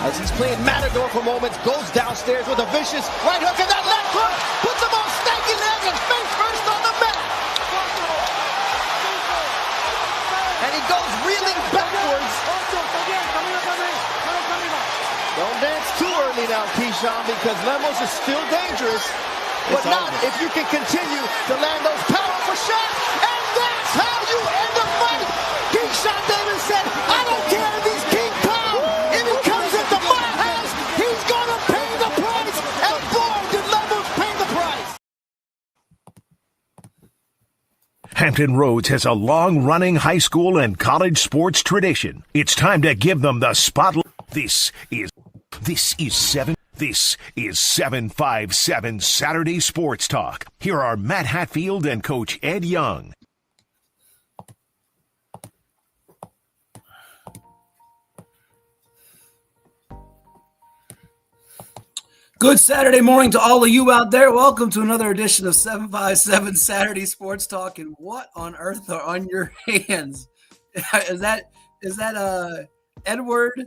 As he's playing Matador for moments, goes downstairs with a vicious right hook, and that left hook puts him on snaky leg and face first on the mat. And he goes reeling backwards. Don't dance too early now, Keyshawn, because Lemos is still dangerous. But not if you can continue to land those powerful shots. And that's how you end the fight. Keyshawn Davis said, I don't care if he's King Kong. If he comes into my house, he's going to pay the price. And boy, did Lemos pay the price. Hampton Roads has a long-running high school and college sports tradition. It's time to give them the spotlight. This is 757 Saturday Sports Talk. Here are Matt Hatfield and Coach Ed Young. Good Saturday morning to all of you out there. Welcome to another edition of 757 Saturday Sports Talk. And what on earth are on your hands? Is that Edward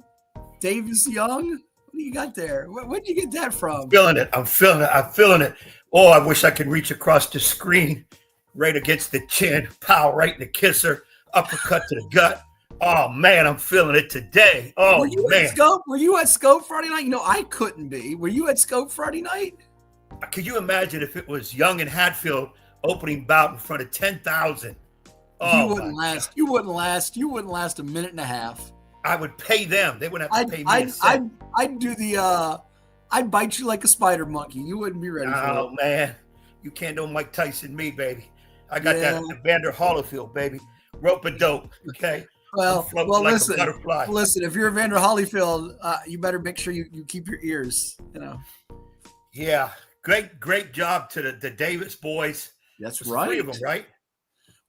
Davis Young? What do you got there? Where'd you get that from? I'm feeling it. Oh, I wish I could reach across the screen, right against the chin, pow, right in the kisser, uppercut to the gut. Oh, man, I'm feeling it today. Oh, Were you at Scope Friday night? You know, I couldn't be. Were you at Scope Friday night? Could you imagine if it was Young and Hatfield opening bout in front of 10,000? Oh, you wouldn't last. You wouldn't last a minute and a half. I would pay them. They wouldn't have to pay me. I'd do the I'd bite you like a spider monkey. You wouldn't be ready for it. Oh, man. You can't know Mike Tyson me, baby. I got that Evander Holyfield, baby. Rope-a-dope, okay? Well, like listen. If you're Evander Holyfield, you better make sure you keep your ears. You know. Yeah, great job to the Davis boys. That's There's right. 3 of them, right?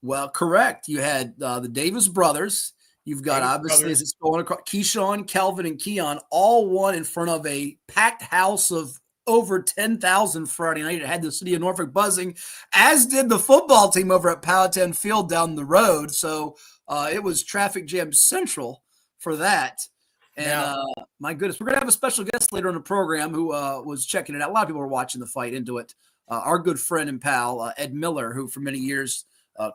Well, correct. You had the Davis brothers. You've got obviously as it's going across Keyshawn, Kelvin, and Keon, all won in front of a packed house of over 10,000 Friday night. It had the city of Norfolk buzzing, as did the football team over at Powhatan Field down the road. So it was traffic jam central for that. And my goodness, we're going to have a special guest later in the program who was checking it out. A lot of people were watching the fight into it. Our good friend and pal, Ed Miller, who for many years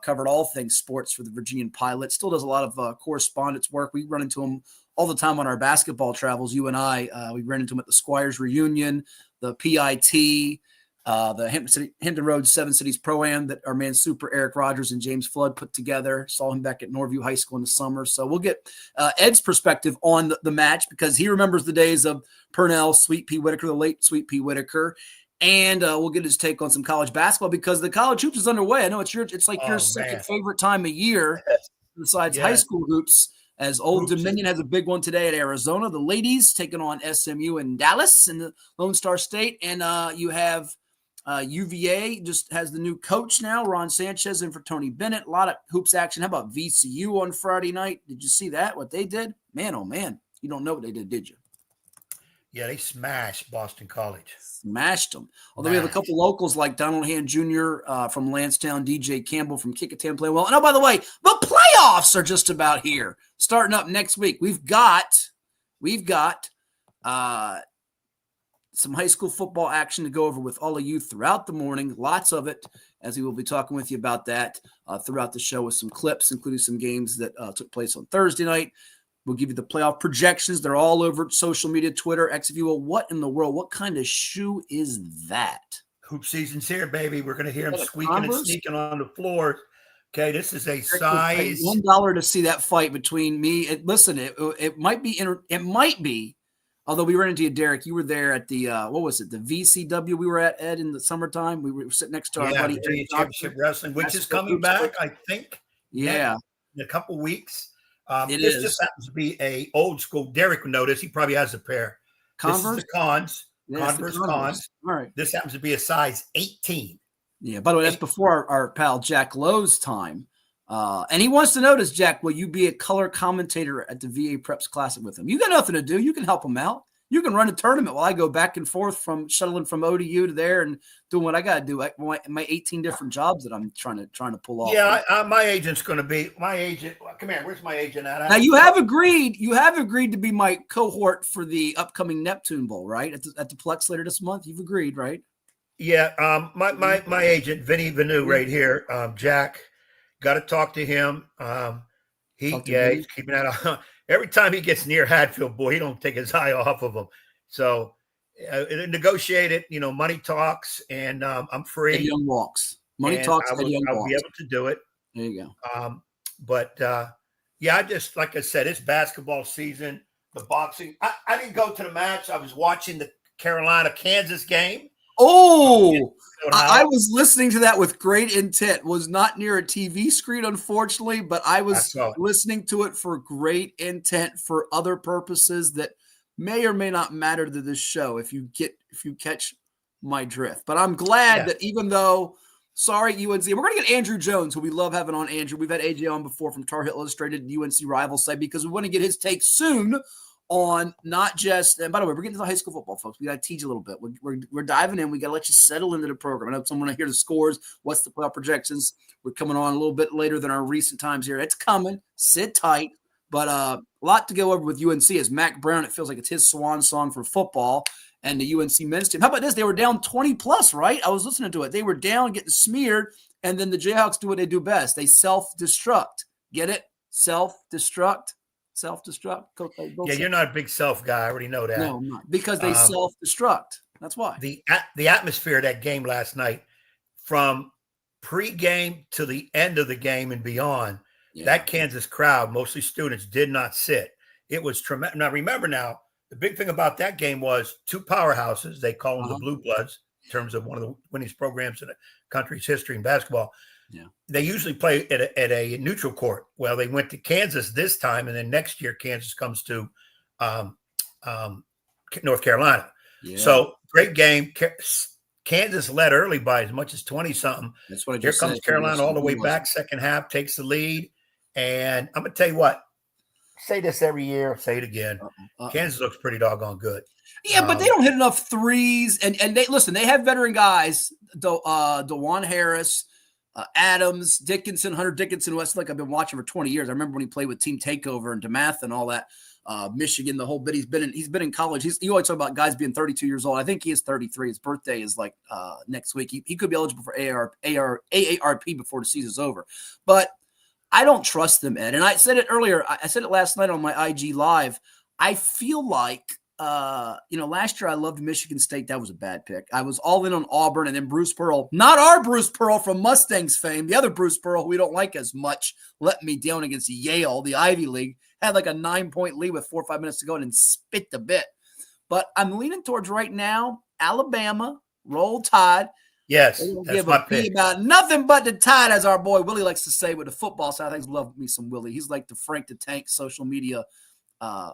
covered all things sports for the Virginian Pilot, still does a lot of correspondence work. We run into him all the time on our basketball travels. You and I, we ran into him at the Squires reunion, the PIT, the Hampton Roads 7 Cities Pro-Am that our man Super Eric Rogers and James Flood put together. Saw him back at Norview High School in the summer. So we'll get Ed's perspective on the match because he remembers the days of Purnell, Sweet Pea Whitaker, the late Sweet Pea Whitaker. And we'll get his take on some college basketball because the college hoops is underway. I know it's your second favorite time of year besides high school hoops, as Old Dominion has a big one today at Arizona. The ladies taking on SMU in Dallas in the Lone Star State. And you have UVA just has the new coach now, Ron Sanchez, in for Tony Bennett. A lot of hoops action. How about VCU on Friday night? Did you see that, what they did? Man, oh, man. You don't know what they did you? Yeah, they smashed Boston College. Smashed them. Although we have a couple locals like Donald Hand Jr. From Lansdowne, DJ Campbell from Kickingham playing well. And by the way, the playoffs are just about here. Starting up next week. We've got some high school football action to go over with all of you throughout the morning. Lots of it, as we will be talking with you about that throughout the show with some clips, including some games that took place on Thursday night. We'll give you the playoff projections. They're all over social media, Twitter, X, if you will. What in the world? What kind of shoe is that? Hoop season's here, baby. We're going to hear them squeaking and sneaking on the floor. Okay, this is a size. $1 to see that fight between me. It might be. Although we ran into you, Derek, you were there at the what was it? The VCW we were at, Ed, in the summertime. We were sitting next to our buddy Championship Wrestling, which is coming back, I think. Yeah, in a couple weeks. This just happens to be a old school. Derek would know this. He probably has a pair. Converse. This is the Cons. Converse Cons. All right. This happens to be a size 18. Yeah. By the way, that's before our pal Jack Lowe's time. And he wants to know, does Jack, will you be a color commentator at the VA Preps Classic with him? You got nothing to do. You can help him out. You can run a tournament while I go back and forth from shuttling from ODU to there and doing what I got to do. My 18 different jobs that I'm trying to pull off. Yeah, my agent's going to be my agent. Come here. Where's my agent at? Now you have agreed to be my cohort for the upcoming Neptune Bowl, right? At the Plex later this month. You've agreed, right? Yeah. My agent, Vinny Vanu, right here. Jack, got to talk to him. He's keeping that on. Every time he gets near Hatfield, boy, he don't take his eye off of him. So negotiated, money talks, and I'm free. And young walks. Money talks and young walks. I'll be able to do it. There you go. But I just, like I said, it's basketball season. The boxing. I didn't go to the match. I was watching the Carolina-Kansas game. Oh, I was listening to that with great intent. Was not near a TV screen, unfortunately, but I was listening to it for great intent for other purposes that may or may not matter to this show if you catch my drift. But I'm glad that even though, sorry, UNC, we're going to get Andrew Jones, who we love having on. Andrew, we've had AJ on before from Tar Heel Illustrated UNC rival site because we want to get his take soon on not just, and by the way, we're getting to the high school football, folks. We got to teach you a little bit. We're diving in. We got to let you settle into the program. I know someone want to hear the scores. What's the playoff projections? We're coming on a little bit later than our recent times here. It's coming. Sit tight. But a lot to go over with UNC as Mac Brown, it feels like it's his swan song for football and the UNC men's team. How about this? They were down 20 plus, right? I was listening to it. They were down, getting smeared, and then the Jayhawks do what they do best. They self-destruct. Get it? Self-destruct. Yeah, you're not a big self guy. I already know that. No, I'm not. Because they self-destruct. That's why. The atmosphere of that game last night, from pre-game to the end of the game and beyond, that Kansas crowd, mostly students, did not sit. It was tremendous. Now, remember the big thing about that game was two powerhouses. They call them the Blue Bloods in terms of one of the winningest programs in the country's history in basketball. Yeah. They usually play at a neutral court. Well, they went to Kansas this time, and then next year Kansas comes to North Carolina. Yeah. So great game. Kansas led early by as much as 20-something. That's what I Here just comes said. Carolina all the way back, second half, takes the lead. And I'm going to tell you what, say this every year, say it again. Kansas looks pretty doggone good. Yeah, but they don't hit enough threes. And they have veteran guys, DeJuan Harris, Adams, Dickinson, Hunter Dickinson, Westlake. I've been watching for 20 years. I remember when he played with Team Takeover and DeMath and all that. Michigan, the whole bit. He's been in college. You always talk about guys being 32 years old. I think he is 33. His birthday is like next week. He could be eligible for AARP before the season's over. But I don't trust them, Ed. And I said it earlier. I said it last night on my IG Live. I feel like, last year I loved Michigan State. That was a bad pick. I was all in on Auburn and then Bruce Pearl. Not our Bruce Pearl from Mustangs fame. The other Bruce Pearl, who we don't like as much, let me down against Yale, the Ivy League. Had like a 9-point lead with 4 or 5 minutes to go and spit the bit. But I'm leaning towards right now, Alabama, Roll Tide. Yes, that's my pick. About nothing but the Tide, as our boy Willie likes to say with the football side. I think love me some Willie. He's like the Frank the Tank social media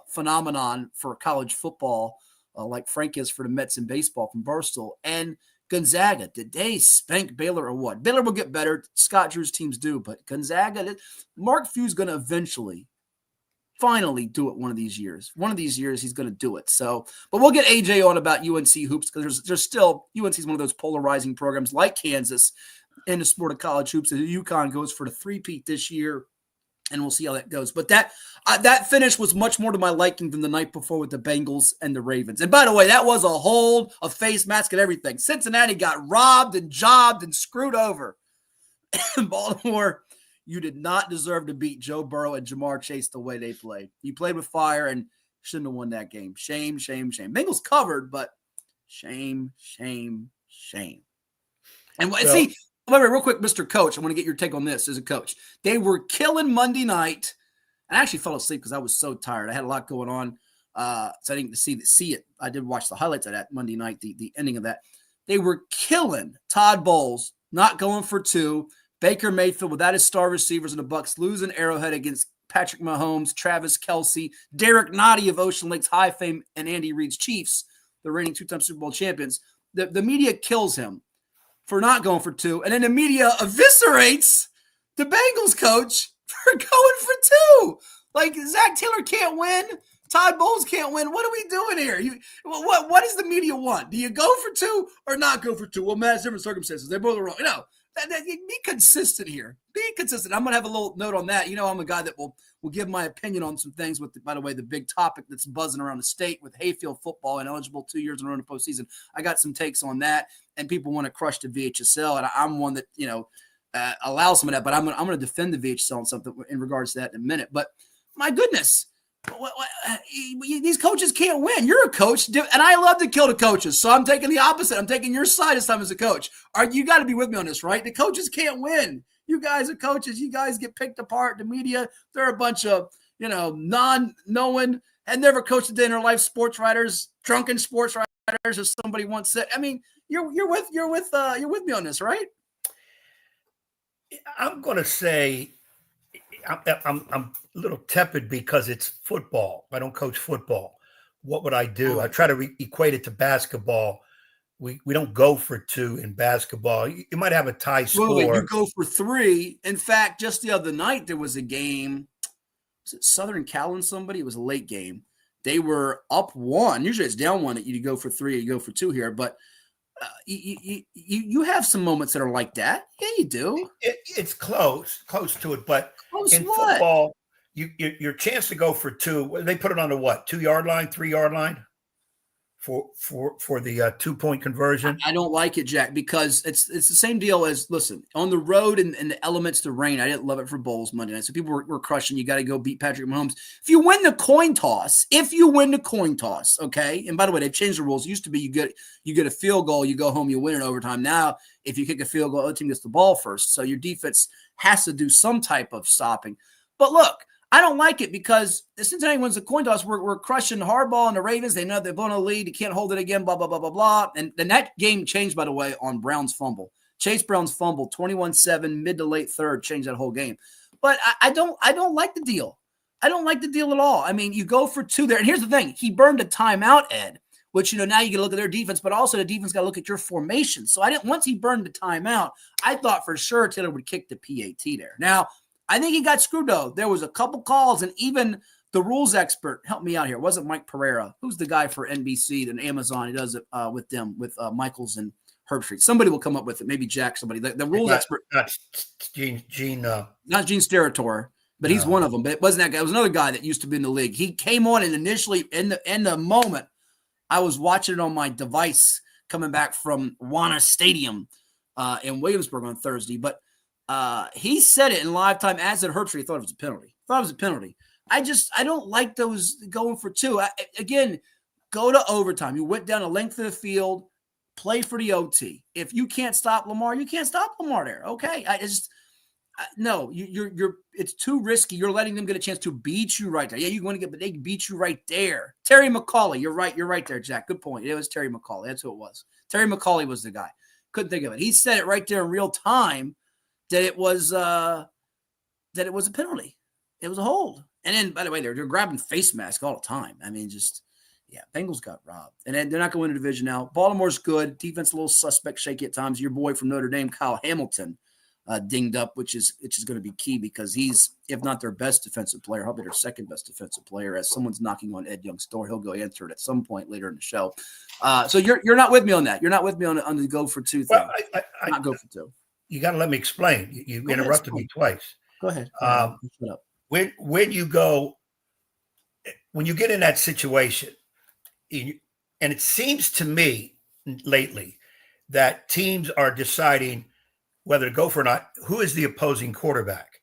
phenomenon for college football, like Frank is for the Mets and baseball from Barstool. And Gonzaga, did they spank Baylor or what? Baylor will get better. Scott Drew's teams do, but Gonzaga, Mark Few's going to finally do it one of these years. One of these years, he's going to do it. So, but we'll get AJ on about UNC hoops because there's still UNC is one of those polarizing programs like Kansas in the sport of college hoops. And UConn goes for the three-peat this year, and we'll see how that goes. But that finish was much more to my liking than the night before with the Bengals and the Ravens. And by the way, that was a hold, a face mask, and everything. Cincinnati got robbed and jobbed and screwed over. Baltimore. You did not deserve to beat Joe Burrow and Jamar Chase the way they played. You played with fire and shouldn't have won that game. Shame, shame, shame. Bengals covered, but shame, shame, shame. And see, wait, real quick, Mr. Coach, I want to get your take on this as a coach. They were killing Monday night. I actually fell asleep because I was so tired. I had a lot going on, so I didn't see it. I did watch the highlights of that Monday night, the ending of that. They were killing Todd Bowles, not going for 2. Baker Mayfield without his star receivers, and the Bucs losing Arrowhead against Patrick Mahomes, Travis Kelce, Derek Nottie of Ocean Lake's High Fame, and Andy Reid's Chiefs, the reigning 2-time Super Bowl champions. The media kills him for not going for 2, and then the media eviscerates the Bengals coach for going for 2. Like, Zach Taylor can't win. Todd Bowles can't win. What are we doing here? What does the media want? Do you go for 2 or not go for 2? Well, Matt, different circumstances. They both are wrong. No, be consistent here. Be consistent. I'm going to have a little note on that. I'm a guy that will give my opinion on some things with, by the way, the big topic that's buzzing around the state with Hayfield football and eligible 2 years in a row in the postseason. I got some takes on that, and people want to crush the VHSL, and I'm one that, allows some of that, but I'm going to defend the VHSL and something in regards to that in a minute. But my goodness, these coaches can't win. You're a coach, and I love to kill the coaches, so I'm taking the opposite. I'm taking your side this time as a coach. You got to be with me on this, right? The coaches can't win. You guys are coaches. You guys get picked apart. The media, they're a bunch of, non-knowing, had never coached a day in their life sports writers, drunken sports writers, as somebody once said. I mean, you're with me on this, right? I'm going to say I'm a little tepid because it's football. I don't coach football. What would I do? I try to equate it to basketball. We don't go for 2 in basketball. You might have a tie score. Wait, you go for 3. In fact, just the other night there was a game. Was it Southern Cal and somebody? It was a late game. They were up 1. Usually it's down 1 that you go for 3 or you go for 2 here, but you have some moments that are like that. Yeah, you do. It's close to it, but close in what? football, your chance to go for 2. They put it on the what? 2-yard line, 3-yard line for the 2-point conversion. I don't like it, Jack, because it's the same deal as, listen, on the road and the elements to rain. I didn't love it for Bowles Monday night, so people were crushing. You got to go beat Patrick Mahomes. If you win the coin toss, okay. And by the way, they've changed the rules. It used to be you get a field goal, you go home, you win in overtime. Now, if you kick a field goal, the other team gets the ball first. So your defense has to do some type of stopping. But look, I don't like it because as Cincinnati wins the coin toss, we're crushing Harbaugh and the Ravens. They know they're blowing a lead. You can't hold it again, blah, blah, blah, blah, blah. And that game changed, by the way, on Brown's fumble. Chase Brown's fumble, 21-7, mid to late third, changed that whole game. But I don't like the deal. I don't like the deal at all. I mean, you go for 2 there. And here's the thing. He burned a timeout, Ed, which, now you get to look at their defense, but also the defense got to look at your formation. So once he burned the timeout, I thought for sure Taylor would kick the PAT there. Now, I think he got screwed, though. There was a couple calls, and even the rules expert, help me out here, it wasn't Mike Pereira. Who's the guy for NBC and Amazon? He does it with them, with Michaels and Herbstreit. Somebody will come up with it. Maybe Jack, somebody. The rules expert. Not Gene. Not Gene Steratore, but he's one of them. But it wasn't that guy. It was another guy that used to be in the league. He came on, and initially, in the moment, I was watching it on my device coming back from Wana Stadium in Williamsburg on Thursday. But he said it in live time, as did Herbstreit. He thought it was a penalty. I don't like those going for 2. Again, go to overtime. You went down the length of the field, play for the OT. If you can't stop Lamar, you can't stop Lamar there. Okay. No, you're it's too risky. You're letting them get a chance to beat you right there. Yeah, you're going to get, but they beat you right there. Terry McCauley. You're right there, Jack. Good point. It was Terry McCauley. That's who it was. Terry McCauley was the guy. Couldn't think of it. He said it right there in real time that it was a penalty. It was a hold. And then, by the way, they're grabbing face masks all the time. I mean, Bengals got robbed. And then they're not going to win the division now. Baltimore's good. Defense a little suspect, shaky at times. Your boy from Notre Dame, Kyle Hamilton, dinged up, which is going to be key because he's, if not their best defensive player, probably their second best defensive player. As someone's knocking on Ed Young's door, he'll go answer it at some point later in the show. So you're not with me on that. You're not with me on the go for 2 thing. Well, not go for 2. You got to let me explain. You interrupted me twice. Go ahead. Shut up. When you get in that situation, and it seems to me lately that teams are deciding whether to go for or not. Who is the opposing quarterback?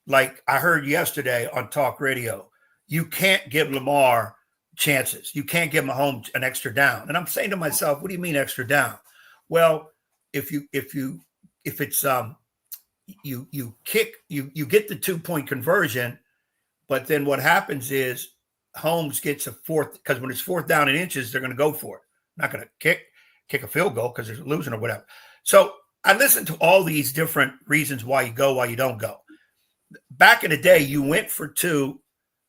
like I heard yesterday on talk radio, you can't give Lamar chances. You can't give Mahomes an extra down. And I'm saying to myself, what do you mean extra down? Well, if you get the 2-point conversion, but then what happens is Holmes gets a fourth, because when it's 4th down in inches, they're going to go for it. Not going to kick a field goal because they're losing or whatever. So I listened to all these different reasons why you go, why you don't go. Back in the day, you went for 2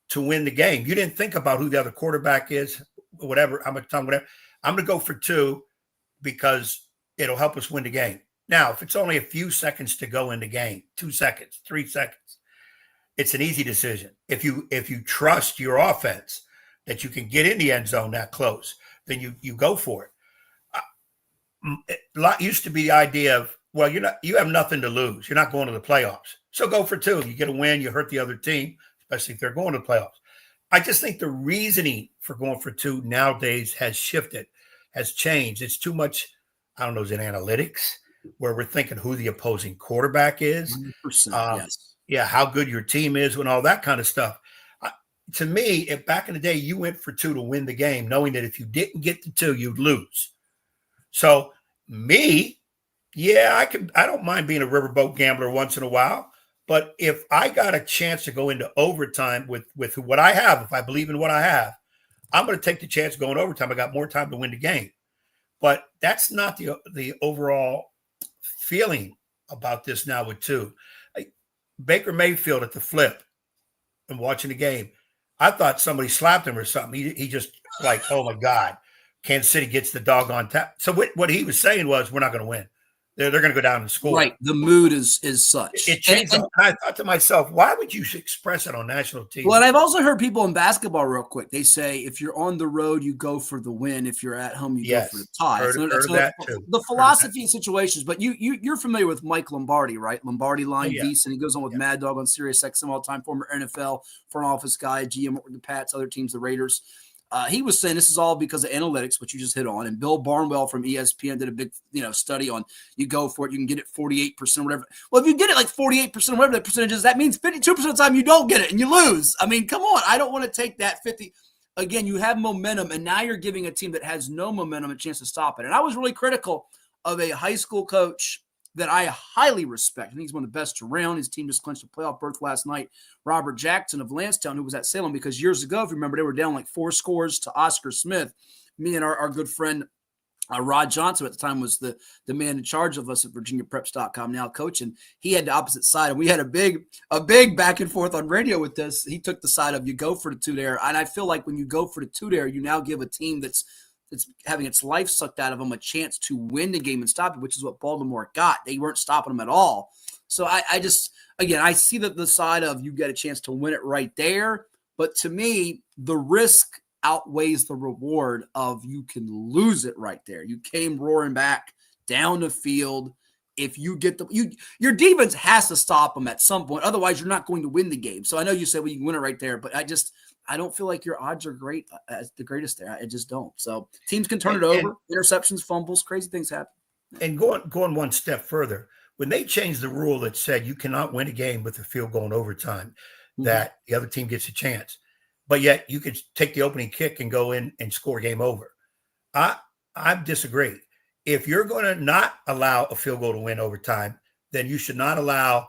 to win the game. You didn't think about who the other quarterback is, whatever, how much time, whatever. I'm going to go for 2 because it'll help us win the game. Now, if it's only a few seconds to go in the game, 2 seconds, 3 seconds, it's an easy decision. If you trust your offense that you can get in the end zone that close, then you go for it. A lot used to be the idea of, well, you have nothing to lose. You're not going to the playoffs. So go for 2. You get a win, you hurt the other team, especially if they're going to the playoffs. I just think the reasoning for going for 2 nowadays has shifted, has changed. It's too much, I don't know, is it analytics, where we're thinking who the opposing quarterback is? 100%, yes. Yeah, how good your team is and all that kind of stuff. To me, if back in the day you went for 2 to win the game, knowing that if you didn't get to 2, you'd lose. So me, yeah, I don't mind being a riverboat gambler once in a while. But if I got a chance to go into overtime with what I have, if I believe in what I have, I'm going to take the chance of going overtime. I got more time to win the game. But that's not the overall feeling about this now with 2. Baker Mayfield at the flip and watching the game, I thought somebody slapped him or something. He just like, oh my God, Kansas City gets the doggone tap. So what he was saying was, we're not going to win. They're going to go down and score. Right. The mood is such. It changed. And I thought to myself, why would you express it on national TV? Well, and I've also heard people in basketball real quick. They say if you're on the road, you go for the win. If you're at home, you go for the tie. Heard that too. The philosophy of situations. But you're familiar with Mike Lombardi, right? Lombardi line Beast, and he goes on with Mad Dog on Sirius XM all the time. Former NFL front office guy, GM with the Pats, other teams, the Raiders. He was saying this is all because of analytics, which you just hit on. And Bill Barnwell from ESPN did a big, study on you go for it, you can get it 48%, whatever. Well, if you get it like 48%, whatever the percentage is, that means 52% of the time you don't get it and you lose. I mean, come on. I don't want to take that 50. Again, you have momentum, and now you're giving a team that has no momentum a chance to stop it. And I was really critical of a high school coach that I highly respect. I think he's one of the best around. His team just clinched a playoff berth last night. Robert Jackson of Lansdowne, who was at Salem, because years ago, if you remember, they were down like 4 scores to Oscar Smith. Me and our good friend Rod Johnson at the time was the man in charge of us at VirginiaPreps.com, now coach, and he had the opposite side. And we had a big back and forth on radio with this. He took the side of you go for the 2 there. And I feel like when you go for the 2 there, you now give a team that's having its life sucked out of them a chance to win the game and stop it, which is what Baltimore got. They weren't stopping them at all. So I just, again, I see the side of you get a chance to win it right there. But to me, the risk outweighs the reward of you can lose it right there. You came roaring back down the field. If you get your defense has to stop them at some point. Otherwise, you're not going to win the game. So I know you said, well, you can win it right there, but I don't feel like your odds are great as the greatest there. I just don't. So teams can turn it over. Interceptions, fumbles, crazy things happen. And going one step further, when they changed the rule that said you cannot win a game with a field goal in overtime, that the other team gets a chance, but yet you could take the opening kick and go in and score game over. I disagree. If you're going to not allow a field goal to win overtime, then you should not allow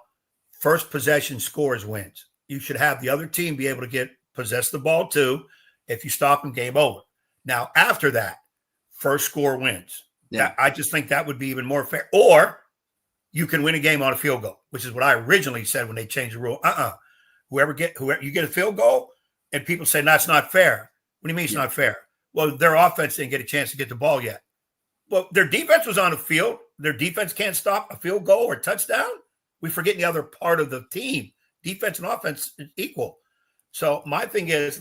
first possession scores wins. You should have the other team be able to possess the ball too. If you stop them, game over. Now, after that, first score wins. Yeah, I just think that would be even more fair. Or you can win a game on a field goal, which is what I originally said when they changed the rule. Whoever you get a field goal, and people say, no, it's not fair. What do you mean it's not fair? Well, their offense didn't get a chance to get the ball yet. Well, their defense was on the field. Their defense can't stop a field goal or touchdown. We forget the other part of the team. Defense and offense is equal. So my thing is,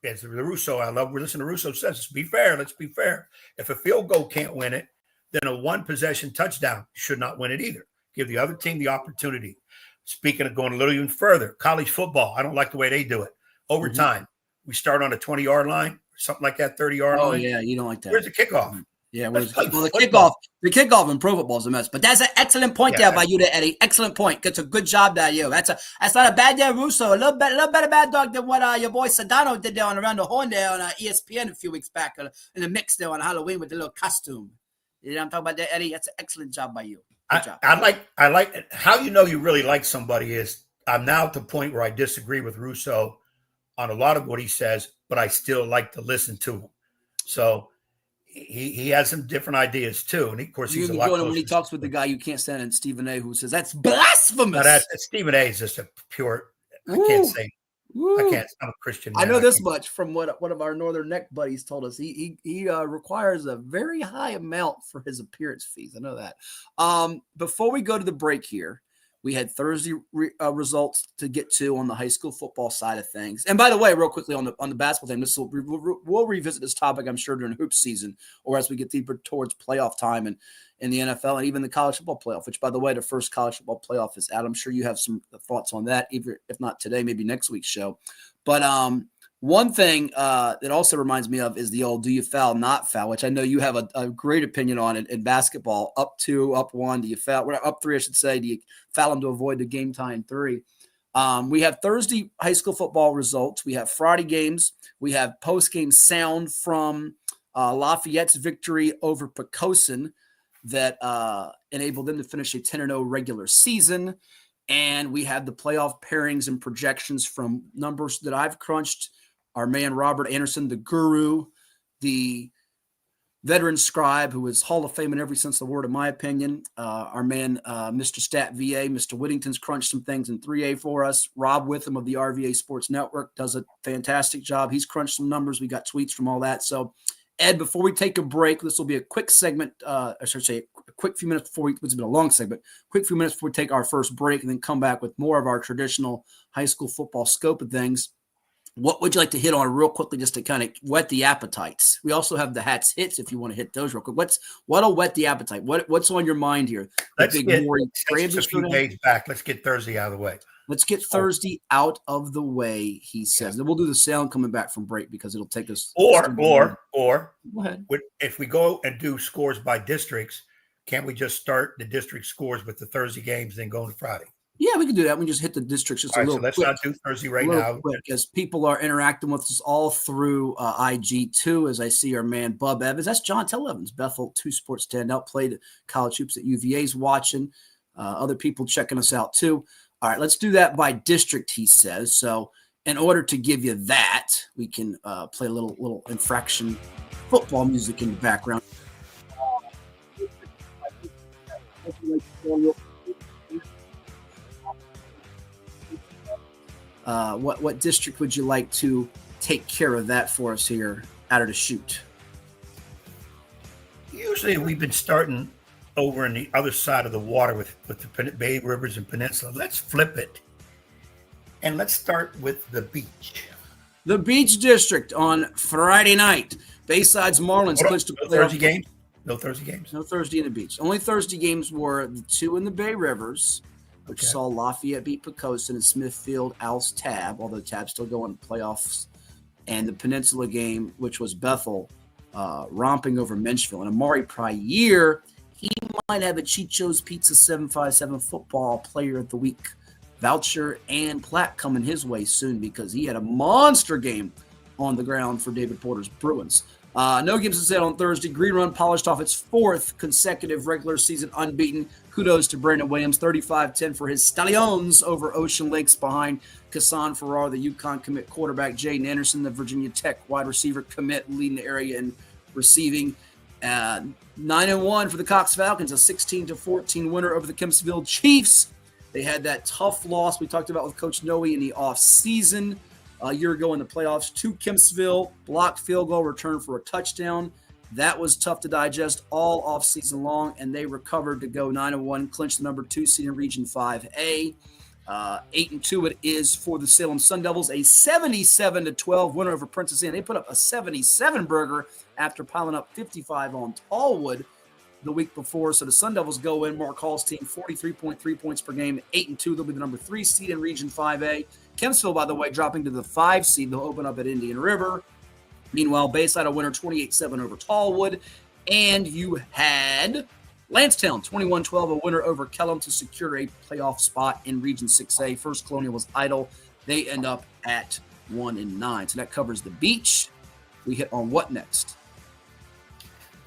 as Russo, I love listening to Russo says, let's be fair. Let's be fair. If a field goal can't win it, then a one-possession touchdown should not win it either. Give the other team the opportunity. Speaking of going a little even further, college football, I don't like the way they do it. Overtime, we start on a 20-yard line, or something like that, 30-yard line. Oh, yeah, you don't like that. Where's the kickoff? Yeah, the kickoff in pro football is a mess. But that's an excellent point there by you there, Eddie. Excellent point. That's a good job there, you. That's not a bad there, Russo. A little better bad dog than what your boy Sedano did there on Around the Horn there on ESPN a few weeks back in the mix there on Halloween with the little costume. You know what I'm talking about there, Eddie? That's an excellent job by you. Good job. I like how you know you really like somebody is I'm now at the point where I disagree with Russo on a lot of what he says, but I still like to listen to him. So he has some different ideas too, and of course he's a lot closer. When he talks with the guy you can't stand, and Stephen A, who says that's blasphemous. Stephen A is just a pure. I can't say. I can't. I'm a Christian man. I know this much from what one of our Northern Neck buddies told us. He requires a very high amount for his appearance fees. I know that. Before we go to the break here, we had Thursday results to get to on the high school football side of things. And by the way, real quickly on the basketball thing, we'll revisit this topic, I'm sure, during hoop season or as we get deeper towards playoff time and in the NFL and even the college football playoff, which, by the way, the first college football playoff is out. I'm sure you have some thoughts on that, even if not today, maybe next week's show. But one thing that also reminds me of is the old do you foul, not foul, which I know you have a great opinion on in basketball. Up 2, up 1, do you foul? Up 3, I should say. Do you foul them to avoid the game tying 3? We have Thursday high school football results. We have Friday games. We have post-game sound from Lafayette's victory over Poquoson that enabled them to finish a 10-0 regular season. And we have the playoff pairings and projections from numbers that I've crunched. Our man, Robert Anderson, the guru, the veteran scribe who is Hall of Fame in every sense of the word, in my opinion. Our man, Mr. Stat VA, Mr. Whittington's crunched some things in 3A for us. Rob Witham of the RVA Sports Network does a fantastic job. He's crunched some numbers. We got tweets from all that. So, Ed, before we take a break, this will be a quick segment. I should say a quick few minutes before it's been a long segment, quick few minutes before we take our first break and then come back with more of our traditional high school football scope of things. What would you like to hit on real quickly just to kind of whet the appetites? We also have the Hats hits if you want to hit those real quick. What'll whet the appetite? What's on your mind here? Let's get a few days back. Let's get Thursday out of the way. Let's get Thursday out of the way, he says. Then we'll do the sound coming back from break because it'll take us. Or go ahead. If we go and do scores by districts, can't we just start the district scores with the Thursday games, then go to Friday? Yeah, we can do that. We can just hit the districts just a little let's quick. not do Thursday right now. Quick, as people are interacting with us all through IG2, as I see our man Bub Evans. That's John Tell Evans, Bethel 2 Sports standout, played college hoops at UVA's watching. Other people checking us out too. All right, let's do that by district, he says. So in order to give you that, we can play a little infraction football music in the background. What district would you like to take care of that for us here out of the chute? Usually we've been starting over on the other side of the water with the Bay Rivers and Peninsula. Let's flip it. And let's start with the beach. The Beach District on Friday night. Bayside's Marlins clinched to play. Thursday games? No Thursday games? No Thursday in the Beach. Only Thursday games were the 2 in the Bay Rivers, which saw Lafayette beat Poquoson and Smithfield oust Tab, although Tab's still going to playoffs. And the Peninsula game, which was Bethel romping over Menchville. And Amari Pryor, he might have a Chicho's Pizza 757 football player of the week voucher and plaque coming his way soon because he had a monster game on the ground for David Porter's Bruins. No games to say on Thursday. Green Run polished off its 4th consecutive regular season unbeaten. Kudos to Brandon Williams, 35-10 for his Stallions over Ocean Lakes behind Kassan Farrar, the UConn commit quarterback, Jaden Anderson, the Virginia Tech wide receiver commit, leading the area in receiving. 9-1 for the Cox Falcons, a 16-14 winner over the Kempsville Chiefs. They had that tough loss we talked about with Coach Noe in the offseason a year ago in the playoffs to Kempsville. Blocked field goal, return for a touchdown. That was tough to digest all offseason long, and they recovered to go 9-1, clinch the number 2 seed in Region 5A. 8-2 it is for the Salem Sun Devils, a 77-12 winner over Princess Anne. They put up a 77 burger after piling up 55 on Tallwood the week before. So the Sun Devils go in. Mark Hall's team, 43.3 points per game, 8-2. They'll be the number 3 seed in Region 5A. Kempsville, by the way, dropping to the 5 seed. They'll open up at Indian River. Meanwhile, Bayside a winner 28-7 over Tallwood. And you had Lansdowne, 21-12, a winner over Kellum to secure a playoff spot in Region 6A. First Colonial was idle. They end up at 1-9. So that covers the beach. We hit on what next?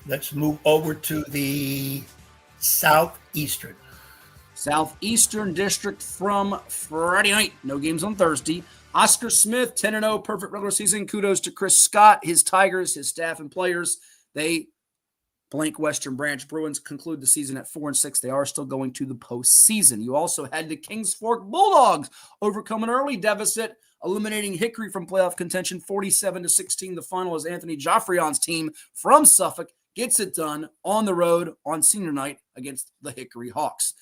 Let's move over to the Southeastern. Southeastern District from Friday night. No games on Thursday. Oscar Smith, 10-0, perfect regular season. Kudos to Chris Scott, his Tigers, his staff and players. They blank Western Branch Bruins conclude the season at 4-6. They are still going to the postseason. You also had the Kings Fork Bulldogs overcome an early deficit, eliminating Hickory from playoff contention 47-16. The final is Anthony Joffrion's team from Suffolk gets it done on the road on senior night against the Hickory Hawks.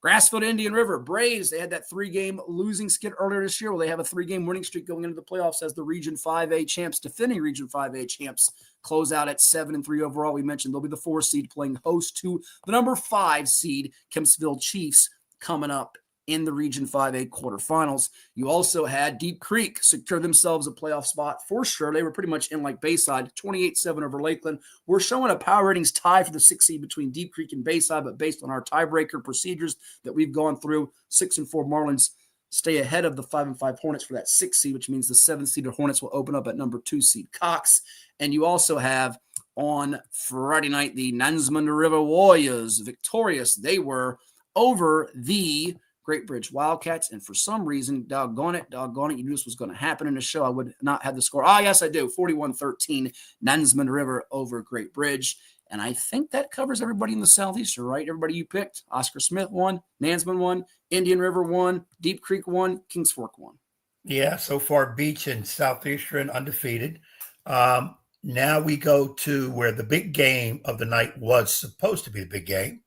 Grassfield Indian River Braves, they had that 3-game losing skid earlier this year. Well, they have a 3-game winning streak going into the playoffs as the Region 5A champs, defending Region 5A champs, close out at 7-3 overall. We mentioned they'll be the 4 seed playing host to the number 5 seed Kempsville Chiefs coming up in the Region 5A quarterfinals. You also had Deep Creek secure themselves a playoff spot for sure. They were pretty much in like Bayside, 28-7 over Lakeland. We're showing a power ratings tie for the 6th seed between Deep Creek and Bayside, but based on our tiebreaker procedures that we've gone through, 6-4 Marlins stay ahead of the 5-5 Hornets for that 6th seed, which means the 7th seeded Hornets will open up at number 2 seed Cox. And you also have on Friday night the Nansemond River Warriors victorious. They were over the Great Bridge Wildcats, and for some reason, doggone it, you knew this was going to happen in the show. I would not have the score. Yes, I do. 41-13, Nansemond River over Great Bridge. And I think that covers everybody in the Southeastern, right? Everybody you picked. Oscar Smith won, Nansemond won, Indian River won, Deep Creek won, Kings Fork won. Yeah, so far Beach and Southeastern undefeated. Now we go to where the big game of the night was supposed to be the big game,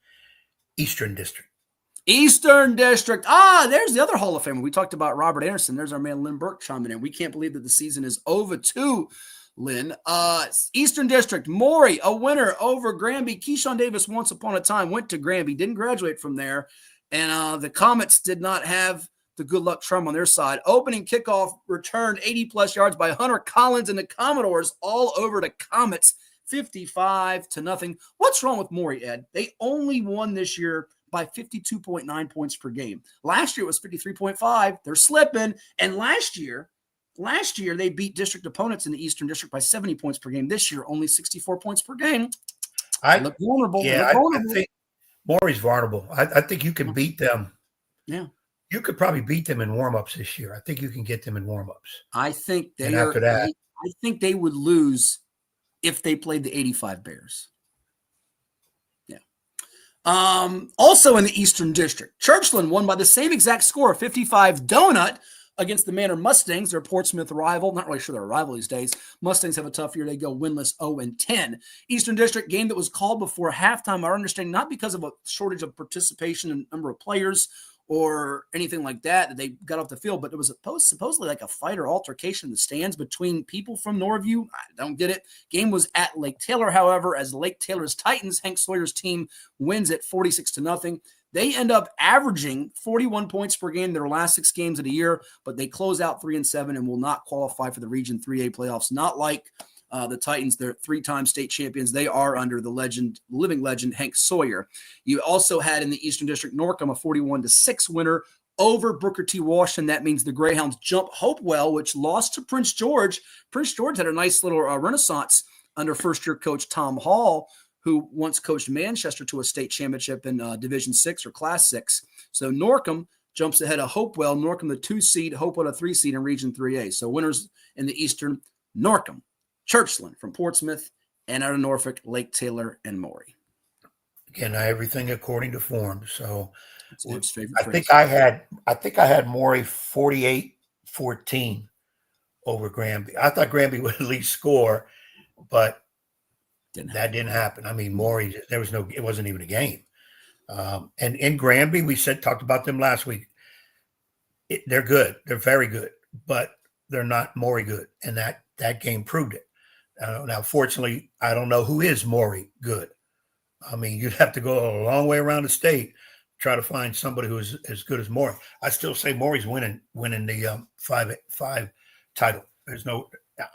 Eastern District. Eastern District. There's the other Hall of Famer. We talked about Robert Anderson. There's our man Linn Burke chiming in. We can't believe that the season is over too, Linn. Eastern District, Maury, a winner over Granby. Keyshawn Davis once upon a time went to Granby, didn't graduate from there. And the Comets did not have the good luck charm on their side. Opening kickoff returned 80-plus yards by Hunter Collins, and the Commodores all over the Comets, 55-0. What's wrong with Maury, Ed? They only won this year by 52.9 points per game. Last year it was 53.5. They're slipping. And last year they beat district opponents in the Eastern District by 70 points per game. This year, only 64 points per game. I look vulnerable. Yeah, I think Maury's vulnerable. I think you can beat them. Yeah. You could probably beat them in warmups this year. I think you can get them in warmups. I think after that, I think they would lose if they played the 85 Bears. Also in the Eastern District, Churchland won by the same exact score, 55 donut against the Manor Mustangs, their Portsmouth rival. Not really sure they're a rival these days. Mustangs have a tough year. They go winless 0-10. Eastern District game that was called before halftime, our understanding, not because of a shortage of participation and number of players or anything like that they got off the field, but it was supposedly like a fight or altercation in the stands between people from Norview. I don't get it. Game was at Lake Taylor, however, as Lake Taylor's Titans, Hank Sawyer's team, wins at 46-0. They end up averaging 41 points per game their last 6 games of the year, but they close out 3-7 and will not qualify for the Region 3A playoffs. Not like the Titans, they're 3-time state champions. They are under the living legend, Hank Sawyer. You also had in the Eastern District, Norcom, a 41-6 winner over Booker T. Washington. That means the Greyhounds jump Hopewell, which lost to Prince George. Prince George had a nice little renaissance under first-year coach Tom Hall, who once coached Manchester to a state championship in Division 6 or Class 6. So Norcom jumps ahead of Hopewell. Norcom, the 2 seed, Hopewell, the 3 seed in Region 3A. So winners in the Eastern, Norcom, Churchland from Portsmouth, and out of Norfolk, Lake Taylor, and Maury. Again, everything according to form. So I think I had Maury 48-14 over Granby. I thought Granby would at least score, but that didn't happen. I mean, Maury, it wasn't even a game. And in Granby, we talked about them last week. They're good. They're very good, but they're not Maury good. And that game proved it. Now, fortunately, I don't know who is Maury good. I mean, you'd have to go a long way around the state to try to find somebody who is as good as Maury. I still say Maury's winning the 5 title.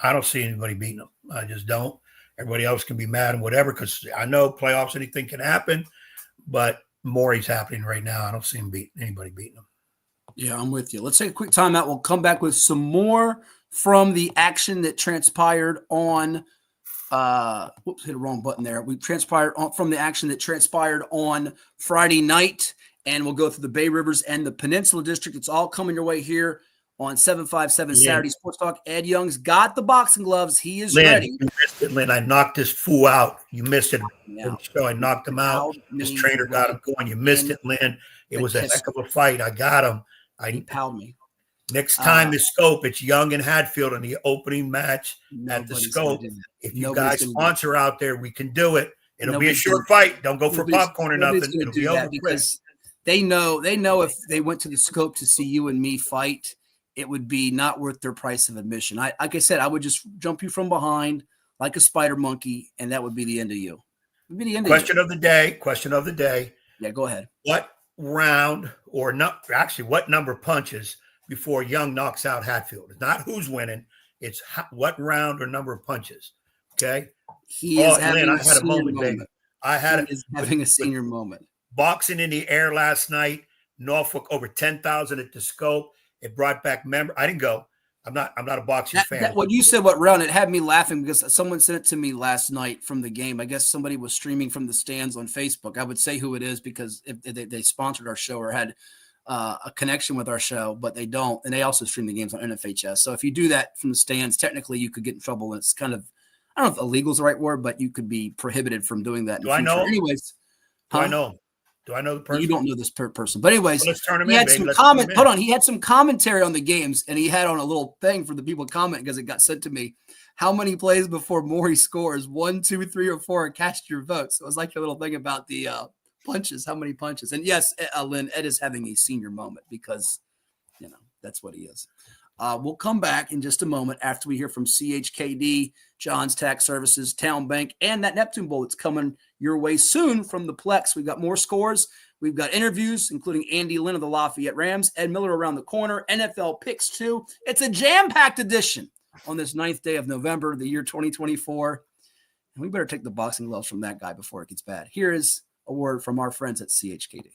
I don't see anybody beating them. I just don't. Everybody else can be mad and whatever, because I know playoffs, anything can happen, but Maury's happening right now. I don't see anybody beating him. Yeah, I'm with you. Let's take a quick timeout. We'll come back with some more from the action that transpired on whoops, hit a wrong button there. From the action that transpired on Friday night, and we'll go through the Bay Rivers and the Peninsula District. It's all coming your way here on 757 Saturday Sports Talk. Ed Young's got the boxing gloves. He is ready. You missed it, Linn. I knocked this fool out. You missed it. So I knocked him out. His trainer got him going. You missed it, Linn. It was a heck of a fight. I got him. He palled me. Next time the Scope, it's Young and Hatfield in the opening match at the Scope. If you guys sponsor out there, we can do it. It'll be a short fight. Don't go for popcorn or nothing. It'll be over because they know if they went to the Scope to see you and me fight, it would be not worth their price of admission. Like I said, I would just jump you from behind like a spider monkey, and that would be the end of you. It would be the end Question of the day. Yeah, go ahead. What round or not? Actually, what number of punches before Young knocks out Hatfield? It's not who's winning. It's what round or number of punches. Okay. He is having Linn, a senior moment. Having a senior moment. Boxing in the air last night. Norfolk over 10,000 at the Scope. It brought back I didn't go. I'm not a boxing fan. When you said what round, it had me laughing because someone sent it to me last night from the game. I guess somebody was streaming from the stands on Facebook. I would say who it is because if they sponsored our show or had a connection with our show, but they don't. And they also stream the games on NFHS. So if you do that from the stands, technically you could get in trouble. And it's kind of, I don't know if illegal is the right word, but you could be prohibited from doing that. Do I know? Anyways. Do I know the person? You don't know this person. But anyways, let's turn him he in, had some comment. Hold on. He had some commentary on the games, and he had on a little thing for the people to comment because it got sent to me. How many plays before Maury scores? 1, 2, 3, or 4, and cast your vote. So it was like a little thing about the punches. How many punches? And yes, Linn, Ed is having a senior moment because, that's what he is. We'll come back in just a moment after we hear from CHKD, John's Tax Services, Town Bank, and that Neptune Bowl that's coming your way soon from the Plex. We've got more scores. We've got interviews, including Andy Linn of the Lafayette Rams, Ed Miller around the corner, NFL picks too. It's a jam-packed edition on this 9th day of November, the year 2024. And we better take the boxing gloves from that guy before it gets bad. Here is a word from our friends at CHKD.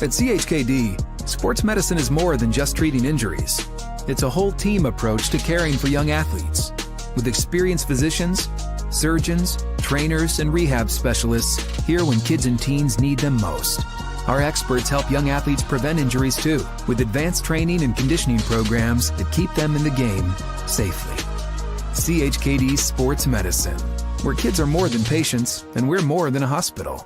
At CHKD, sports medicine is more than just treating injuries. It's a whole team approach to caring for young athletes. With experienced physicians, surgeons, trainers, and rehab specialists here when kids and teens need them most. Our experts help young athletes prevent injuries too, with advanced training and conditioning programs that keep them in the game safely. CHKD Sports Medicine, where kids are more than patients and we're more than a hospital.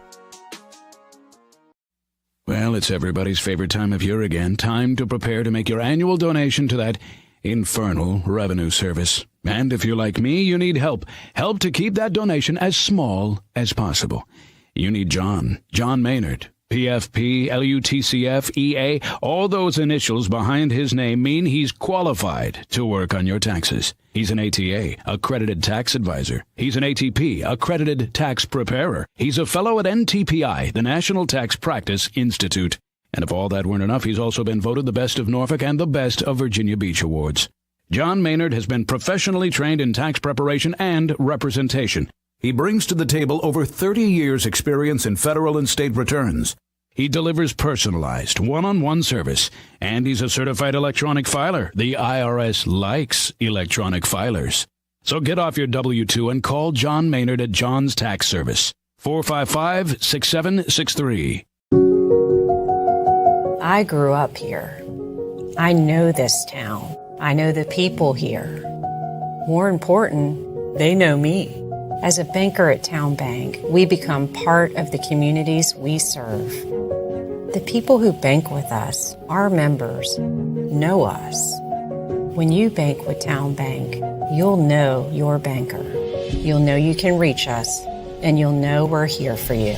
Well, it's everybody's favorite time of year again. Time to prepare to make your annual donation to that infernal revenue service. And if you're like me, you need help. Help to keep that donation as small as possible. You need John Maynard. PFP, LUTCF, EA, all those initials behind his name mean he's qualified to work on your taxes. He's an ATA, accredited tax advisor. He's an ATP, accredited tax preparer. He's a fellow at NTPI, the National Tax Practice Institute. And if all that weren't enough, he's also been voted the best of Norfolk and the best of Virginia Beach awards. John Maynard has been professionally trained in tax preparation and representation. He brings to the table over 30 years' experience in federal and state returns. He delivers personalized, one-on-one service, and he's a certified electronic filer. The IRS likes electronic filers. So get off your W-2 and call John Maynard at John's Tax Service, 455-6763. I grew up here. I know this town. I know the people here. More important, they know me. As a banker at Town Bank, we become part of the communities we serve. The people who bank with us, our members, know us. When you bank with Town Bank, you'll know your banker. You'll know you can reach us, and you'll know we're here for you.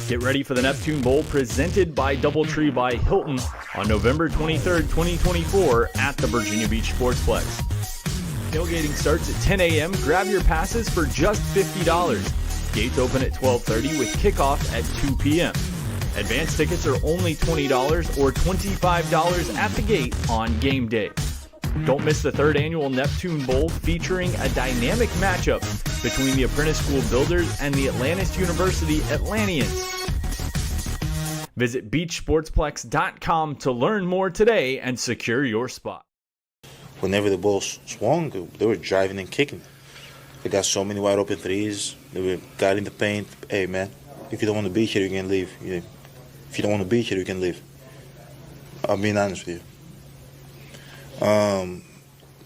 Get ready for the Neptune Bowl presented by DoubleTree by Hilton on November 23rd, 2024 at the Virginia Beach Sportsplex. Tailgating starts at 10 a.m. Grab your passes for just $50. Gates open at 12:30 with kickoff at 2 p.m. Advance tickets are only $20 or $25 at the gate on game day. Don't miss the 3rd annual Neptune Bowl featuring a dynamic matchup between the Apprentice School Builders and the Atlantis University Atlanteans. Visit beachsportsplex.com to learn more today and secure your spot. Whenever the ball swung, they were driving and kicking. They got so many wide open threes. They were got in the paint. Hey, man, if you don't want to be here, you can leave. If you don't want to be here, you can leave. I'm being honest with you.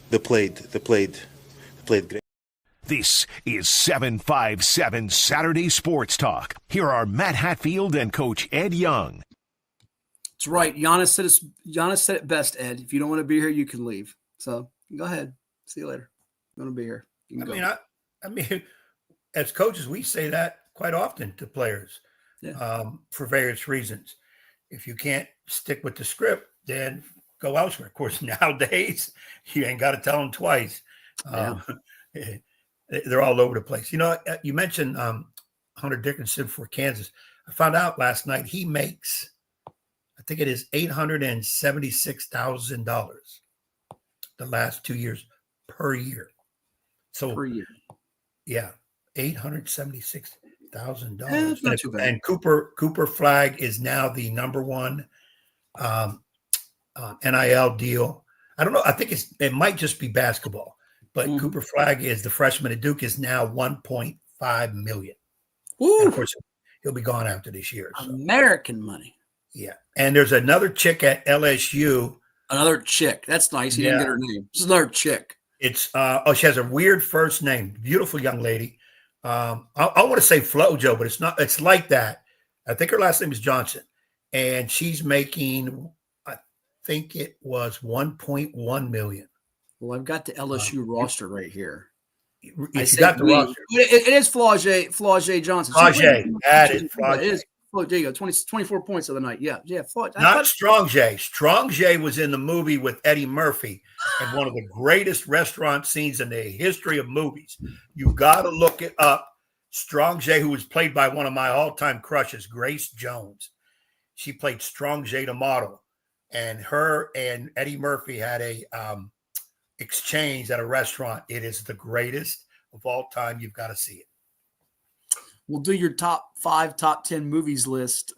They played great. This is 757 Saturday Sports Talk. Here are Matt Hatfield and Coach Ed Young. That's right. Giannis said it best, Ed. If you don't want to be here, you can leave. So go ahead. See you later. You want to be here? You can go. I mean, as coaches, we say that quite often to players for various reasons. If you can't stick with the script, then go elsewhere. Of course, nowadays, you ain't got to tell them twice. They're all over the place. You know, you mentioned Hunter Dickinson for Kansas. I found out last night he makes, I think it is $876,000 the last 2 years per year. So Per year. Yeah, $876,000. That's not too bad. And Cooper Flag is now the number one NIL deal. I don't know. I think it might just be basketball, but Cooper Flag is the freshman at Duke is now $1.5 million. And of course, he'll be gone after this year. So. American money. Yeah, and there's another chick at LSU. Another chick. That's nice. He didn't get her name. This is another chick. It's she has a weird first name. Beautiful young lady. I want to say Flojo, but it's not. It's like that. I think her last name is Johnson, and she's making. I think it was $1.1 million. Well, I've got the LSU roster right here. If you got the roster, it is Flau'jae Johnson. Flau'jae, that is Flau'jae. It is. Oh, there you go. 24 points of the night. Yeah. Not Strong J. Strong J was in the movie with Eddie Murphy and one of the greatest restaurant scenes in the history of movies. You got to look it up. Strong J, who was played by one of my all-time crushes, Grace Jones. She played Strong J, the model, and her and Eddie Murphy had a exchange at a restaurant. It is the greatest of all time. You've got to see it. We'll do your top 5, top 10 movies list.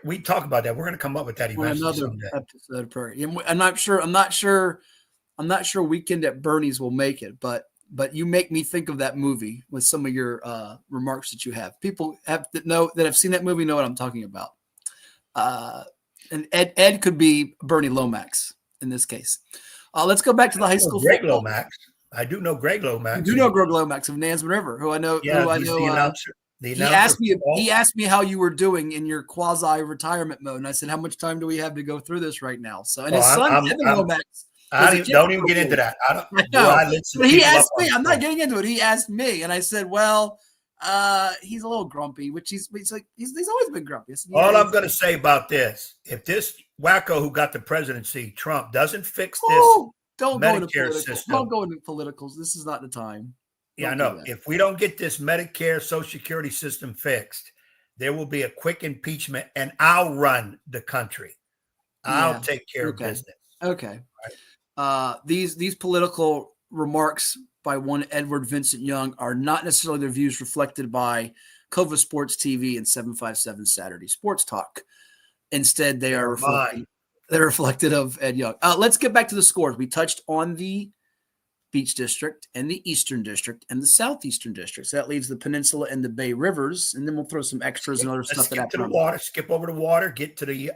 We talk about that. We're going to come up with that eventually someday. Episode. I'm not sure Weekend at Bernie's will make it, but you make me think of that movie with some of your remarks that you have. People that have seen that movie know what I'm talking about. And Ed could be Bernie Lomax in this case. Let's go back to the high school. Greg Lomax. I do know Greg Lomax. You do know Greg Lomax of Nansemond River, who I know. Yeah, he's the announcer. He asked me how you were doing in your quasi-retirement mode, and I said, "How much time do we have to go through this right now?" So, and his son, Evan Lomax. Don't even get into that. I know. But he asked me. I'm not getting into it. He asked me, and I said, "Well, he's a little grumpy," which he's always been grumpy. All I'm going to say about this: if this wacko who got the presidency, Trump, doesn't fix this. Don't Medicare system. Don't go into politicals. This is not the time. Yeah, I know. If we don't get this Medicare Social Security system fixed, there will be a quick impeachment, and I'll run the country. I'll take care of business. Okay. Right. These political remarks by one Edward Vincent Young are not necessarily the views reflected by CoVA Sports TV and 757 Saturday Sports Talk. Instead, they are reflected of Ed Young. Let's get back to the scores. We touched on the Beach District and the Eastern District and the Southeastern District. So that leaves the Peninsula and the Bay Rivers, and then we'll throw some extras and other stuff. Skip to the water. Skip over the water. Get to the.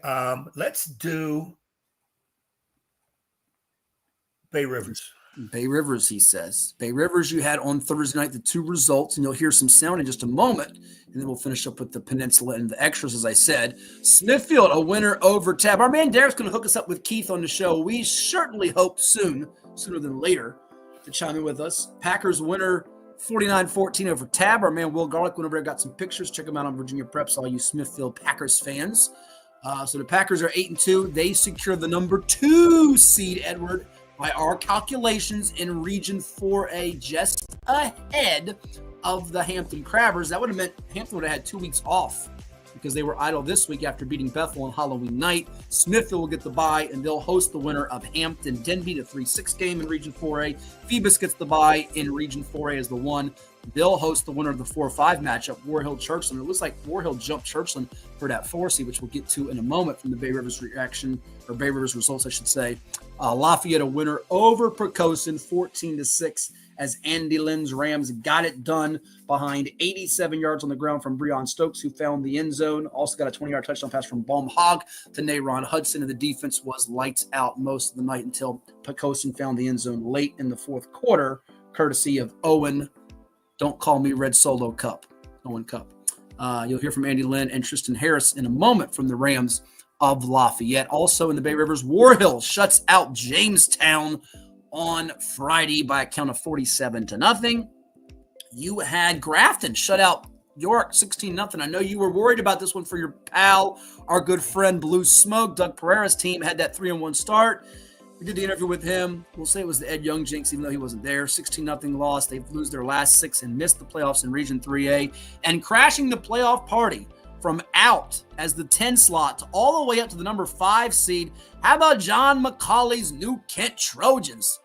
Let's do Bay Rivers. Bay Rivers, he says. Bay Rivers, you had on Thursday night the 2 results, and you'll hear some sound in just a moment. And then we'll finish up with the Peninsula and the extras, as I said. Smithfield, a winner over Tab. Our man Derek's going to hook us up with Keith on the show. We certainly hope sooner than later, to chime in with us. Packers winner 49-14 over Tab. Our man Will Garlick went over there, got some pictures. Check them out on Virginia Preps, all you Smithfield Packers fans. So the Packers are 8-2. They secure the number 2 seed, Edward, by our calculations in Region 4A, just ahead of the Hampton Crabbers. That would have meant Hampton would have had 2 weeks off because they were idle this week after beating Bethel on Halloween night. Smithfield will get the bye, and they'll host the winner of Hampton Denby, the 3-6 game in Region 4A. Phoebus gets the bye in Region 4A as the 1. They'll host the winner of the 4-5 matchup, War Hill Churchland. It looks like War Hill jumped Churchland for that 4 seed, which we'll get to in a moment from the Bay Rivers reaction, or Bay Rivers results, I should say. Lafayette a winner over Poquoson, 14-6, as Andy Lynn's Rams got it done behind 87 yards on the ground from Breon Stokes, who found the end zone. Also got a 20-yard touchdown pass from Baum Hogg to Nayron Hudson, and the defense was lights out most of the night until Poquoson found the end zone late in the fourth quarter, courtesy of Owen. Don't call me Red Solo Cup. Owen Cup. You'll hear from Andy Linn and Tristin Harris in a moment from the Rams of Lafayette. Also in the Bay Rivers, War Hill shuts out Jamestown on Friday by a count of 47-0. You had Grafton shut out York 16-0. I know you were worried about this one for your pal, our good friend Blue Smoke. Doug Pereira's team had that 3-1 start. We did the interview with him. We'll say it was the Ed Young jinx, even though he wasn't there. 16-0 loss. They've lose their last 6 and missed the playoffs in Region 3A. And crashing the playoff party from out as the 10 slot all the way up to the number 5 seed. How about John McCauley's New Kent Trojans?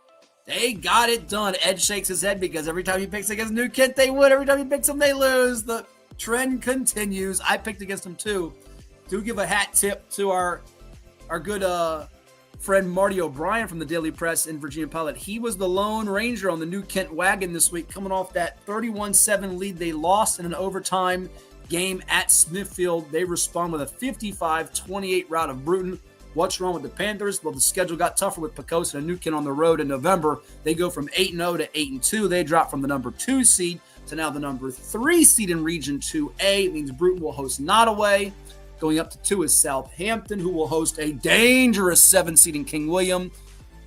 They got it done. Ed shakes his head because every time he picks against New Kent, they win. Every time he picks them, they lose. The trend continues. I picked against them too. Do give a hat tip to our good friend Marty O'Brien from the Daily Press in Virginia Pilot. He was the Lone Ranger on the New Kent wagon this week, coming off that 31-7 lead they lost in an overtime game at Smithfield. They respond with a 55-28 rout of Bruton. What's wrong with the Panthers? Well, the schedule got tougher with Poquoson and New Kent on the road in November. They go from 8-0 to 8-2. They drop from the number 2 seed to now the number 3 seed in Region 2A. It means Bruton will host Nottoway. Going up to 2 is Southampton, who will host a dangerous 7 seed in King William.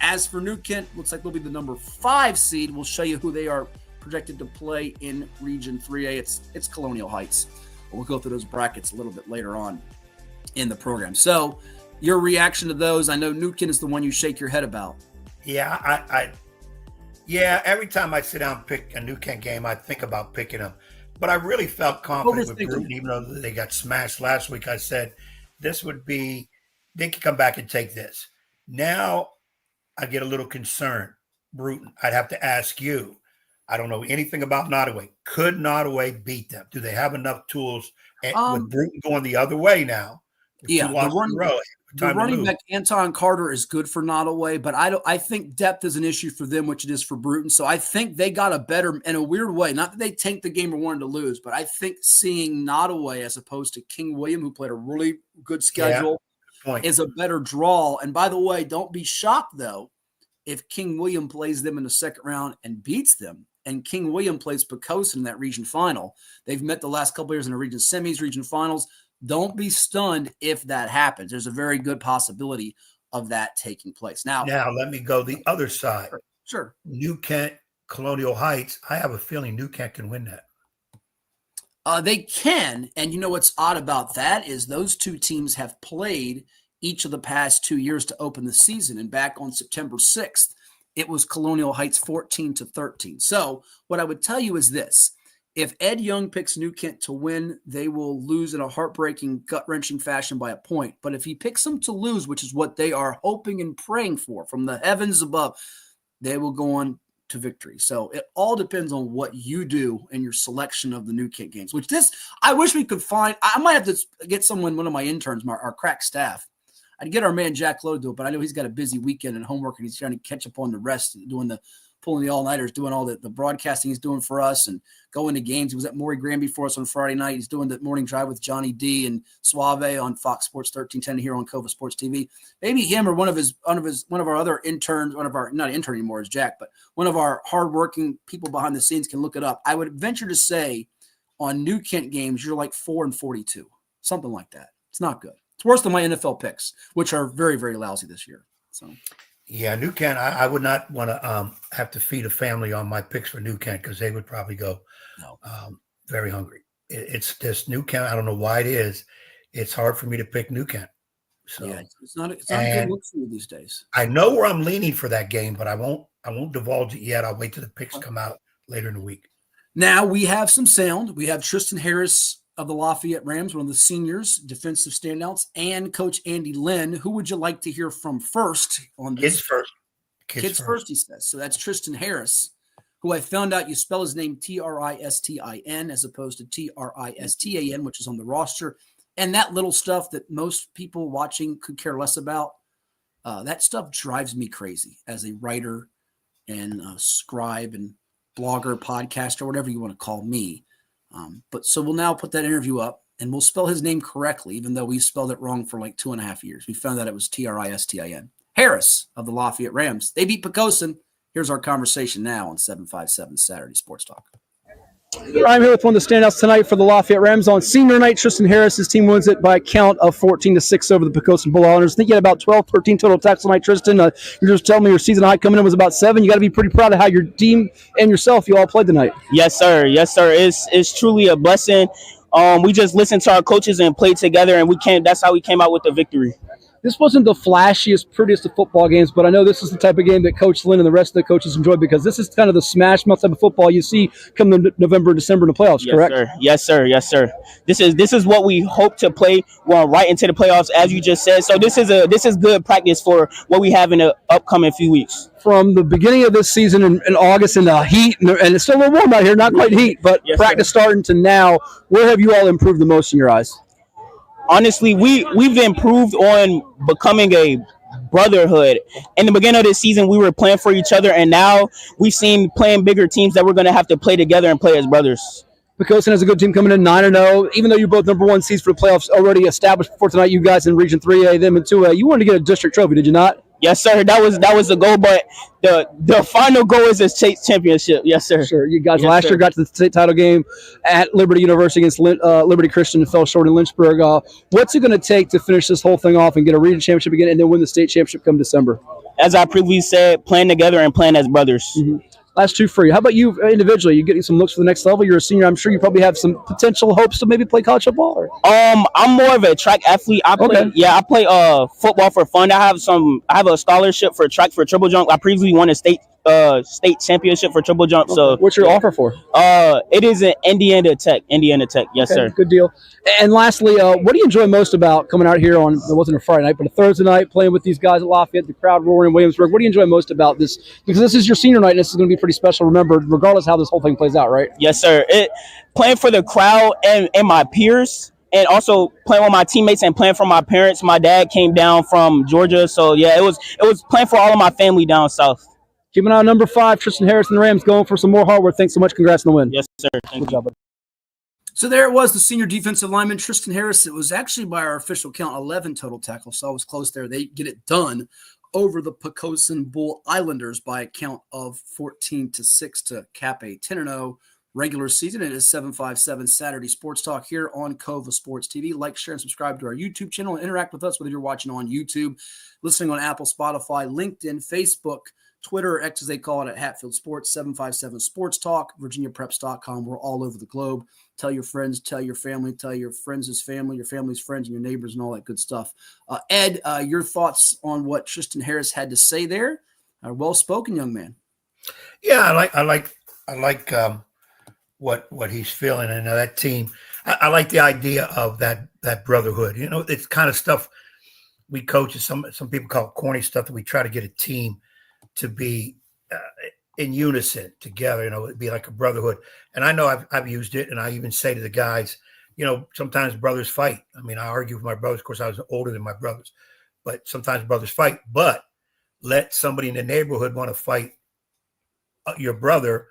As for New Kent, looks like they'll be the number 5 seed. We'll show you who they are projected to play in Region 3A. It's Colonial Heights. We'll go through those brackets a little bit later on in the program. So your reaction to those, I know New Kent is the one you shake your head about. Yeah, every time I sit down and pick a New Kent game, I think about picking them. But I really felt confident with Bruton, even though they got smashed last week. I said this would be, they could come back and take this. Now I get a little concerned. Bruton, I'd have to ask you. I don't know anything about Nottoway. Could Nottoway beat them? Do they have enough tools? With Bruton going the other way now, yeah, the running back Anton Carter is good for Nottoway, but I think depth is an issue for them, which it is for Bruton. So I think they got a better, in a weird way, not that they tanked the game or wanted to lose, but I think seeing Nottoway as opposed to King William, who played a really good schedule, is a better draw. And by the way, don't be shocked though if King William plays them in the second round and beats them, and King William plays Poquoson in that region final. They've met the last couple of years in the region semis, region finals. Don't be stunned if that happens. There's a very good possibility of that taking place. Now let me go the other side. Sure. New Kent, Colonial Heights. I have a feeling New Kent can win that. They can. And you know what's odd about that is those two teams have played each of the past 2 years to open the season. And back on September 6th, it was Colonial Heights 14-13. So what I would tell you is this. If Ed Young picks New Kent to win, they will lose in a heartbreaking, gut-wrenching fashion by a point. But if he picks them to lose, which is what they are hoping and praying for from the heavens above, they will go on to victory. So it all depends on what you do in your selection of the New Kent games, which I wish we could find. I might have to get one of my interns, our crack staff. I'd get our man Jack Lowe to do it, but I know he's got a busy weekend and homework, and he's trying to catch up on the rest and pulling the all-nighters, doing all the broadcasting he's doing for us and going to games. He was at Maury Granby for us on Friday night. He's doing the morning drive with Johnny D and Suave on Fox Sports 1310 here on CoVA Sports TV. Maybe him or one of our other interns, not intern anymore is Jack, but one of our hardworking people behind the scenes can look it up. I would venture to say on New Kent games, you're like 4-42, something like that. It's not good. It's worse than my NFL picks, which are very, very lousy this year. So. Yeah, New Kent, I would not want to have to feed a family on my picks for New Kent because they would probably go very hungry. It's this New Kent. I don't know why it is. It's hard for me to pick New Kent. So yeah, it's not a good look for you these days. I know where I'm leaning for that game, but I won't divulge it yet. I'll wait till the picks come out later in the week. Now we have some sound. We have Tristin Harris of the Lafayette Rams, one of the seniors, defensive standouts, and Coach Andy Linn. Who would you like to hear from first on this? Kids first, he says. So that's Tristin Harris, who I found out you spell his name Tristin as opposed to Tristan, which is on the roster. And that little stuff that most people watching could care less about, that stuff drives me crazy as a writer and a scribe and blogger, podcaster, whatever you want to call me. But so we'll now put that interview up, and we'll spell his name correctly, even though we spelled it wrong for like 2.5 years. We found out it was Tristin. Harris of the Lafayette Rams. They beat Poquoson. Here's our conversation now on 757 Saturday Sports Talk. I'm here with one of the standouts tonight for the Lafayette Rams. On senior night, Tristin Harris, his team wins it by a count of 14-6 over the Poquoson Bull Islanders. I think you had about 12, 13 total tackles tonight, Tristin. You're just telling me your season high coming in was about 7. You got to be pretty proud of how your team and yourself, you all played tonight. Yes, sir. Yes, sir. It's truly a blessing. We just listened to our coaches and played together, and that's how we came out with the victory. This wasn't the flashiest, prettiest of football games, but I know this is the type of game that Coach Linn and the rest of the coaches enjoy because this is kind of the smash mouth type of football you see come November, December in the playoffs, correct? Sir. Yes, sir. Yes, sir. This is what we hope to play right into the playoffs, as you just said. So this is good practice for what we have in the upcoming few weeks. From the beginning of this season in August in the heat, and it's still a little warm out here, not quite heat, but yes, practice starting to now, where have you all improved the most in your eyes? Honestly, we've improved on becoming a brotherhood. In the beginning of this season, we were playing for each other, and now we've seen playing bigger teams that we're going to have to play together and play as brothers. Poquoson has a good team coming in 9-0. Even though you're both number 1 seeds for the playoffs already established before tonight, you guys in Region 3A, them in 2A, you wanted to get a district trophy, did you not? Yes, sir. That was the goal, but the final goal is a state championship. Yes, sir. Sure. You guys last year got to the state title game at Liberty University against Liberty Christian and fell short in Lynchburg. What's it going to take to finish this whole thing off and get a region championship again and then win the state championship come December? As I previously said, playing together and playing as brothers. Mm-hmm. Last two for you. How about you individually? You getting some looks for the next level? You're a senior. I'm sure you probably have some potential hopes to maybe play college football. Or? I'm more of a track athlete. I play football for fun. I have a scholarship for track for triple jump. I previously won a state championship for triple jump. Okay. So what's your offer for? It is an Indiana Tech. Yes, sir. Good deal. And lastly, what do you enjoy most about coming out here on, it wasn't a Friday night, but a Thursday night, playing with these guys at Lafayette, the crowd roaring in Williamsburg? What do you enjoy most about this? Because this is your senior night, and this is going to be pretty special, remember, regardless how this whole thing plays out, right? Yes, sir. Playing for the crowd and my peers, and also playing with my teammates and playing for my parents. My dad came down from Georgia, so yeah, it was playing for all of my family down south. Keep an eye on number 5, Tristin Harris and the Rams, going for some more hard work. Thanks so much. Congrats on the win. Yes, sir. Thank you. So there it was, the senior defensive lineman, Tristin Harris. It was actually, by our official count, 11 total tackles, so I was close there. They get it done over the Poquoson Bull Islanders by a count of 14-6 to cap a 10-0 regular season. It is 757 Saturday Sports Talk here on CoVA Sports TV. Like, share, and subscribe to our YouTube channel and interact with us whether you're watching on YouTube, listening on Apple, Spotify, LinkedIn, Facebook, Twitter, or X as they call it, at Hatfield Sports, 757 Sports Talk, VirginiaPreps.com. We're all over the globe. Tell your friends, tell your family, tell your friends' family, your family's friends, and your neighbors, and all that good stuff. Ed, your thoughts on what Tristin Harris had to say there? Well spoken, young man. Yeah, I like what he's feeling, and that team. I like the idea of that brotherhood. You know, it's kind of stuff we coaches. Some people call it corny stuff that we try to get a team to be in unison together. You know, it'd be like a brotherhood. And I know I've used it, and I even say to the guys, you know, sometimes brothers fight. I mean, I argue with my brothers. Of course, I was older than my brothers, but sometimes brothers fight. But let somebody in the neighborhood want to fight your brother,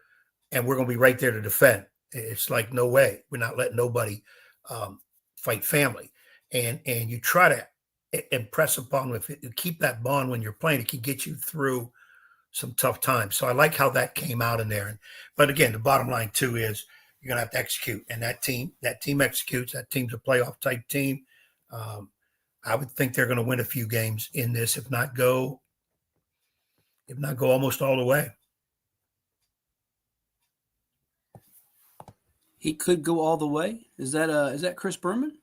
and we're going to be right there to defend. It's like, no way. We're not letting nobody fight family. And you try to impress upon them, if you keep that bond when you're playing, it can get you through some tough times. So I like how that came out in there. But again, the bottom line too is you're going to have to execute, and that team executes. That team's a playoff type team. I would think they're going to win a few games in this, if not go almost all the way. He could go all the way. Is that Chris Berman?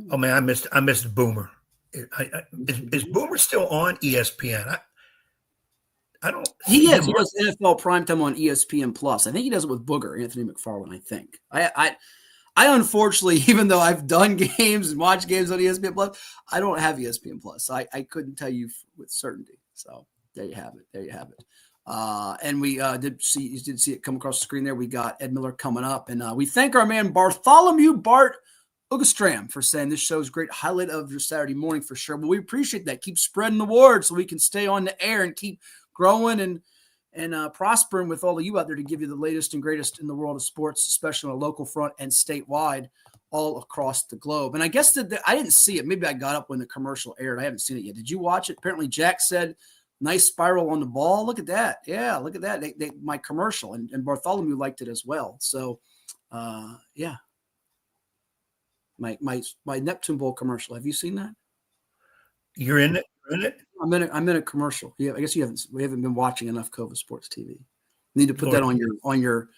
Oh man, I missed Boomer. Is Boomer still on ESPN? I don't. He is. He does NFL primetime on ESPN Plus. I think he does it with Booger, Anthony McFarland. I think. I unfortunately, even though I've done games and watched games on ESPN Plus, I don't have ESPN Plus. I couldn't tell you with certainty. So there you have it. And we did see it come across the screen there. We got Ed Miller coming up, and we thank our man Bartholomew Bart Ugastram for saying this show's great highlight of your Saturday morning for sure. But we appreciate that. Keep spreading the word so we can stay on the air and keep growing and prospering with all of you out there to give you the latest and greatest in the world of sports, especially on a local front and statewide all across the globe. And I guess that I didn't see it. Maybe I got up when the commercial aired. I haven't seen it yet. Did you watch it? Apparently Jack said, nice spiral on the ball. Look at that. Yeah, look at that. My commercial, and Bartholomew liked it as well. So, yeah. My Neptune Bowl commercial. Have you seen that? You're in it? You're in it? I'm in a commercial. Yeah, I guess we haven't been watching enough CoVA Sports TV. You need to put that on your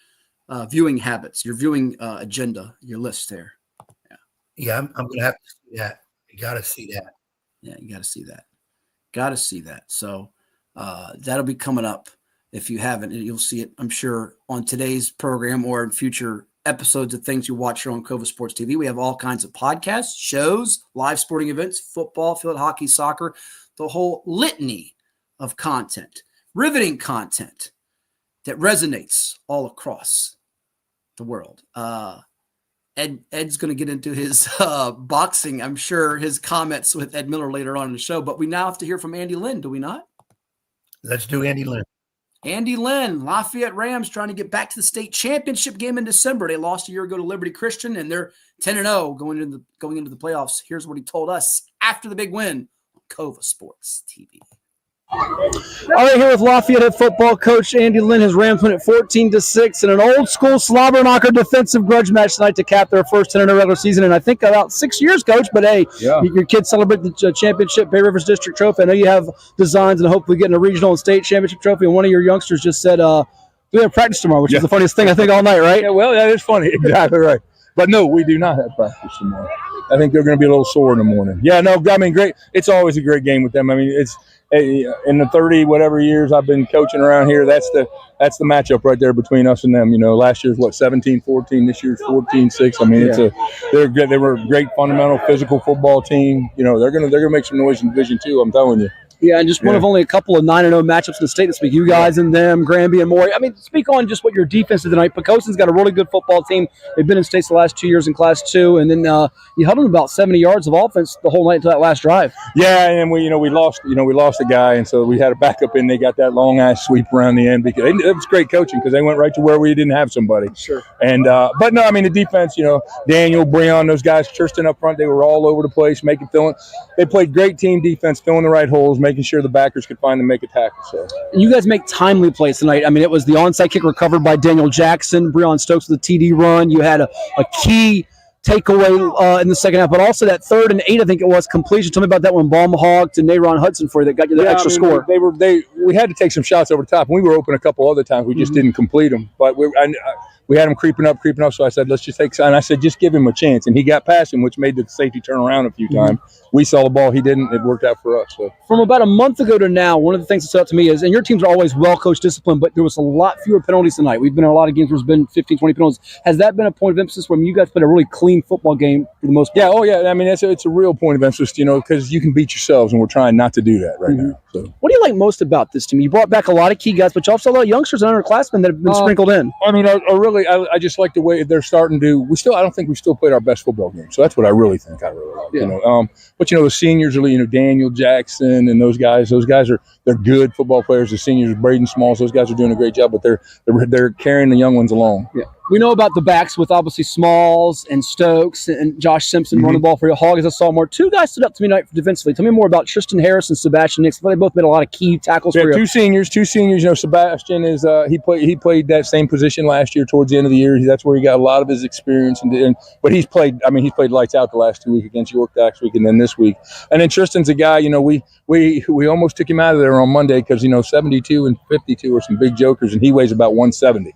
viewing habits, your viewing agenda, your list there. Yeah, I'm going to have to see that. You got to see that. Yeah, you got to see that. Got to see that. So that'll be coming up. If you haven't, you'll see it, I'm sure, on today's program or in future episodes of things you watch here on CoVA Sports TV. We have all kinds of podcasts, shows, live sporting events, football, field hockey, soccer, the whole litany of content, riveting content that resonates all across the world. Ed's going to get into his boxing, I'm sure, his comments with Ed Miller later on in the show. But we now have to hear from Andy Linn, do we not? Let's do Andy Linn. Andy Linn, Lafayette Rams trying to get back to the state championship game in December. They lost a year ago to Liberty Christian, and they're 10-0 going into the playoffs. Here's what he told us after the big win on CoVA Sports TV. All right, here with Lafayette head football coach Andy Linn. His Rams win at 14-6 in an old school slobber knocker defensive grudge match tonight to cap their first 10-0 regular season in I think about 6 years, coach. But hey, your kids celebrate the championship Bay Rivers District Trophy. I know you have designs and hopefully getting a regional and state championship trophy. And one of your youngsters just said, we have practice tomorrow, which is the funniest thing I think all night, right? Yeah, well, that is funny. Exactly right. But no, we do not have practice tomorrow. I think they're going to be a little sore in the morning. Yeah, no, I mean, great. It's always a great game with them. I mean, it's in the 30 whatever years I've been coaching around here, that's the matchup right there between us and them. You know, last year's 17-14, this year's 14-6. I mean, they were a great fundamental physical football team. You know, they're gonna make some noise in Division 2, I'm telling you. Yeah, and just one of only a couple of 9-0 matchups in the state this week. You guys and them, Granby and Maury. I mean, speak on just what your defense did tonight. Poquoson's got a really good football team. They've been in states the last 2 years in Class 2, and then you held them about 70 yards of offense the whole night until that last drive. Yeah, and we lost a guy, and so we had a backup in. They got that long ass sweep around the end because it was great coaching because they went right to where we didn't have somebody. Sure. And but no, I mean the defense. You know, Daniel, Breon, those guys, Tristin up front, they were all over the place, They played great team defense, filling the right holes, making sure the backers could find and make a tackle. So you guys make timely plays tonight. I mean, it was the onside kick recovered by Daniel Jackson, Breon Stokes with a TD run. You had a key takeaway in the second half, but also that 3rd and 8, I think it was, completion. Tell me about that one, Baumhawk to Nayron Hudson for you that got you the extra score. We had to take some shots over the top, and we were open a couple other times. We just didn't complete them, but we had him creeping up. So I said, let's just take. And I said, just give him a chance. And he got past him, which made the safety turn around a few times. We saw the ball. He didn't. It worked out for us. So. From about a month ago to now, one of the things that stood out to me is, and your teams are always well-coached, disciplined, but there was a lot fewer penalties tonight. We've been in a lot of games where there's been 15, 20 penalties. Has that been a point of emphasis where you guys played a really clean football game for the most part? Yeah, oh yeah. I mean, it's a real point of emphasis, you know, because you can beat yourselves, and we're trying not to do that right now. So. What do you like most about this team? You brought back a lot of key guys, but you also have a lot of youngsters and underclassmen that have been sprinkled in. I mean, I just like the way they're starting to. I don't think we still played our best football game. So that's what I really think. I really like. Yeah. You know, but you know, the seniors are, you know, Daniel Jackson and those guys they're good football players. The seniors, Braden Smalls, those guys are doing a great job, but they're carrying the young ones along. Yeah. We know about the backs with obviously Smalls and Stokes and Josh Simpson running the ball for you. Hog, as I saw more. 2 guys stood up to me tonight defensively. Tell me more about Tristin Harris and Sebastian Nix. They both made a lot of key tackles for you. Two seniors. You know, Sebastian is he played that same position last year towards the end of the year. That's where he got a lot of his experience. But he's played lights out the last 2 weeks against York last week and then this week. And then Tristan's a guy. You know, we almost took him out of there on Monday because, you know, 72 and 52 are some big jokers, and he weighs about 170.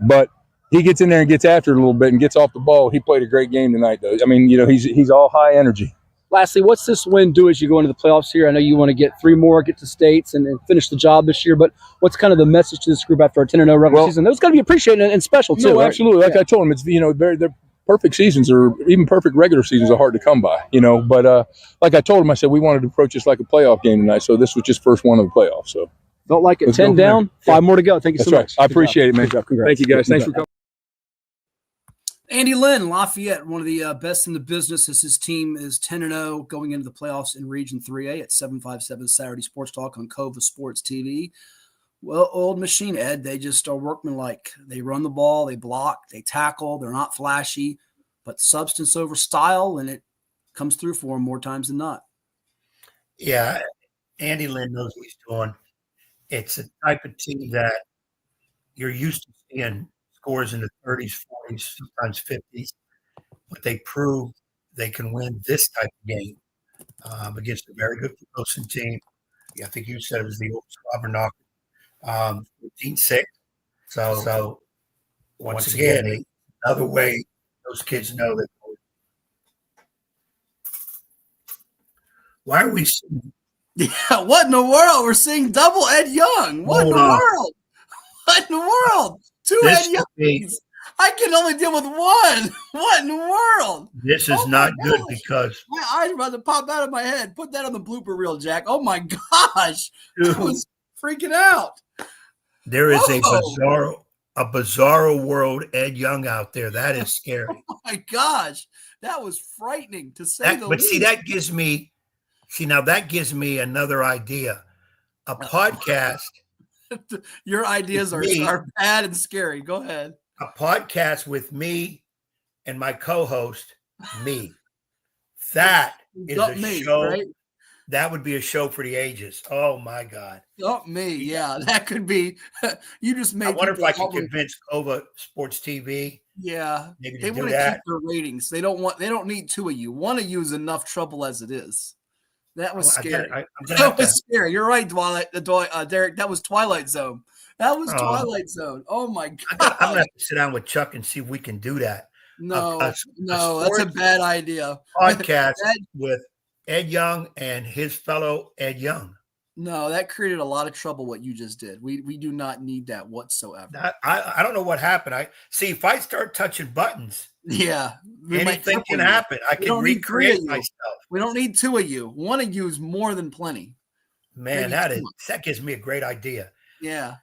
But he gets in there and gets after it a little bit and gets off the ball. He played a great game tonight, though. I mean, you know, he's all high energy. Lastly, what's this win do as you go into the playoffs here? I know you want to get 3 more, get to states, and finish the job this year. But what's kind of the message to this group after our 10-0 regular season? That's got to be appreciated and special too. No, right? absolutely. Like I told him, it's, you know, they're perfect seasons or even perfect regular seasons are hard to come by, But like I told him, I said we wanted to approach this like a playoff game tonight, so this was just first one of the playoffs. So felt like it. 10 down, 5 more to go. Thank you so much. I appreciate it, man. Thank you, guys. Thanks for coming. Andy Linn, Lafayette, one of the best in the business, as his team is 10-0 going into the playoffs in Region 3A at 757 Saturday Sports Talk on CoVA Sports TV. Well, old machine, Ed, they just are workmanlike. They run the ball, they block, they tackle. They're not flashy, but substance over style, and it comes through for them more times than not. Yeah, Andy Linn knows what he's doing. It's a type of team that you're used to seeing scores in the 30s, 40s, sometimes 50s, but they prove they can win this type of game against a very good Poquoson team. Yeah, I think you said it was the old Slobberknocker, 15-6. So once again, another way those kids know that. Why are we seeing? Yeah, what in the world? We're seeing double Ed Young. What in the world? What in the world? Two Ed Youngs. I can only deal with one. What in the world? This is not good because my eyes are about to pop out of my head. Put that on the blooper reel, Jack. Oh my gosh. I was freaking out. There is a bizarro world Ed Young out there. That is scary. Oh my gosh. That was frightening to say the least. See, that gives me another idea. A podcast. Your ideas are bad and scary. Go ahead. A podcast with me and my co-host, me. That is a show. Right? That would be a show for the ages. Oh my God. Not me. Yeah, that could be. You just made. I wonder if I can convince CoVA Sports TV. Yeah, maybe they want to keep their ratings. They don't need two of you. One of you is enough trouble as it is. That was scary. That was scary. You're right, Derek. That was Twilight Zone. That was Twilight Zone. Oh my God. I'm gonna have to sit down with Chuck and see if we can do that. No, that's a bad idea. Podcast with Ed Young and his fellow Ed Young. No, that created a lot of trouble. What you just did. We do not need that whatsoever. I don't know what happened. If I start touching buttons, yeah, anything can happen. I can recreate myself. We don't need two of you. One of you is more than plenty. Man, that gives me a great idea. Yeah.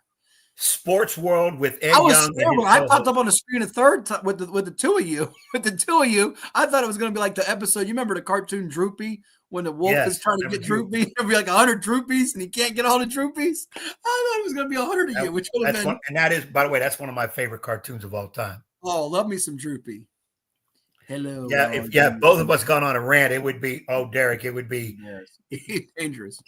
Sports World with Ed Young. When I popped up on the screen a third time with the two of you. With the two of you, I thought it was going to be like the episode. You remember the cartoon Droopy when the wolf is trying to get Droopy? It'll be like 100 Droopies, and he can't get all the Droopies. I thought it was going to be 100 of you, which would have been. And that is, by the way, that's one of my favorite cartoons of all time. Oh, love me some Droopy. Hello. Yeah, if both of us gone on a rant, it would be. Oh, Derek, it would be dangerous.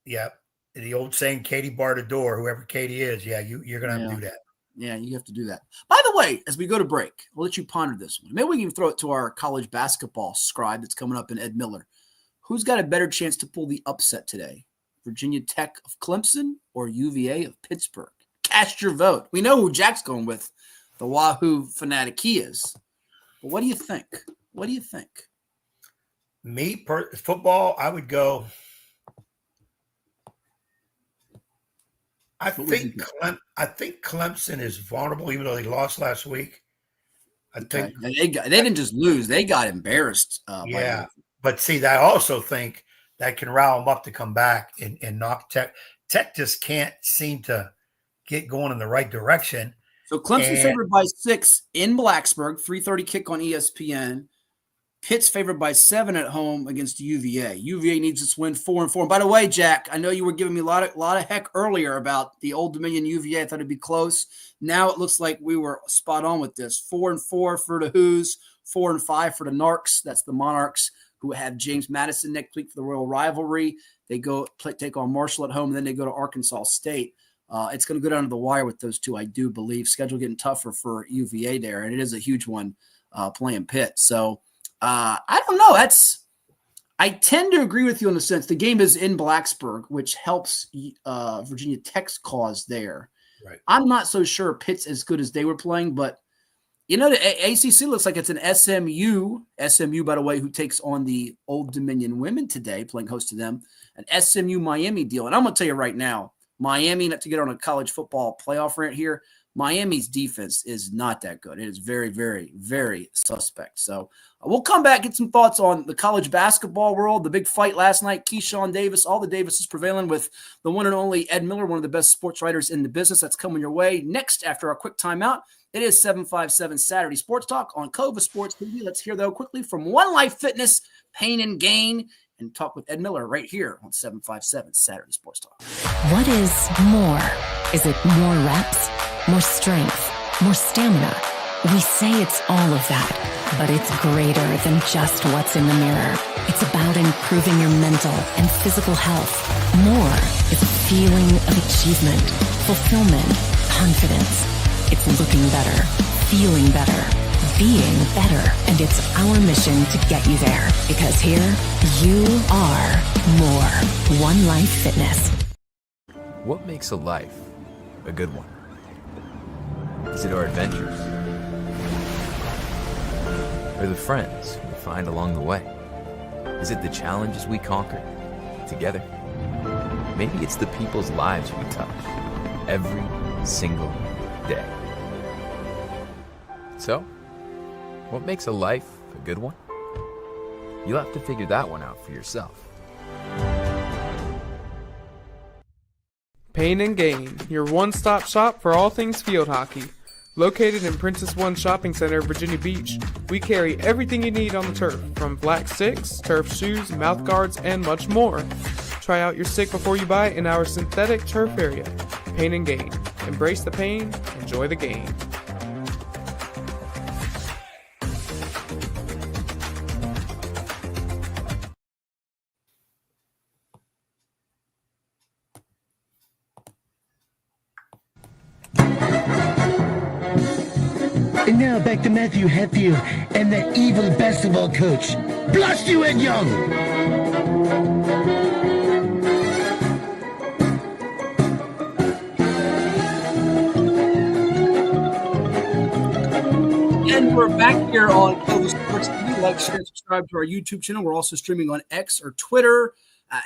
Yeah. The old saying, Katie barred the door, whoever Katie is. Yeah, you're going to have to do that. Yeah, you have to do that. By the way, as we go to break, we'll let you ponder this one. Maybe we can throw it to our college basketball scribe that's coming up in Ed Miller. Who's got a better chance to pull the upset today? Virginia Tech of Clemson or UVA of Pittsburgh? Cast your vote. We know who Jack's going with. The Wahoo fanatic he is. But what do you think? What do you think? Football, I would go. I think Clemson is vulnerable, even though they lost last week. I think they didn't just lose; they got embarrassed. But see, I also think that can rile them up to come back and knock Tech. Tech just can't seem to get going in the right direction. So Clemson favored by 6 in Blacksburg, 3:30 kick on ESPN. Pitt's favored by 7 at home against UVA. UVA needs to win 4-4. And by the way, Jack, I know you were giving me a lot of heck earlier about the Old Dominion UVA. I thought it'd be close. Now it looks like we were spot on with this. 4-4 for the Who's, 4-5 for the Narcs. That's the Monarchs, who have James Madison next week for the Royal Rivalry. They go take on Marshall at home, and then they go to Arkansas State. It's going to go down to the wire with those two, I do believe. Schedule getting tougher for UVA there, and it is a huge one playing Pitt. So I don't know. I tend to agree with you in the sense the game is in Blacksburg, which helps Virginia Tech's cause there. Right. I'm not so sure Pitt's as good as they were playing, but the ACC looks like it's an SMU. SMU, by the way, who takes on the Old Dominion women today, playing host to them, an SMU Miami deal. And I'm going to tell you right now, Miami, not to get on a college football playoff rant here, Miami's defense is not that good. It is very, very, very suspect. So we'll come back, get some thoughts on the college basketball world, the big fight last night, Keyshawn Davis, all the Davises prevailing with the one and only Ed Miller, one of the best sports writers in the business. That's coming your way next after our quick timeout. It is 757 Saturday Sports Talk on CoVA Sports TV. Let's hear, though, quickly from One Life Fitness, Pain and Gain, and talk with Ed Miller right here on 757 Saturday Sports Talk. What is more? Is it more reps, more strength, more stamina? We say it's all of that, but it's greater than just what's in the mirror. It's about improving your mental and physical health. More is a feeling of achievement, fulfillment, confidence. It's looking better, feeling better, being better, and it's our mission to get you there, because here you are more. One Life Fitness. What makes a life a good one? Is it our adventures? Or the friends we find along the way? Is it the challenges we conquer together? Maybe it's the people's lives we touch every single day. So, what makes a life a good one? You'll have to figure that one out for yourself. Pain and Gain, your one-stop shop for all things field hockey. Located in Princess One Shopping Center, Virginia Beach, we carry everything you need on the turf, from black sticks, turf shoes, mouth guards, and much more. Try out your stick before you buy in our synthetic turf area. Pain and Gain. Embrace the pain, enjoy the game. And now back to Matthew Hatfield and the evil basketball coach. Blast you, Ed Young! And we're back here on CoVA Sports TV. Like, share, and subscribe to our YouTube channel. We're also streaming on X or Twitter.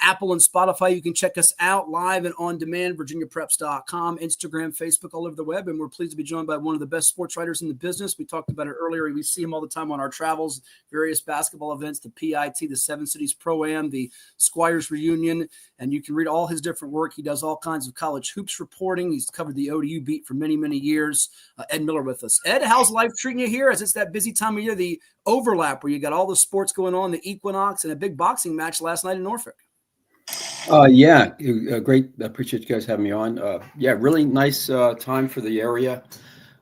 Apple and Spotify. You can check us out live and on demand, virginiapreps.com, Instagram, Facebook, all over the web. And we're pleased to be joined by one of the best sports writers in the business. We talked about it earlier. We see him all the time on our travels, various basketball events, the PIT, the Seven Cities Pro-Am, the Squires Reunion. And you can read all his different work. He does all kinds of college hoops reporting. He's covered the ODU beat for many, many years. Ed Miller with us. Ed, how's life treating you here as it's that busy time of year, the overlap where you got all the sports going on, the Equinox, and a big boxing match last night in Norfolk? Yeah, great. I appreciate you guys having me on. Yeah, really nice time for the area.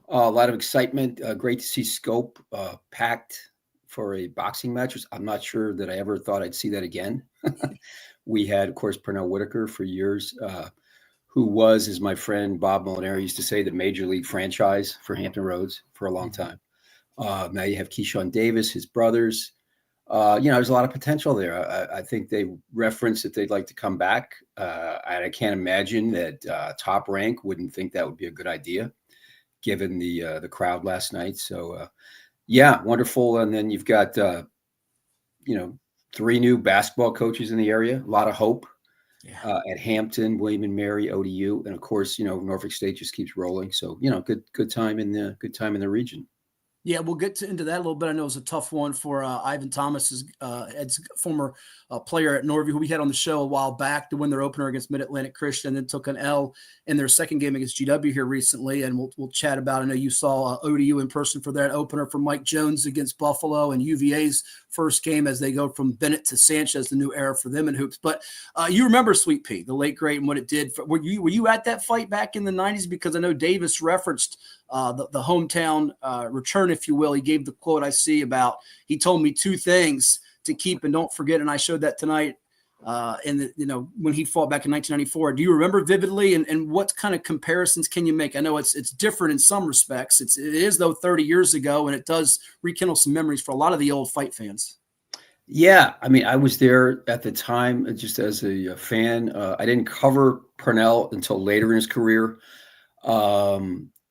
A lot of excitement. Great to see Scope packed for a boxing match. I'm not sure that I ever thought I'd see that again. We had, of course, Pernell Whitaker for years, who was, as my friend Bob Molinari used to say, the major league franchise for Hampton Roads for a long time. Now you have Keyshawn Davis, his brothers. There's a lot of potential there. I think they referenced that they'd like to come back. And I can't imagine that Top Rank wouldn't think that would be a good idea, given the crowd last night. So, yeah, wonderful. And then you've got, 3 new basketball coaches in the area. A lot of hope at Hampton, William and Mary, ODU, and of course, Norfolk State just keeps rolling. So, good time in the region. Yeah, we'll get into that a little bit. I know it was a tough one for Ivan Thomas, Ed's former player at Norview, who we had on the show a while back to win their opener against Mid-Atlantic Christian, then took an L in their second game against GW here recently, and we'll chat about it. I know you saw ODU in person for that opener for Mike Jones against Buffalo, and UVA's first game as they go from Bennett to Sanchez, the new era for them in hoops. But you remember Sweet Pea, the late great, and what it did. Were you at that fight back in the 90s? Because I know Davis referenced the hometown return, if you will. He gave the quote I see about, he told me 2 things to keep and don't forget, and I showed that tonight when he fought back in 1994. Do you remember vividly, and what kind of comparisons can you make? I know it's different in some respects. It is though 30 years ago, and it does rekindle some memories for a lot of the old fight fans. Yeah, I mean, I was there at the time just as a fan. I didn't cover Pernell until later in his career.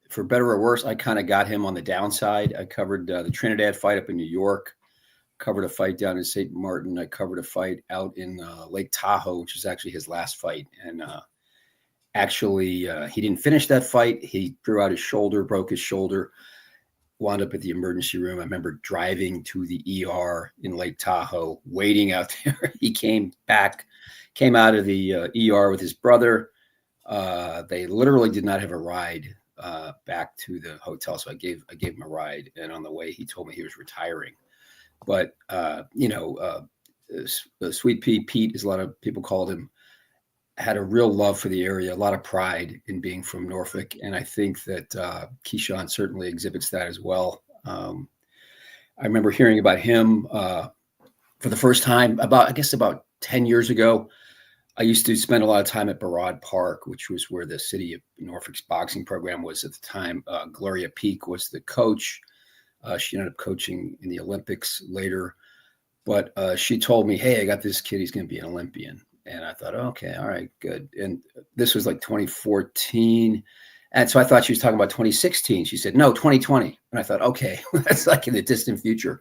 For better or worse, I kind of got him on the downside. I covered the Trinidad fight up in New York, covered a fight down in St. Martin. I covered a fight out in Lake Tahoe, which is actually his last fight. And Actually, he didn't finish that fight. He threw out his shoulder, broke his shoulder, wound up at the emergency room. I remember driving to the ER in Lake Tahoe, waiting out there. He came out of the ER with his brother. They literally did not have a ride back to the hotel, so I gave him a ride. And on the way, he told me he was retiring. But Sweet Pea Pete, as a lot of people called him, had a real love for the area, a lot of pride in being from Norfolk. And I think that Keyshawn certainly exhibits that as well. I remember hearing about him for the first time about 10 years ago. I used to spend a lot of time at Barad Park, which was where the city of Norfolk's boxing program was at the time. Gloria Peak was the coach. She ended up coaching in the Olympics later. But she told me, hey, I got this kid. He's going to be an Olympian. And I thought, okay, all right, good. And this was like 2014. And so I thought she was talking about 2016. She said, no, 2020. And I thought, okay, that's like in the distant future.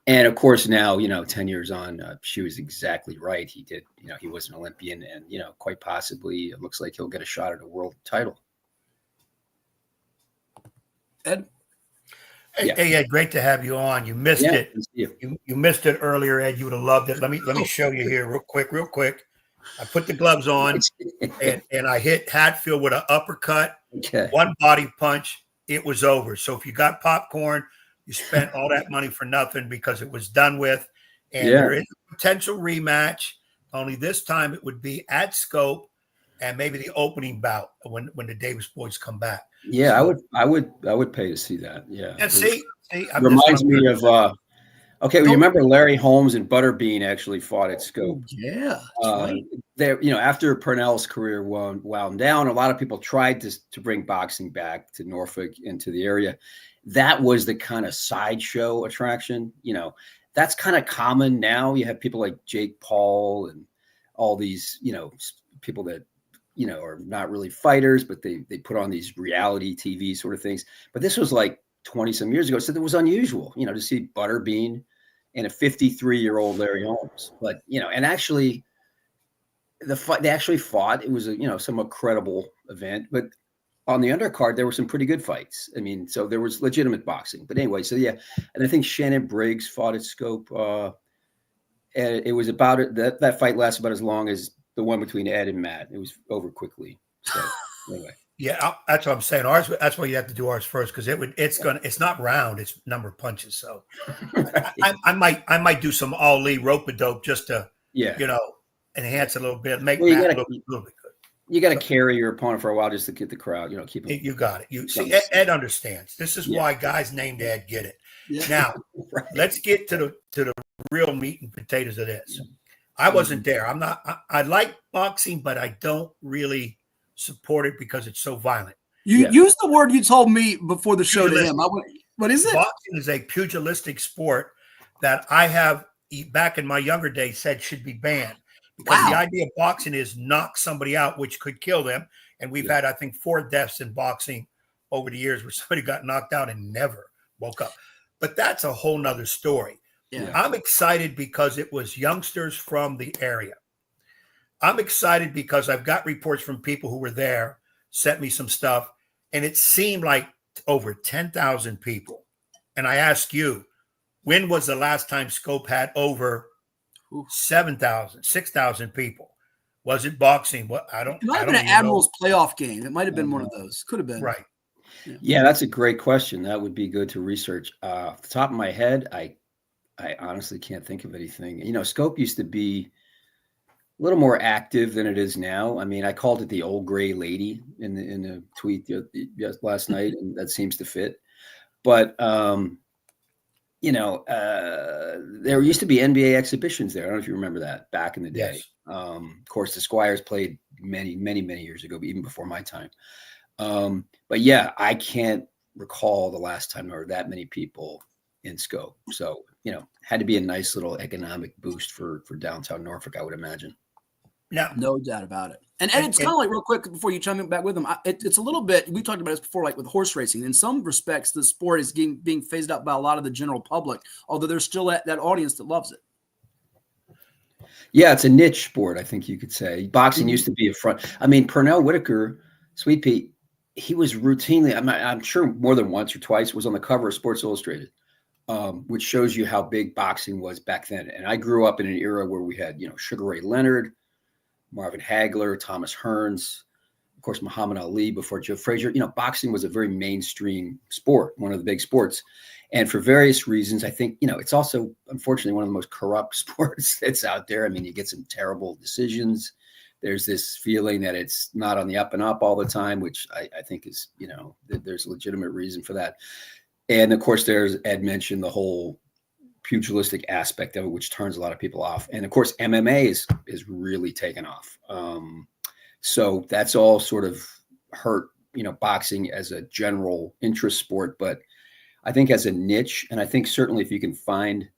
And of course, now, 10 years on, she was exactly right. He did, he was an Olympian, and, quite possibly it looks like he'll get a shot at a world title. Ed? Hey, Ed, great to have you on. You missed it. You missed it earlier, Ed. You would have loved it. Let me show you here real quick. I put the gloves on and I hit Hatfield with an uppercut, one body punch. It was over. So if you got popcorn, you spent all that money for nothing because it was done with. And there is a potential rematch. Only this time it would be at Scope and maybe the opening bout when the Davis boys come back. Yeah, so, I would pay to see that. Yeah. And see reminds me of remember Larry Holmes and Butterbean actually fought at Scope. Yeah. Right. There, after Purnell's career wound down, a lot of people tried to bring boxing back to Norfolk and to the area. That was the kind of sideshow attraction. That's kind of common now. You have people like Jake Paul and all these, people that, are not really fighters, but they put on these reality TV sort of things. But this was like 20 some years ago. So it was unusual, to see Butterbean and a 53-year-old Larry Holmes. But, and actually they actually fought. It was a, somewhat credible event, but on the undercard, there were some pretty good fights. I mean, so there was legitimate boxing, but anyway, so yeah. And I think Shannon Briggs fought at Scope. And it was about that fight lasted about as long as the one between Ed and Matt. It was over quickly. So anyway. Yeah, that's what I'm saying. Ours, that's why you have to do ours first, because it's not round, it's number of punches. So I might do some Ali rope-a-dope just to enhance a little bit, make Matt look a little bit good. You got to carry your opponent for a while just to get the crowd, keep it. You got it. You see, Ed understands. This is why guys named Ed get it. Yeah. Now, let's get to the real meat and potatoes of this. I wasn't there. I like boxing, but I don't really support it because it's so violent. You used the word you told me before the show to him. What is it? Boxing is a pugilistic sport that I have, back in my younger days, said should be banned. Because the idea of boxing is knock somebody out, which could kill them. And we've had, I think, 4 deaths in boxing over the years where somebody got knocked out and never woke up. But that's a whole nother story. Yeah. I'm excited because it was youngsters from the area. I'm excited because I've got reports from people who were there, sent me some stuff, and it seemed like over 10,000 people. And I ask you, when was the last time Scope had over 7,000, 6,000 people? Was it boxing? What it might have been an Admirals playoff game. It might have been one of those. Could have been. Right. Yeah, that's a great question. That would be good to research. Off the top of my head, I honestly can't think of anything. Scope used to be a little more active than it is now. I mean, I called it the old gray lady in the tweet last night, and that seems to fit. But there used to be NBA exhibitions there. I don't know if you remember that back in the day. Yes. Of course, the Squires played many, many, many years ago, even before my time. But yeah, I can't recall the last time there were that many people in Scope. So, had to be a nice little economic boost for downtown Norfolk, I would imagine. No doubt about it. And it's kind of like, real quick before you chime in back with them, it's a little bit, we talked about this before, like with horse racing. In some respects, the sport is being phased out by a lot of the general public, although there's still that audience that loves it. Yeah, it's a niche sport, I think you could say. Boxing used to be a front. I mean, Pernell Whitaker, Sweet Pete, he was routinely, I'm sure more than once or twice, was on the cover of Sports Illustrated, which shows you how big boxing was back then. And I grew up in an era where we had, Sugar Ray Leonard, Marvin Hagler, Thomas Hearns, of course, Muhammad Ali before Joe Frazier. Boxing was a very mainstream sport, one of the big sports. And for various reasons, I think, it's also, unfortunately, one of the most corrupt sports that's out there. I mean, you get some terrible decisions. There's this feeling that it's not on the up and up all the time, which I think is, there's a legitimate reason for that. And of course, there's, Ed mentioned, the whole pugilistic aspect of it, which turns a lot of people off. And of course, MMA is really taken off. So that's all sort of hurt, boxing as a general interest sport. But I think as a niche, and I think certainly if you can find,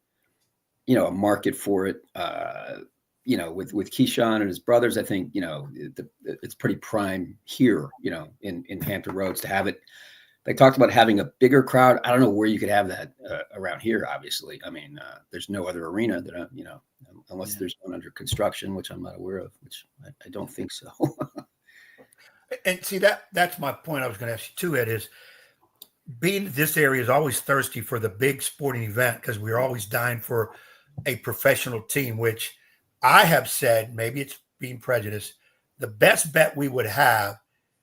a market for it, with Keyshawn and his brothers, I think, it's pretty prime here, in Hampton Roads to have it. They talked about having a bigger crowd. I don't know where you could have that around here, obviously. I mean, there's no other arena that, unless there's one under construction, which I'm not aware of, which I don't think so. And see, that's my point I was going to ask you too, Ed, is being this area is always thirsty for the big sporting event because we're always dying for a professional team, which I have said, maybe it's being prejudiced, the best bet we would have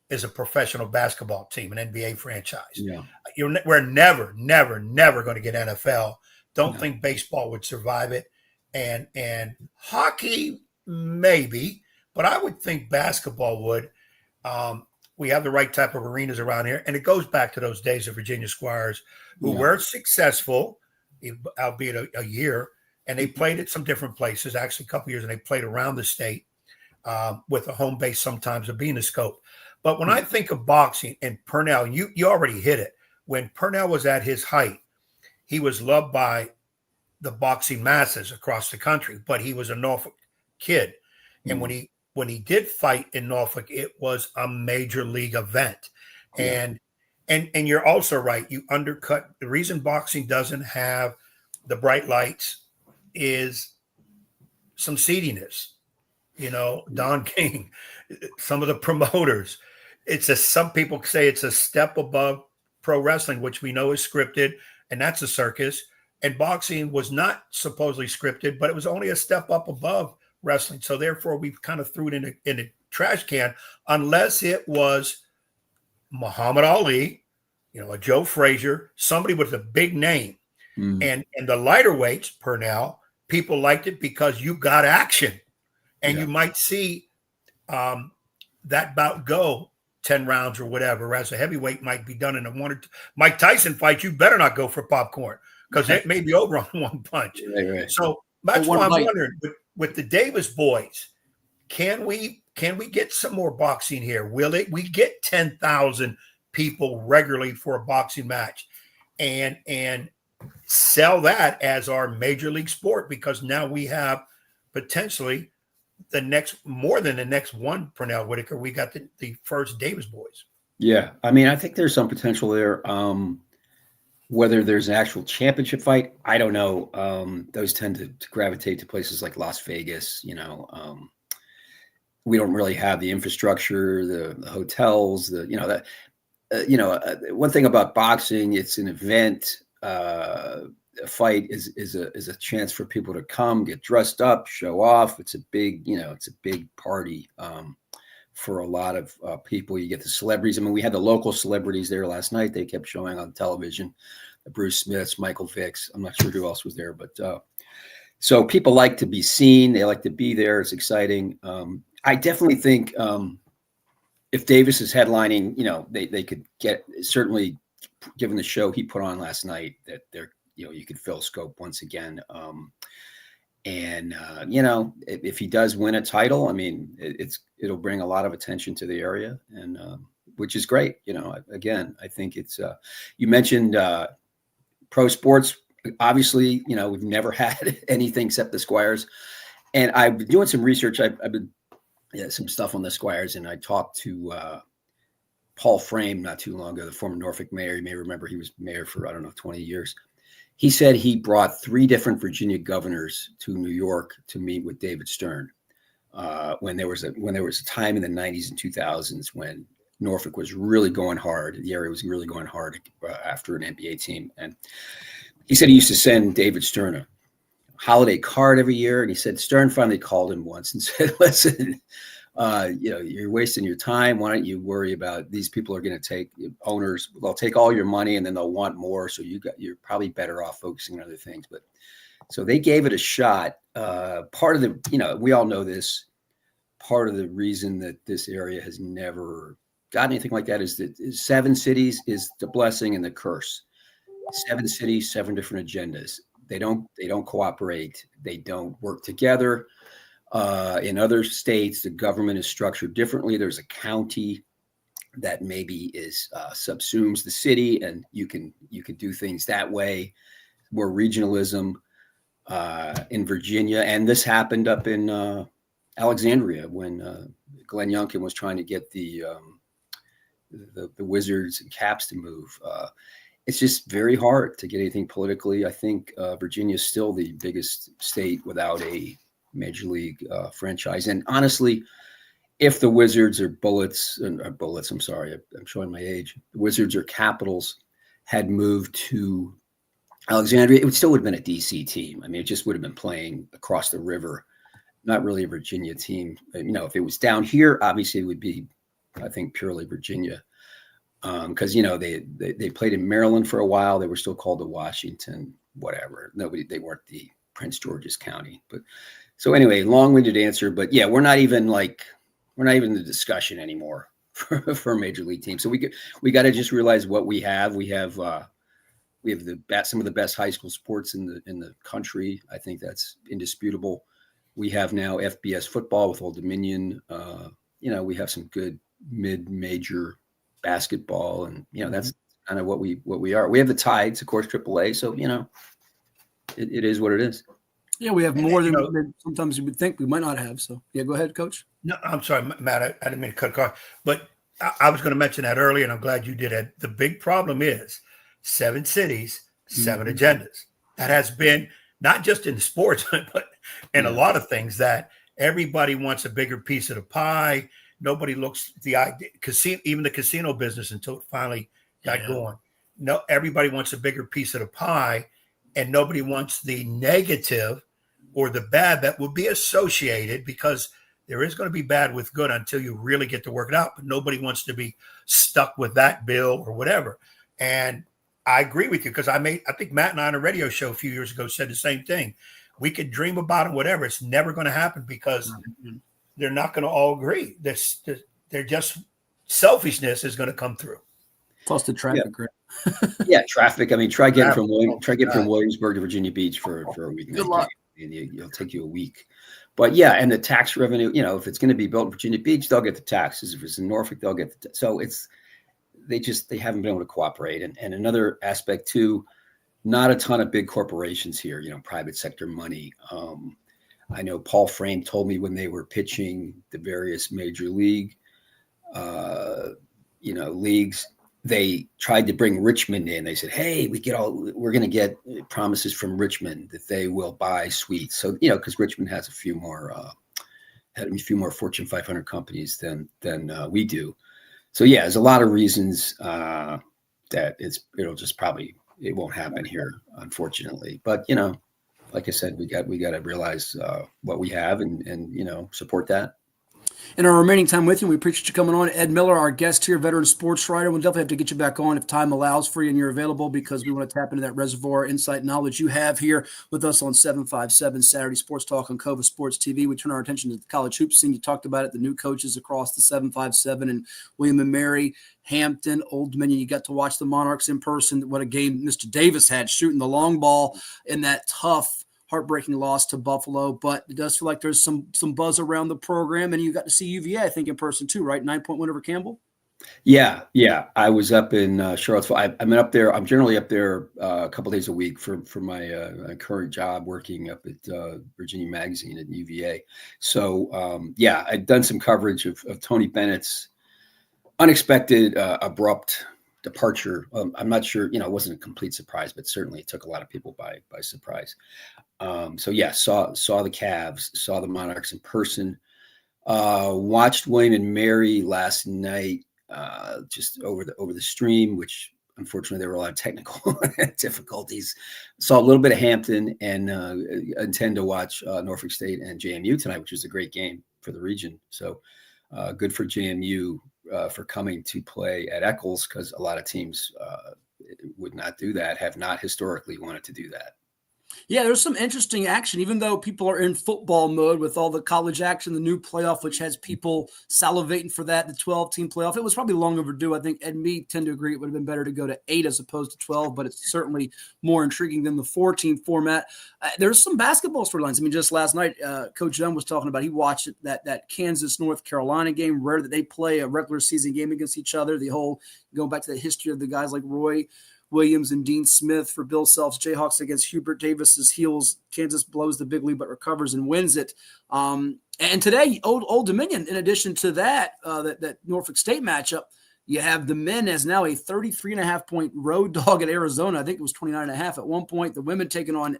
is a professional basketball team, an NBA franchise. Yeah. We're never going to get NFL. Don't think baseball would survive it. And hockey, maybe, but I would think basketball would. We have the right type of arenas around here. And it goes back to those days of Virginia Squires who were successful, albeit a year, and they played at some different places, actually a couple years, and they played around the state with a home base sometimes of being a scope. But when I think of boxing and Pernell, and you already hit it, when Pernell was at his height, he was loved by the boxing masses across the country, but he was a Norfolk kid. And when he did fight in Norfolk, it was a major league event. And you're also right. You undercut. The reason boxing doesn't have the bright lights is some seediness. Don King, some of the promoters. Some people say it's a step above pro wrestling, which we know is scripted, and that's a circus. And boxing was not supposedly scripted, but it was only a step up above wrestling. So therefore, we've kind of threw it in a trash can, unless it was Muhammad Ali, a Joe Frazier, somebody with a big name. And the lighter weights, Pernell, people liked it because you got action. And you might see that bout go 10 rounds or whatever, whereas a heavyweight might be done in a one or two. Mike Tyson fight, you better not go for popcorn because it may be over on one punch. Right. So that's why I'm wondering, with the Davis boys, can we get some more boxing here? Will we get 10,000 people regularly for a boxing match and sell that as our major league sport? Because now we have potentially more than the next one, Pernell Whitaker. We got the first Davis boys. Yeah. I mean, I think there's some potential there. Whether there's an actual championship fight, I don't know. Those tend to gravitate to places like Las Vegas. We don't really have the infrastructure, the hotels, one thing about boxing, it's an event. A fight is a chance for people to come, get dressed up, show off. It's a big party for a lot of people. You get the celebrities. I mean, we had the local celebrities there last night. They kept showing on television, Bruce Smiths, Michael Vicks. I'm not sure who else was there, but so people like to be seen. They like to be there. It's exciting. I definitely think if Davis is headlining, they could get, certainly given the show he put on last night, that they're, you could fill scope once again. If he does win a title, I mean, it'll bring a lot of attention to the area, and which is great. Again, I think it's, you mentioned pro sports. Obviously, we've never had anything except the Squires, and I've been doing some research. I've been some stuff on the Squires, and I talked to Paul Frame not too long ago, the former Norfolk mayor. You may remember he was mayor for, 20 years. He said he brought 3 different Virginia governors to New York to meet with David Stern when there was a time in the 90s and 2000s when Norfolk was really going hard. The area was really going hard after an NBA team. And he said he used to send David Stern a holiday card every year. And he said Stern finally called him once and said, listen, you're wasting your time. Why don't you worry about these people are going to take owners. They'll take all your money and then they'll want more. So you're probably better off focusing on other things. But so they gave it a shot. Part of the, we all know this, part of the reason that this area has never got anything like that is that 7 cities is the blessing and the curse. 7 cities, 7 different agendas. They don't cooperate. They don't work together. In other states, the government is structured differently. There's a county that maybe subsumes the city, and you can do things that way. More regionalism in Virginia, and this happened up in Alexandria when Glenn Youngkin was trying to get the Wizards and Caps to move. It's just very hard to get anything politically. I think Virginia is still the biggest state without a major league franchise. And honestly, if the Wizards or I'm sorry, I'm showing my age. The Wizards or Capitals had moved to Alexandria, it still would have been a DC team. I mean, it just would have been playing across the river, not really a Virginia team. If it was down here, obviously it would be, I think, purely Virginia. Because they played in Maryland for a while. They were still called the Washington, whatever. They weren't the Prince George's County. But so anyway, long-winded answer. But yeah, we're not even in the discussion anymore for a major league team. So we got to just realize what we have. We have some of the best high school sports in the country. I think that's indisputable. We have now FBS football with Old Dominion. We have some good mid-major basketball, and that's kind of what we are. We have the Tides, of course, AAA. So it is what it is. Yeah, we have more than sometimes you would think we might not have. So yeah, go ahead, Coach. No, I'm sorry, Matt. I didn't mean to cut across, but I was going to mention that earlier, and I'm glad you did it. The big problem is 7 cities, 7 agendas. That has been not just in sports, but in a lot of things, that everybody wants a bigger piece of the pie. Nobody looks at the idea, even the casino business until it finally got going. No, everybody wants a bigger piece of the pie, and nobody wants the negative or the bad that would be associated, because there is going to be bad with good until you really get to work it out. But nobody wants to be stuck with that bill or whatever. And I agree with you, because I think Matt and I on a radio show a few years ago said the same thing. We could dream about it, whatever. It's never going to happen because they're not going to all agree. They're just selfishness is going to come through. Plus the traffic. Yeah, traffic. I mean, try getting from Williamsburg to Virginia Beach for a week. Good luck. It'll take you a week. But yeah, and the tax revenue. If it's going to be built in Virginia Beach, they'll get the taxes. If it's in Norfolk, they'll get so it's. They haven't been able to cooperate. And another aspect too, not a ton of big corporations here, private sector money. I know Paul Frame told me when they were pitching the various major league, leagues, they tried to bring Richmond in. They said, hey, we're going to get promises from Richmond that they will buy suites. So, because Richmond has a few more Fortune 500 companies than we do. So yeah, there's a lot of reasons that it won't happen here, unfortunately. But like I said, we got to realize what we have and support that. In our remaining time with you, we appreciate you coming on. Ed Miller, our guest here, veteran sports writer. We'll definitely have to get you back on if time allows for you and you're available, because we want to tap into that reservoir insight and knowledge you have here with us on 757 Saturday Sports Talk on CoVA Sports TV. We turn our attention to the college hoops scene. You talked about it, the new coaches across the 757 and William and Mary, Hampton, Old Dominion. You got to watch the Monarchs in person. What a game Mr. Davis had shooting the long ball in that tough, heartbreaking loss to Buffalo, but it does feel like there's some buzz around the program, and you got to see UVA, I think, in person too, right? 9-point win over Campbell. Yeah. I was up in Charlottesville. I'm up there. I'm generally up there a couple days a week for my current job, working up at Virginia Magazine at UVA. So I'd done some coverage of Tony Bennett's unexpected, abrupt departure. I'm not sure, it wasn't a complete surprise, but certainly it took a lot of people by surprise. So yeah, saw the Cavs, saw the Monarchs in person, watched William and Mary last night, just over the stream, which unfortunately there were a lot of technical difficulties. Saw a little bit of Hampton, and intend to watch Norfolk State and JMU tonight, which was a great game for the region. So good for JMU for coming to play at Eccles, because a lot of teams would not do that, have not historically wanted to do that. Yeah, there's some interesting action, even though people are in football mode with all the college action, the new playoff, which has people salivating for that, the 12-team playoff. It was probably long overdue. I think Ed and me tend to agree it would have been better to go to 8 as opposed to 12, but it's certainly more intriguing than the 4-team format. There's some basketball storylines. I mean, just last night, Coach Young was talking about he watched that Kansas-North Carolina game, rare that they play a regular season game against each other. The whole, going back to the history of the guys like Roy Williams and Dean Smith for Bill Self's Jayhawks against Hubert Davis's Heels. Kansas blows the big lead but recovers and wins it. And today, Old Dominion, in addition to that, that Norfolk State matchup, you have the men as now a 33.5-point road dog at Arizona. I think it was 29.5 at one point. The women taking on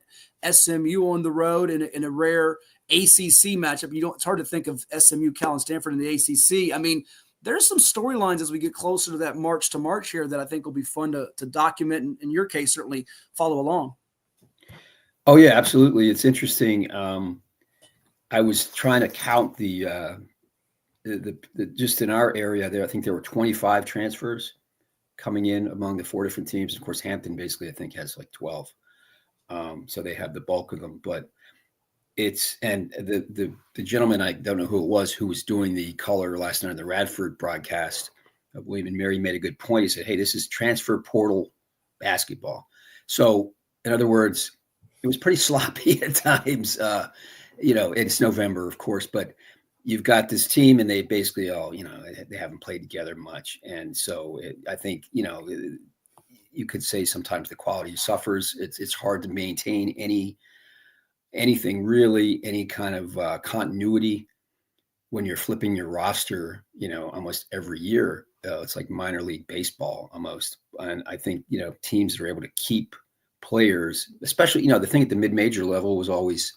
SMU on the road in a rare ACC matchup. It's hard to think of SMU, Cal, and Stanford in the ACC. I mean, there's some storylines as we get closer to that March to March here that I think will be fun to document, and in your case, certainly follow along. Oh yeah, absolutely. It's interesting. I was trying to count the just in our area there. I think there were 25 transfers coming in among the 4 different teams. Of course, Hampton basically, I think, has like 12. So they have the bulk of them, but the gentleman, I don't know who it was, who was doing the color last night on the Radford broadcast of William and Mary, made a good point. He said, hey, this is transfer portal basketball. So in other words, it was pretty sloppy at times. It's November, of course, but you've got this team and they basically all, they haven't played together much. And so I think, you could say sometimes the quality suffers. It's hard to maintain anything really, any kind of continuity when you're flipping your roster, almost every year. It's like minor league baseball almost. And I think, teams that are able to keep players, especially, the thing at the mid-major level was always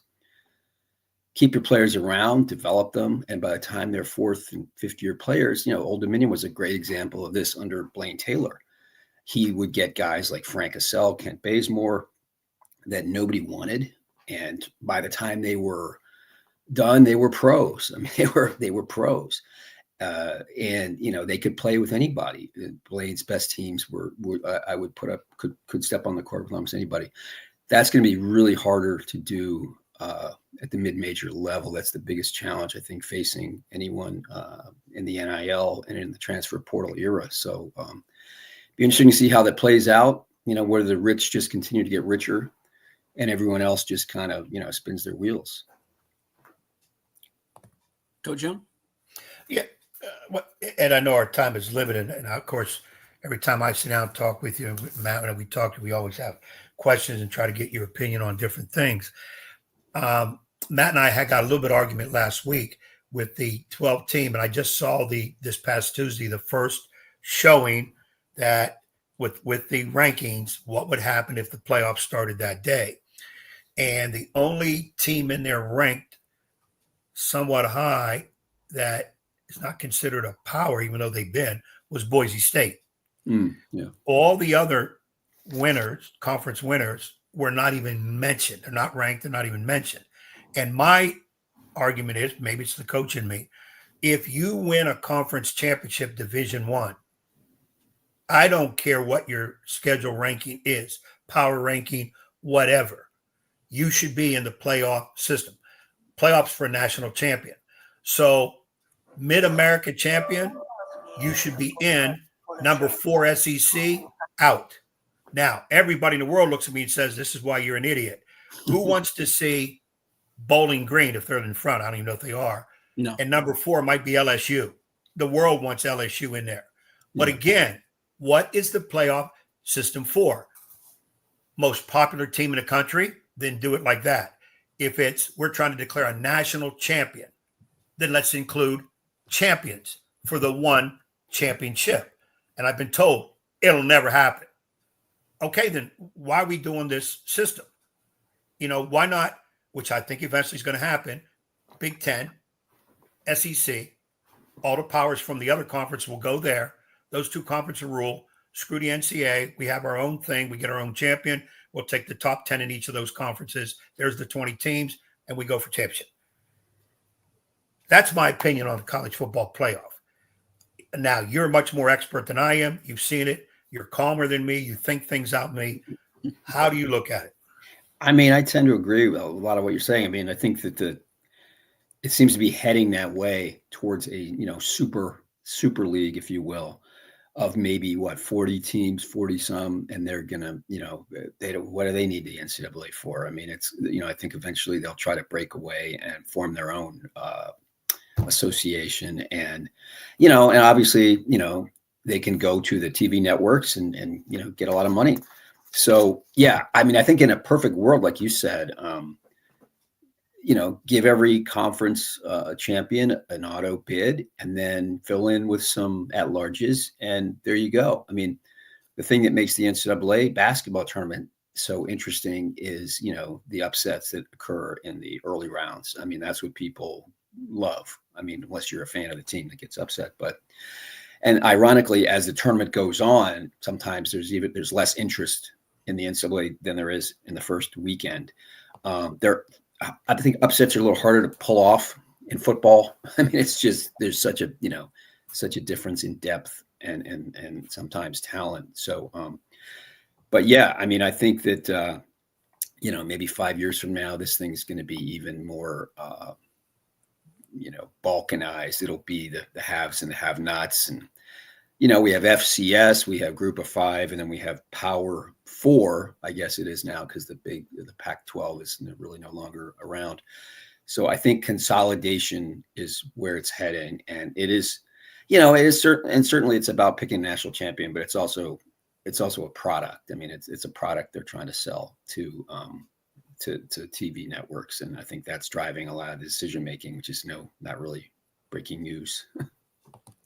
keep your players around, develop them. And by the time they're 4th and 5th year players, Old Dominion was a great example of this under Blaine Taylor. He would get guys like Frank Cassell, Kent Bazemore that nobody wanted. And by the time they were done, they were pros. I mean, they were pros. And, they could play with anybody. Blaine's best teams were I would put up, could step on the court with almost anybody. That's going to be really harder to do at the mid-major level. That's the biggest challenge, I think, facing anyone in the NIL and in the transfer portal era. So be interesting to see how that plays out. Whether the rich just continue to get richer and everyone else just kind of, spins their wheels. Coach Young? Yeah. And I know our time is limited. And of course, every time I sit down and talk with you, Matt, and we always have questions and try to get your opinion on different things. Matt and I had got a little bit of argument last week with the 12 team. And I just saw this past Tuesday, the first showing that with the rankings, what would happen if the playoffs started that day. And the only team in there ranked somewhat high that is not considered a power, even though they've been, was Boise State. Yeah. All the other winners, conference winners, were not even mentioned. They're not ranked. They're not even mentioned. And my argument is, maybe it's the coach in me, if you win a conference championship Division I don't care what your schedule ranking is, power ranking, whatever. You should be in the playoff system. Playoffs for a national champion. So Mid-America champion, you should be in. Number 4 SEC, out. Now, everybody in the world looks at me and says, this is why you're an idiot. Who wants to see Bowling Green if they're in front? I don't even know if they are. No. And number 4 might be LSU. The world wants LSU in there. But again, what is the playoff system for? Most popular team in the country, then do it like that. If we're trying to declare a national champion, then let's include champions for the one championship. And I've been told it'll never happen. Okay, then why are we doing this system? Why not, which I think eventually is going to happen, Big Ten, SEC, all the powers from the other conference will go there. Those two conferences rule. Screw the NCAA. We have our own thing. We get our own champion. We'll take the top 10 in each of those conferences. There's the 20 teams, and we go for championship. That's my opinion on the college football playoff. Now, you're much more expert than I am. You've seen it. You're calmer than me. You think things out me. How do you look at it? I mean, I tend to agree with a lot of what you're saying. I mean, I think that it seems to be heading that way towards a, super league, if you will, of maybe 40 teams, 40 some, and they're going to, what do they need the NCAA for? I mean, it's, I think eventually they'll try to break away and form their own association. And, and obviously, they can go to the TV networks and get a lot of money. So, yeah, I mean, I think in a perfect world, like you said, give every conference a champion an auto bid and then fill in with some at-larges. And there you go. I mean, the thing that makes the NCAA basketball tournament so interesting is, the upsets that occur in the early rounds. I mean, that's what people love. I mean, unless you're a fan of the team that gets upset. And ironically, as the tournament goes on, sometimes there's less interest in the NCAA than there is in the first weekend. I think upsets are a little harder to pull off in football. I mean, it's just, there's such a difference in depth and sometimes talent. So, but yeah, I mean, I think that, maybe 5 years from now, this thing's going to be even more, balkanized. It'll be the haves and the have-nots. And, we have FCS, we have Group of Five, and then we have Power Four, I guess it is now, because the Pac-12 is really no longer around. So I think consolidation is where it's heading, and it is, it is certain, and certainly it's about picking a national champion, but it's also a product. I mean, it's a product they're trying to sell to TV networks, and I think that's driving a lot of the decision making, which is not really breaking news.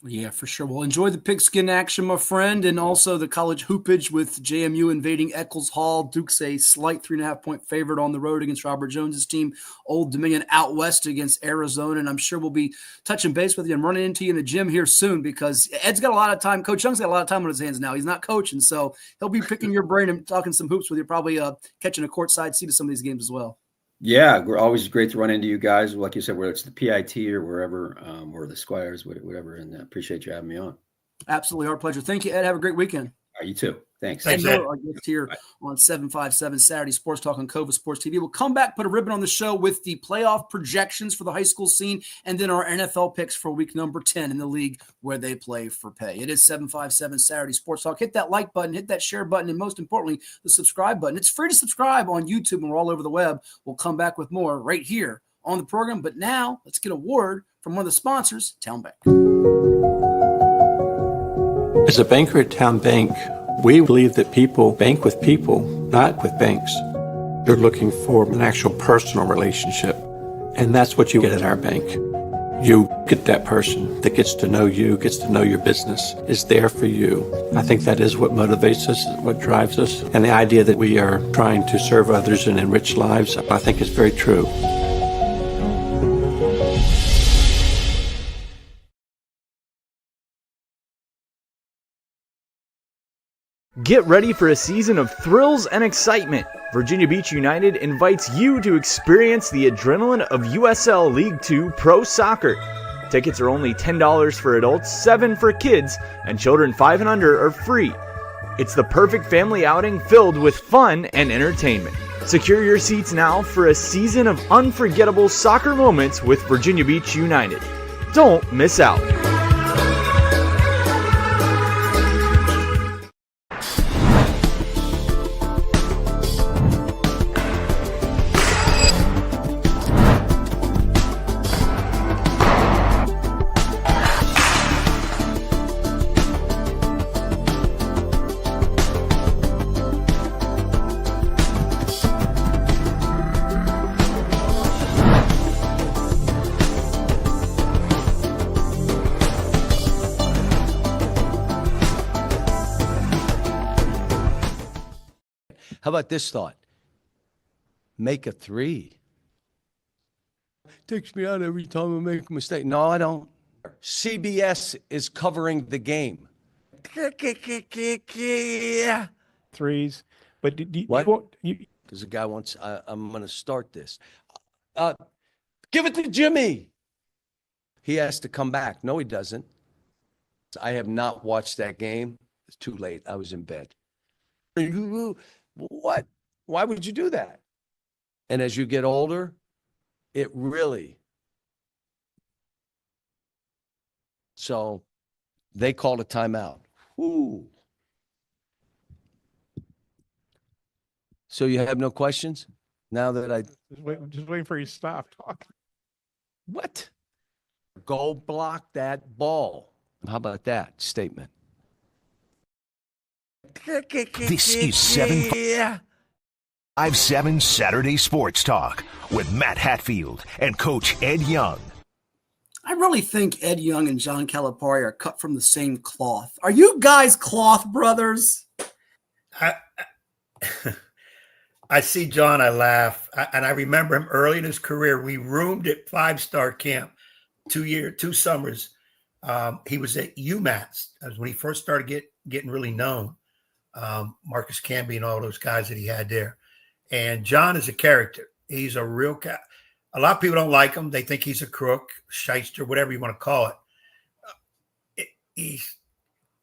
Yeah, for sure. Well, enjoy the pigskin action, my friend, and also the college hoopage with JMU invading Eccles Hall. Duke's a slight 3.5-point favorite on the road against Robert Jones's team. Old Dominion out west against Arizona, and I'm sure we'll be touching base with you and running into you in the gym here soon because Ed's got a lot of time. Coach Young's got a lot of time on his hands now. He's not coaching, so he'll be picking your brain and talking some hoops with you, probably catching a courtside seat to some of these games as well. Yeah, we're always great to run into you guys. Like you said, whether it's the PIT or wherever, or the Squires, whatever. And appreciate you having me on. Absolutely. Our pleasure. Thank you, Ed. Have a great weekend. You too. Thanks. Thanks, Ed. Our guest here on 757 Saturday Sports Talk on CoVA Sports TV. We'll come back, put a ribbon on the show with the playoff projections for the high school scene, and then our NFL picks for week number 10 in the league where they play for pay. It is 757 Saturday Sports Talk. Hit that like button, hit that share button, and most importantly, the subscribe button. It's free to subscribe on YouTube, and we're all over the web. We'll come back with more right here on the program. But now, let's get a word from one of the sponsors, Town Bank. As a banker at Town Bank, we believe that people bank with people, not with banks. You're looking for an actual personal relationship, and that's what you get at our bank. You get that person that gets to know you, gets to know your business, is there for you. I think that is what motivates us, what drives us, and the idea that we are trying to serve others and enrich lives, I think is very true. Get ready for a season of thrills and excitement. Virginia Beach United invites you to experience the adrenaline of USL League 2 Pro Soccer. Tickets are only $10 for adults, $7 for kids, and children 5 and under are free. It's the perfect family outing filled with fun and entertainment. Secure your seats now for a season of unforgettable soccer moments with Virginia Beach United. Don't miss out. How about this thought? Make a three. Takes me out every time I make a mistake. No, I don't. CBS is covering the game. Threes. But What? Because the guy wants, I'm going to start this. Give it to Jimmy. He has to come back. No, he doesn't. I have not watched that game. It's too late. I was in bed. What? Why would you do that? And as you get older, it really. So they called a timeout. Ooh. So you have no questions? Now that I just waiting for you to stop talking. What? Go block that ball. How about that statement? This is 757 Saturday Sports Talk with Matt Hatfield and Coach Ed Young. I really think Ed Young and John Calipari are cut from the same cloth. Are you guys cloth brothers? I see John, I laugh. And I remember him early in his career. We roomed at 5-star camp 2 summers. He was at UMass. That was when he first started getting really known. Marcus Camby and all those guys that he had there. And John is a character. He's a real guy. A lot of people don't like him. They think he's a crook, shyster, whatever you want to call it.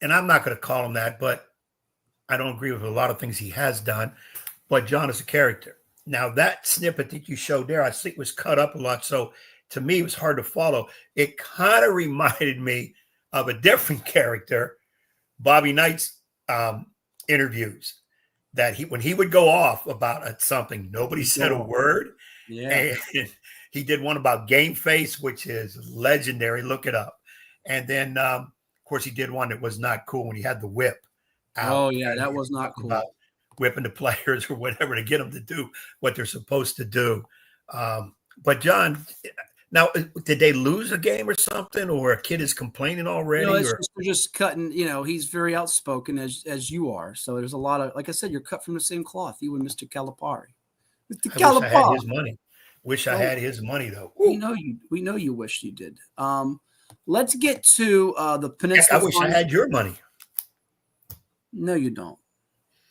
And I'm not going to call him that, but I don't agree with a lot of things he has done. But John is a character. Now, that snippet that you showed there, I think was cut up a lot. So to me, it was hard to follow. It kind of reminded me of a different character, Bobby Knight's interviews, that when he would go off about something, nobody said a word. Yeah. And he did one about Game Face, which is legendary. Look it up. And then, of course, he did one that was not cool when he had the whip out. Oh, yeah, that was not cool. About whipping the players or whatever to get them to do what they're supposed to do. But, John, now, did they lose a game or something, or a kid is complaining already? No, we're just cutting, he's very outspoken as you are. So there's a lot of, like I said, you're cut from the same cloth, you and Mr. Calipari. Mr. Calipari. I had his money. Wish I had his money, though. We know you wish you did. Let's get to the Peninsula. I wish I had your money. No, you don't.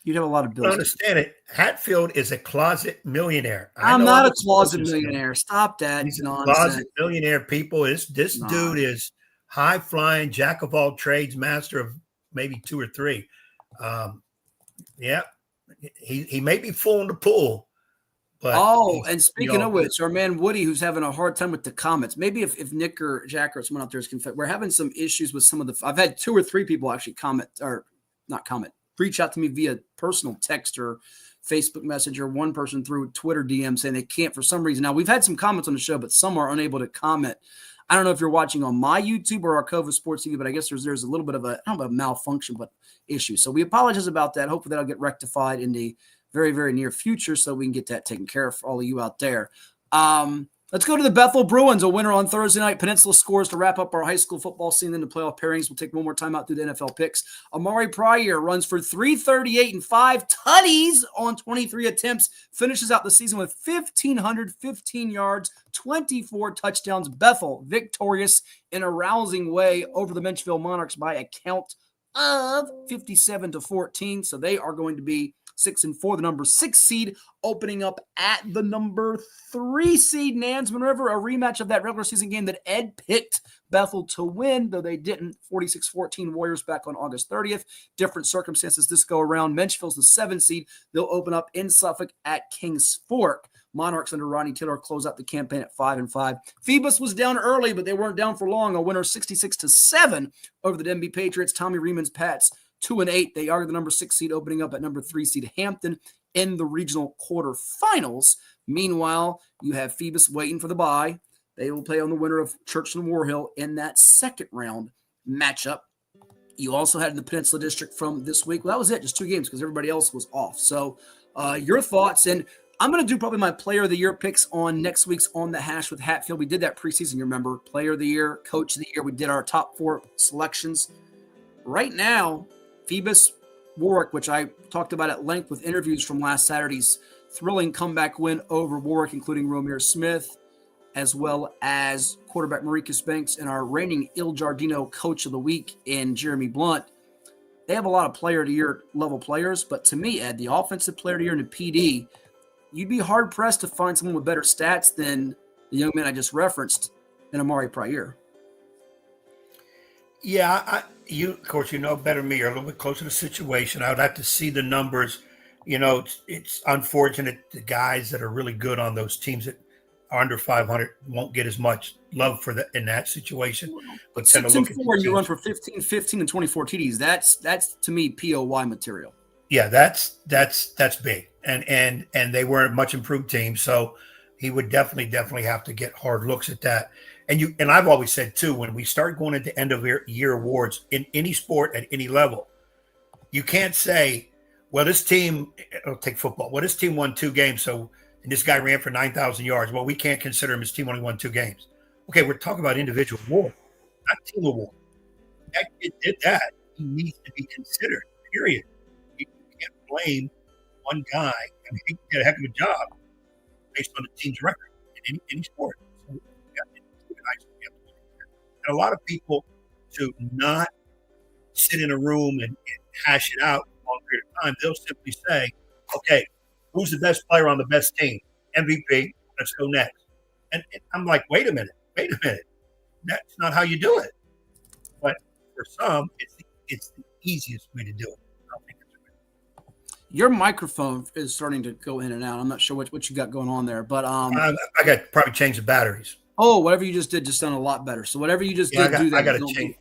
You'd have a lot of bills. I don't understand it. Hatfield is a closet millionaire. I'm not a closet millionaire. Stop that He's nonsense. A closet millionaire, people. This dude is high flying, jack of all trades, master of maybe 2 or 3. Yeah, he may be fooling the pool. But and speaking of which, our man Woody, who's having a hard time with the comments, maybe if Nick or Jack or someone out there is confessed, we're having some issues with some of the. I've had 2 or 3 people actually reach out to me via personal text or Facebook Messenger. One person through Twitter DM saying they can't for some reason. Now, we've had some comments on the show, but some are unable to comment. I don't know if you're watching on my YouTube or our CoVA Sports TV, but I guess there's a little bit of a malfunction, but issue. So we apologize about that. Hopefully that'll get rectified in the very, very near future so we can get that taken care of for all of you out there. Let's go to the Bethel Bruins, a winner on Thursday night. Peninsula scores to wrap up our high school football season in the playoff pairings. We'll take one more time out through the NFL picks. Amari Pryor runs for 338 and 5 tutties on 23 attempts, finishes out the season with 1,515 yards, 24 touchdowns. Bethel victorious in a rousing way over the Menchville Monarchs by a count of 57-14. So they are going to be 6-4, the number 6 seed, opening up at the number 3 seed, Nansman River, a rematch of that regular season game that Ed picked Bethel to win, though they didn't. 46-14 Warriors back on August 30th. Different circumstances this go around. Menchville's the 7 seed. They'll open up in Suffolk at Kings Fork. Monarchs under Ronnie Taylor close out the campaign at 5-5. Phoebus was down early, but they weren't down for long. A winner 66-7 over the Denby Patriots. Tommy Reeman's Pats 2-8. They are the number 6 seed, opening up at number 3 seed Hampton in the regional quarterfinals. Meanwhile, you have Phoebus waiting for the bye. They will play on the winner of Churchland Warhill in that second round matchup. You also had in the Peninsula District from this week. Well, that was it, just 2 games because everybody else was off. So your thoughts, and I'm going to do probably my Player of the Year picks on next week's On the Hash with Hatfield. We did that preseason, you remember. Player of the Year, Coach of the Year. We did our top 4 selections. Right now, Phoebus Warwick, which I talked about at length with interviews from last Saturday's thrilling comeback win over Warwick, including Romir Smith, as well as quarterback Maricus Banks and our reigning Il Giardino Coach of the Week in Jeremy Blunt. They have a lot of player of the year level players, but to me, Ed, the offensive player of the year and the PD, you'd be hard pressed to find someone with better stats than the young man I just referenced in Amari Pryor. Yeah, of course, you know better than me. You're a little bit closer to the situation. I would have to see the numbers. You know, it's unfortunate the guys that are really good on those teams that are under 500 won't get as much love for in that situation. But 6-4, you run for 15, and 24 TDs. That's to me POY material. Yeah, that's big, and they weren't a much improved team, so he would definitely have to get hard looks at that. And I've always said too, when we start going into end of year awards in any sport at any level, you can't say, well, this team, I'll take football. Well, this team won 2 games, and this guy ran for 9,000 yards. Well, we can't consider him, his team only won 2 games. Okay, we're talking about individual award, not team award. That kid did that. He needs to be considered, period. You can't blame one guy. I mean, he did a heck of a job based on the team's record in any sport. So and a lot of people to not sit in a room and hash it out for a long period of time, they'll simply say, okay, who's the best player on the best team? MVP, let's go next. And I'm like, wait a minute. That's not how you do it. But for some, it's the easiest way to do it. Your microphone is starting to go in and out. I'm not sure what you got going on there, but I got to probably change the batteries. Oh, whatever you just did just sounded a lot better. So whatever you just did, do that. I got to change.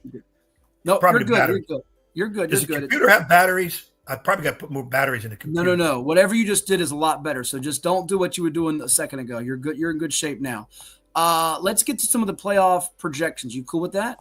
No, probably you're good. You're good. Does the computer have batteries? I probably got to put more batteries in the computer. No. Whatever you just did is a lot better. So just don't do what you were doing a second ago. You're good. You're in good shape now. Let's get to some of the playoff projections. You cool with that?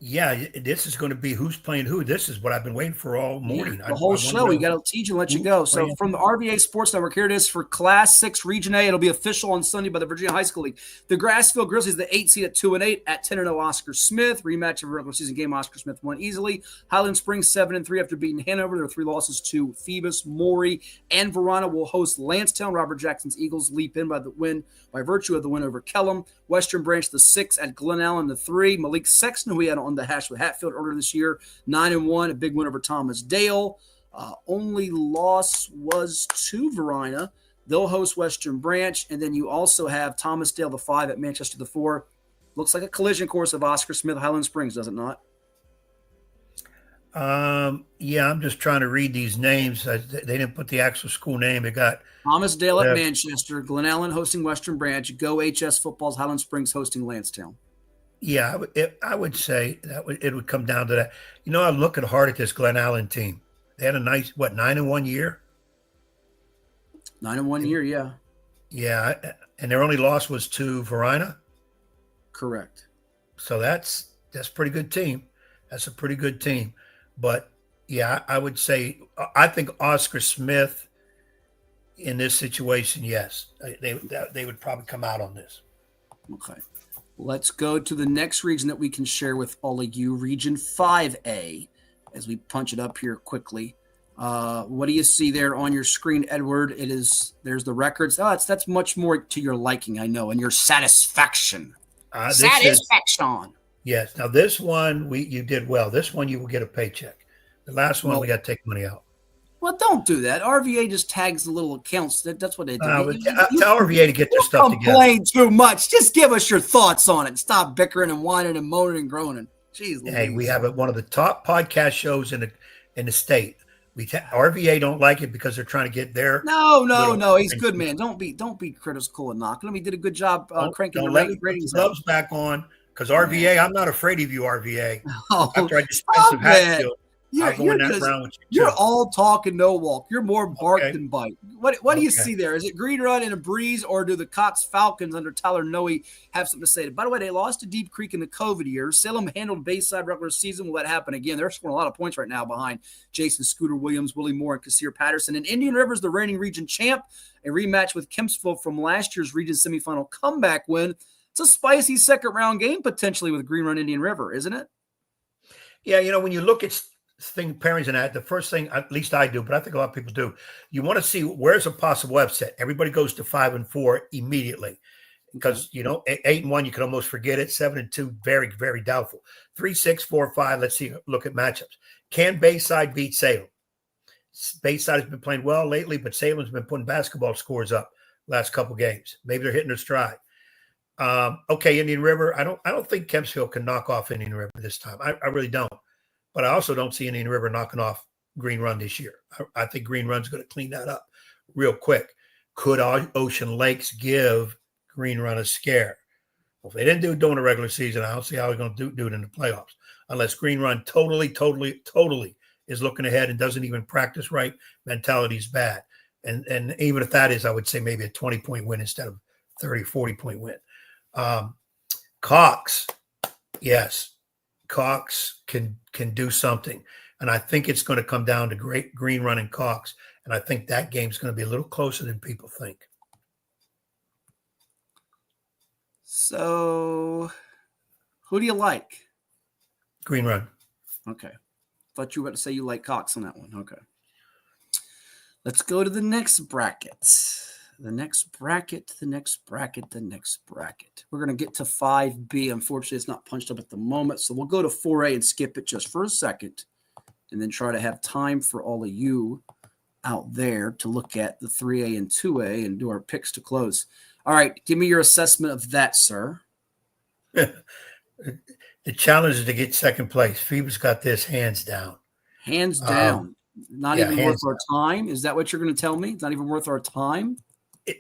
Yeah, this is going to be who's playing who. This is what I've been waiting for all morning. The whole show. We got to teach and let you go. So from the RVA Sports Network, here it is for Class 6 Region A. It'll be official on Sunday by the Virginia High School League. The Grassfield Grizzlies, the 8 seed at 2-8 at 10-0 Oscar Smith. Rematch of a regular season game. Oscar Smith won easily. Highland Springs 7-3 after beating Hanover. There are 3 losses to Phoebus, Maury, and Verona. Will host Lansdowne. Robert Jackson's Eagles leap in by virtue of the win over Kellum. Western Branch the 6 at Glen Allen the 3. Malik Sexton, who we had on the hash with Hatfield earlier this year, 9-1, a big win over Thomas Dale. Only loss was to Verona. They'll host Western Branch, and then you also have Thomas Dale the 5 at Manchester the 4. Looks like a collision course of Oscar Smith, Highland Springs, does it not? Yeah, I'm just trying to read these names. They didn't put the actual school name. They got Thomas Dale at Manchester, Glen Allen hosting Western Branch, Go HS Football's Highland Springs hosting Lansdowne. Yeah, I would say it would come down to that. You know, I'm looking hard at this Glen Allen team. They had a nice 9-1 year. 9-1 year, yeah. Yeah, and their only loss was to Verona. Correct. So that's a pretty good team. That's a pretty good team. But yeah, I would say I think Oscar Smith in this situation, yes, they would probably come out on this. Okay. Let's go to the next region that we can share with all of you, Region 5A, as we punch it up here quickly. What do you see there on your screen, Edward? There's the records. That's much more to your liking, I know, and your satisfaction. Satisfaction. Yes. Now this one you did well. This one you will get a paycheck. The last one we got to take money out. Well, don't do that. RVA just tags the little accounts. That's what they do. Tell RVA to get their stuff together. Complain too much. Just give us your thoughts on it. Stop bickering and whining and moaning and groaning. Jeez, hey, we have one of the top podcast shows in the state. RVA don't like it because they're trying to get their No. He's good, man. Don't be critical and knocking him. He did a good job cranking the ratings. Gloves back on because RVA. I'm not afraid of you, RVA. Oh, after I just spent some Hatfield. You're all talk and no walk. You're more bark than bite. What do you see there? Is it Green Run and a breeze, or do the Cox Falcons under Tyler Noe have something to say? By the way, they lost to Deep Creek in the COVID year. Salem handled Bayside regular season. Will that happen again? They're scoring a lot of points right now behind Jason Scooter Williams, Willie Moore, and Kassir Patterson. And Indian River's the reigning region champ. A rematch with Kempsville from last year's region semifinal comeback win. It's a spicy second round game potentially with Green Run Indian River, isn't it? Yeah, when you look at thing, pairings and that, the first thing, at least I do, but I think a lot of people do, you want to see where's a possible upset. Everybody goes to 5-4 immediately because, 8-1, you can almost forget it. 7-2, very, very doubtful. 3-6, 4-5, let's see, look at matchups. Can Bayside beat Salem? Bayside has been playing well lately, but Salem's been putting basketball scores up last couple games. Maybe they're hitting their stride. Okay, Indian River. I don't think Kempsville can knock off Indian River this time. I really don't. But I also don't see Indian River knocking off Green Run this year. I think Green Run's going to clean that up real quick. Could Ocean Lakes give Green Run a scare? Well, if they didn't do it during the regular season, I don't see how they're going to do it in the playoffs. Unless Green Run totally is looking ahead and doesn't even practice right, mentality is bad. And even if that is, I would say maybe a 20-point win instead of 30, 40-point win. Cox, yes. Cox can do something. And I think it's going to come down to great Green Run and Cox. And I think that game's going to be a little closer than people think. So who do you like? Green Run. Okay. Thought you were about to say you like Cox on that one. Okay. Let's go to the next bracket. The next bracket. We're going to get to 5B. Unfortunately, it's not punched up at the moment. So we'll go to 4A and skip it just for a second and then try to have time for all of you out there to look at the 3A and 2A and do our picks to close. All right. Give me your assessment of that, sir. The challenge is to get second place. Phoebe's got this hands down. Hands down. Not even worth our time? Is that what you're going to tell me? It's not even worth our time?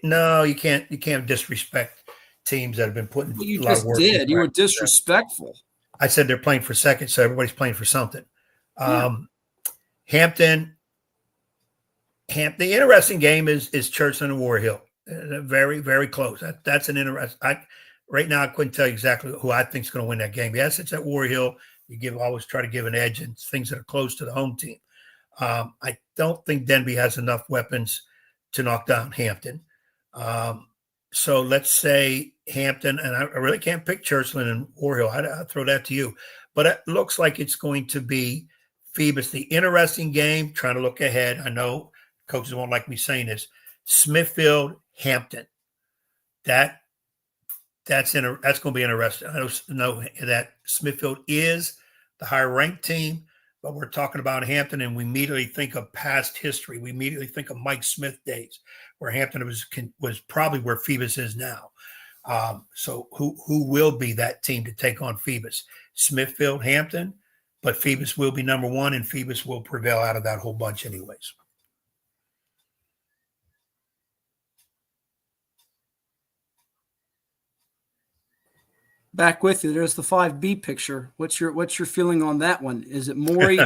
No, you can't disrespect teams that have been putting Well, you a lot just of work. did. You were disrespectful. I said they're playing for second, so everybody's playing for something. Hampton. The interesting game is Churchland and War Hill. Very, very close. That's an interesting. Right now, I couldn't tell you exactly who I think is going to win that game. Yes, it's at War Hill. You always try to give an edge in things that are close to the home team. I don't think Denby has enough weapons to knock down Hampton. So let's say Hampton, and I really can't pick Churchland and War Hill. I'll throw that to you. But it looks like it's going to be Phoebus. The interesting game, trying to look ahead. I know coaches won't like me saying this. Smithfield, Hampton. That's going to be interesting. I know that Smithfield is the higher ranked team, but we're talking about Hampton, and we immediately think of past history. We immediately think of Mike Smith days, where Hampton was probably where Phoebus is now. So who will be that team to take on Phoebus? Smithfield, Hampton, but Phoebus will be number one, and Phoebus will prevail out of that whole bunch anyways. Back with you. There's the 5B picture. What's your feeling on that one? Is it Maury?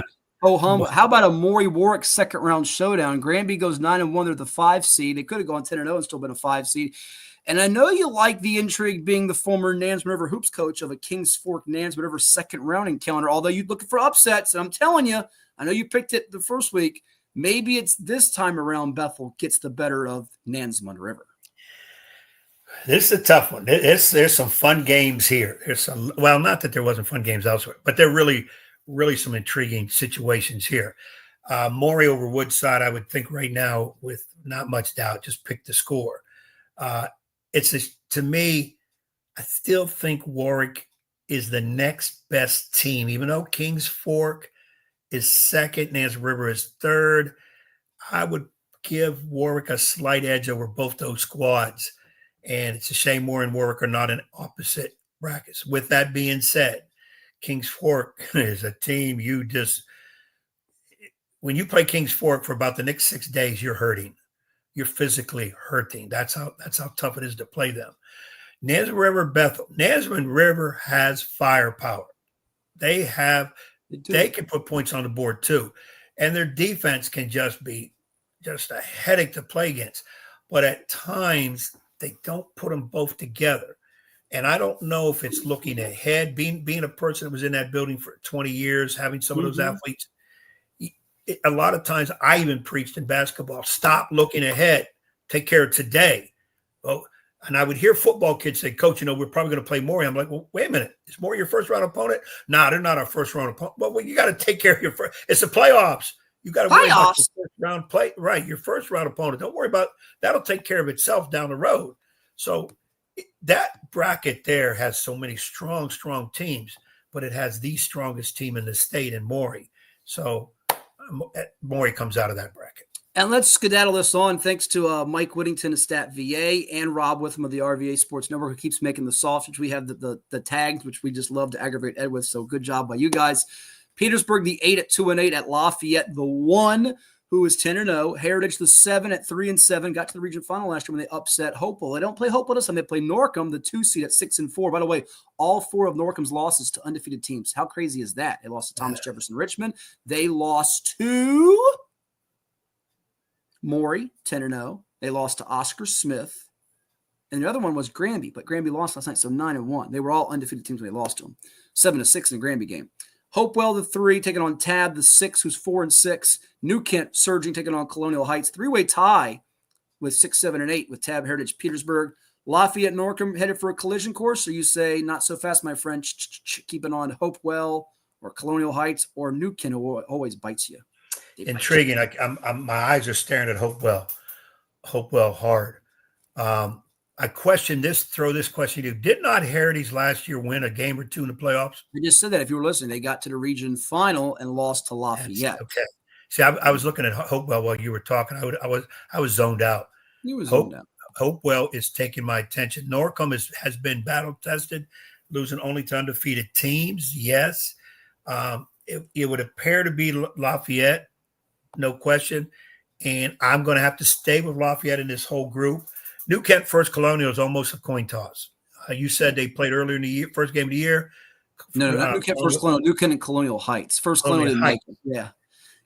How about a Maury Warwick second round showdown? Granby goes 9-1. They're the 5 seed. They could have gone 10-0 and still been a 5 seed. And I know you like the intrigue being the former Nansemond River hoops coach of a Kings Fork Nansemond River second round encounter. Although you're looking for upsets, and I'm telling you, I know you picked it the first week. Maybe it's this time around Bethel gets the better of Nansemond River. This is a tough one. There's some fun games here. Not that there wasn't fun games elsewhere, but there really, really some intriguing situations here. Maury over Woodside, I would think right now, with not much doubt, just pick the score. To me, I still think Warwick is the next best team, even though Kings Fork is second, Nansemond River is third. I would give Warwick a slight edge over both those squads. And it's a shame Moore and Warwick are not in opposite brackets. With that being said, Kings Fork is a team when you play Kings Fork for about the next 6 days, you're hurting. You're physically hurting. That's how tough it is to play them. Nansemond River, Bethel. Nansemond River has firepower. They can put points on the board too. And their defense can just be just a headache to play against. But at times, they don't put them both together. And I don't know if it's looking ahead, being a person that was in that building for 20 years, having some of those athletes. A lot of times I even preached in basketball, stop looking ahead, take care of today. Well, And I would hear football kids say, Coach, we're probably going to play Maury. I'm like, well, wait a minute. Is Maury your first round opponent? No, they're not our first round opponent. Well, you got to take care of your first. It's the playoffs. You got to worry about your first round play. Right. Your first round opponent. Don't worry about that'll take care of itself down the road. So that bracket there has so many strong teams, but it has the strongest team in the state in Maury. So Maury comes out of that bracket. And let's skedaddle this on. Thanks to Mike Whittington of Stat VA and Rob Witham of the RVA Sports Network, who keeps making the sausage. We have the tags, which we just love to aggravate Ed with. So good job by you guys. Petersburg, the 8 at 2-8 at Lafayette, the 1 who is 10-0. Heritage, the 7 at 3-7, got to the region final last year when they upset Hopewell. They don't play Hopewell this time. They play Norcom, the 2 seed at 6-4. By the way, all 4 of Norcom's losses to undefeated teams. How crazy is that? They lost to Thomas Jefferson Richmond. They lost to Maury, 10-0. They lost to Oscar Smith. And the other one was Granby, but Granby lost last night, so 9-1. They were all undefeated teams when they lost to them. 7-6 in the Granby game. Hopewell, the 3, taking on Tab, the 6, who's 4-6. New Kent surging, taking on Colonial Heights. 3-way tie with 6, 7, and 8 with Tab, Heritage, Petersburg. Lafayette, Norcom headed for a collision course. So you say, not so fast, my friend. Keeping on Hopewell or Colonial Heights or New Kent, who always bites you. Intriguing. My eyes are staring at Hopewell hard. I question this, throw this question to you. Did not Heritage last year win a game or 2 in the playoffs? I just said that if you were listening. They got to the region final and lost to Lafayette. Okay. See, I was looking at Hopewell while you were talking. I was zoned out. You were zoned out. Hopewell is taking my attention. Norcom has been battle tested, losing only to undefeated teams. Yes. It would appear to be Lafayette, no question. And I'm going to have to stay with Lafayette in this whole group. New Kent first Colonial is almost a coin toss. You said they played earlier in the year, first game of the year. No, not New Kent first Colonial. New Kent and Colonial Heights. First Colonial didn't make it. Yeah.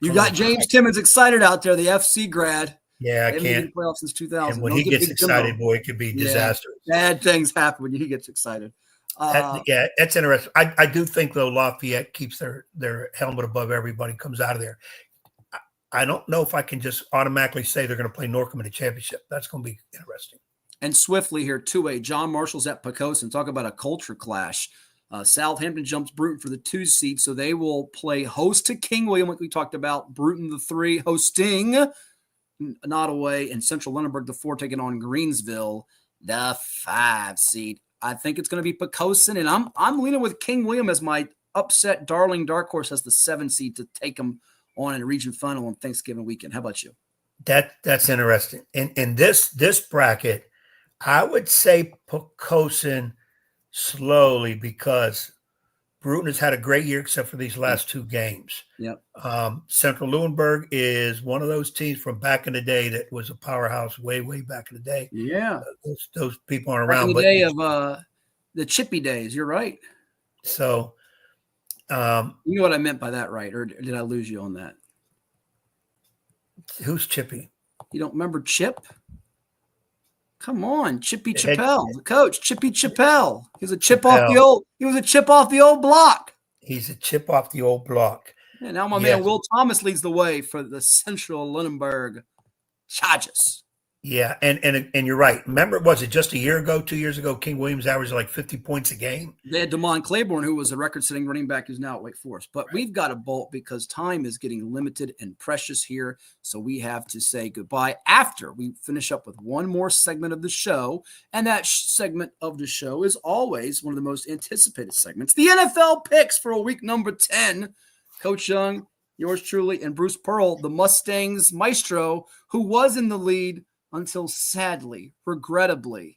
You got James Timmons excited out there, the FC grad. Yeah, I can't. Been playoffs since 2000. And when he gets excited, boy, it could be disastrous. Bad things happen when he gets excited. That's interesting. I do think, though, Lafayette keeps their helmet above everybody, comes out of there. I don't know if I can just automatically say they're going to play Norcom in the championship. That's going to be interesting. And swiftly here, 2A, John Marshall's at Poquoson. Talk about a culture clash. Southampton jumps Bruton for the 2 seed, so they will play host to King William, like we talked about. Bruton, the 3, hosting Nottoway, and Central Lunenburg, the 4, taking on Greensville, the 5 seed. I think it's going to be Poquoson, and I'm leaning with King William as my upset darling dark horse as the 7 seed to take them on in a region final on Thanksgiving weekend. How about you? That's interesting. In this bracket, I would say Poquoson slowly because Bruton has had a great year except for these last 2 games. Yep. Central Lunenburg is one of those teams from back in the day that was a powerhouse way back in the day. Yeah. Those people aren't around. Back in the day of the Chippy days. You're right. So you know what I meant by that, right? Or did I lose you on that? Who's Chippy? You don't remember Chip? Come on, Chippy Chappelle, the coach, Chippy Chappelle. He was a chip off the old block. He's a chip off the old block. And now my man Will Thomas leads the way for the Central Lunenburg Chargers. Yeah, and you're right. Remember, was it just a year ago, 2 years ago, King Williams averaged like 50 points a game? They had DeMond Claiborne, who was a record-setting running back who's now at Wake Forest. But we've got to bolt because time is getting limited and precious here. So we have to say goodbye after we finish up with one more segment of the show. And that segment of the show is always one of the most anticipated segments, the NFL picks for week number 10. Coach Young, yours truly, and Bruce Pearl, the Mustangs maestro, who was in the lead until sadly, regrettably,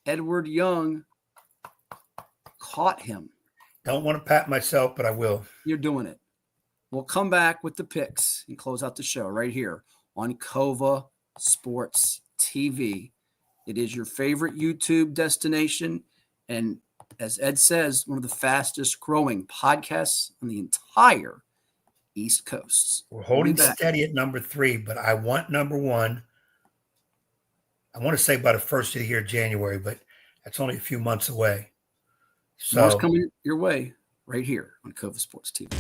Edward Young caught him. Don't want to pat myself, but I will. You're doing it. We'll come back with the picks and close out the show right here on CoVA Sports TV. It is your favorite YouTube destination. And as Ed says, one of the fastest growing podcasts on the entire East Coast. We're holding steady at number 3, but I want number 1. I want to say by the first of the year, January, but that's only a few months away. So More's coming your way right here on CoVA Sports TV.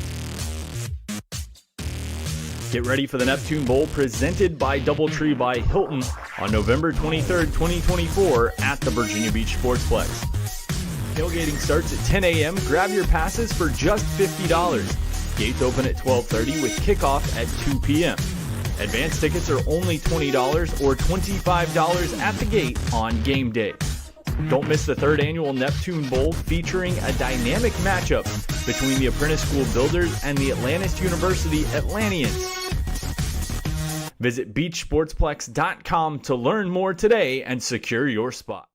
Get ready for the Neptune Bowl presented by DoubleTree by Hilton on November 23rd, 2024 at the Virginia Beach Sportsplex. Tailgating starts at 10 a.m. Grab your passes for just $50. Gates open at 12:30 with kickoff at 2 p.m. Advance tickets are only $20 or $25 at the gate on game day. Don't miss the third annual Neptune Bowl featuring a dynamic matchup between the Apprentice School Builders and the Atlantis University Atlanteans. Visit beachsportsplex.com to learn more today and secure your spot.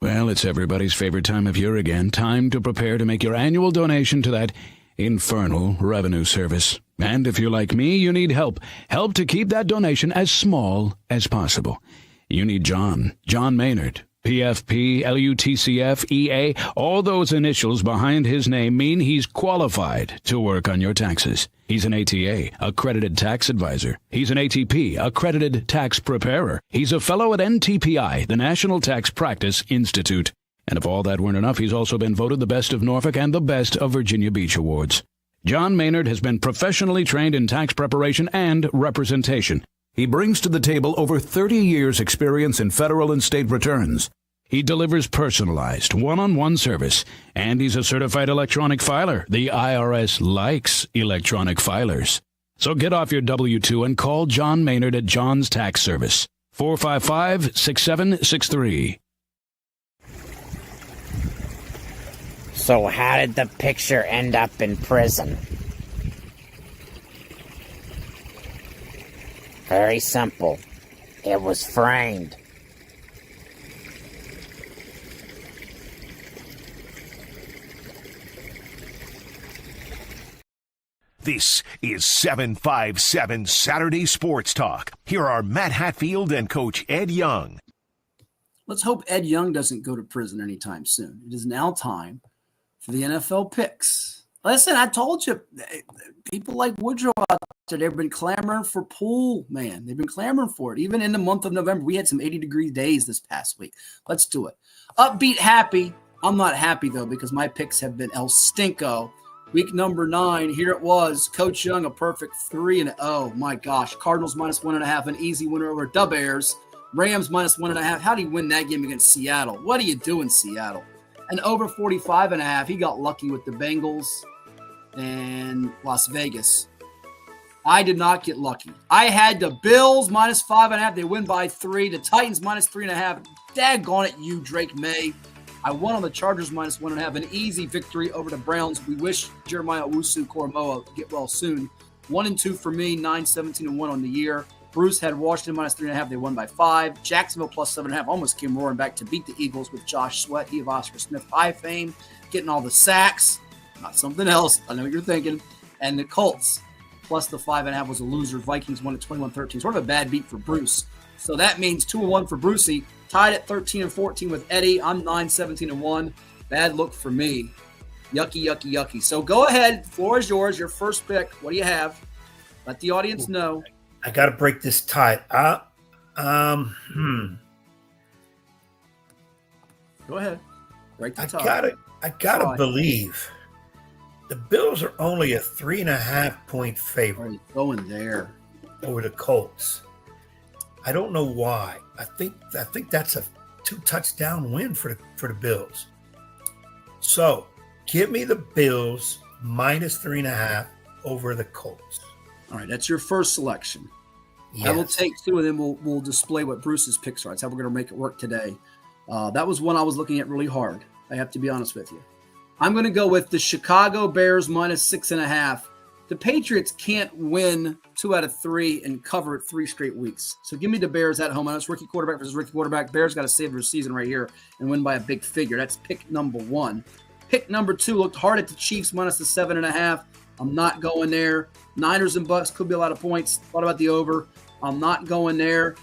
Well, it's everybody's favorite time of year again. Time to prepare to make your annual donation to that infernal revenue service. And if you're like me, you need help. Help to keep that donation as small as possible. You need John Maynard. PFP, LUTCF, EA, all those initials behind his name mean he's qualified to work on your taxes. He's an ATA, accredited tax advisor. He's an ATP, accredited tax preparer. He's a fellow at NTPI, the National Tax Practice Institute. And if all that weren't enough, he's also been voted the best of Norfolk and the best of Virginia Beach awards. John Maynard has been professionally trained in tax preparation and representation. He brings to the table over 30 years' experience in federal and state returns. He delivers personalized, one-on-one service, and he's a certified electronic filer. The IRS likes electronic filers. So get off your W-2 and call John Maynard at John's Tax Service, 455-6763. So how did the picture end up in prison? Very simple. It was framed. This is 757 Saturday Sports Talk. Here are Matt Hatfield and Coach Ed Young. Let's hope Ed Young doesn't go to prison anytime soon. It is now time for the NFL picks. Listen, I told you, people like Woodrow out there, they've been clamoring for Poole, man. They've been clamoring for it. Even in the month of November, we had some 80-degree days this past week. Let's do it. Upbeat, happy. I'm not happy, though, because my picks have been El Stinko. Week number 9, here it was. Coach Young, a perfect 3-0. My gosh. Cardinals minus 1.5, an easy winner over the Bears. Rams minus 1.5. How do you win that game against Seattle? What are you doing, Seattle? And over 45.5. He got lucky with the Bengals and Las Vegas. I did not get lucky. I had the Bills minus 5.5. They win by 3. The Titans minus 3.5. Daggone it, you, Drake May. I won on the Chargers minus 1.5. An easy victory over the Browns. We wish Jeremiah Owusu-Koramoah get well soon. 1-2 for me, 9-17-1 on the year. Bruce had Washington minus 3.5. They won by 5. Jacksonville plus 7.5. Almost came roaring back to beat the Eagles with Josh Sweat. He of Oscar Smith high fame, getting all the sacks. Not something else. I know what you're thinking. And the Colts plus the 5.5 was a loser. Vikings won at 21-13. Sort of a bad beat for Bruce. So that means 2-1 for Brucey. Tied at 13-14 with Eddie. I'm 9-17-1. Bad look for me. Yucky, yucky, yucky. So go ahead. The floor is yours. Your first pick. What do you have? Let the audience know. I got to break this tie. Go ahead. Break the tie. I gotta believe the Bills are only a 3.5-point favorite. Going there over the Colts. I don't know why. I think that's a 2-touchdown win for the Bills. So give me the Bills minus 3.5 over the Colts. All right, that's your first selection. Yes. I will take 2, and then we'll display what Bruce's picks are. That's how we're going to make it work today. That was one I was looking at really hard. I have to be honest with you. I'm going to go with the Chicago Bears minus 6.5. The Patriots can't win 2 out of 3 and cover it 3 straight weeks. So give me the Bears at home. I know it's rookie quarterback versus rookie quarterback. Bears got to save their season right here and win by a big figure. That's pick number 1. Pick number 2 looked hard at the Chiefs minus the 7.5. I'm not going there. Niners and Bucks could be a lot of points. Thought about the over. I'm not going there.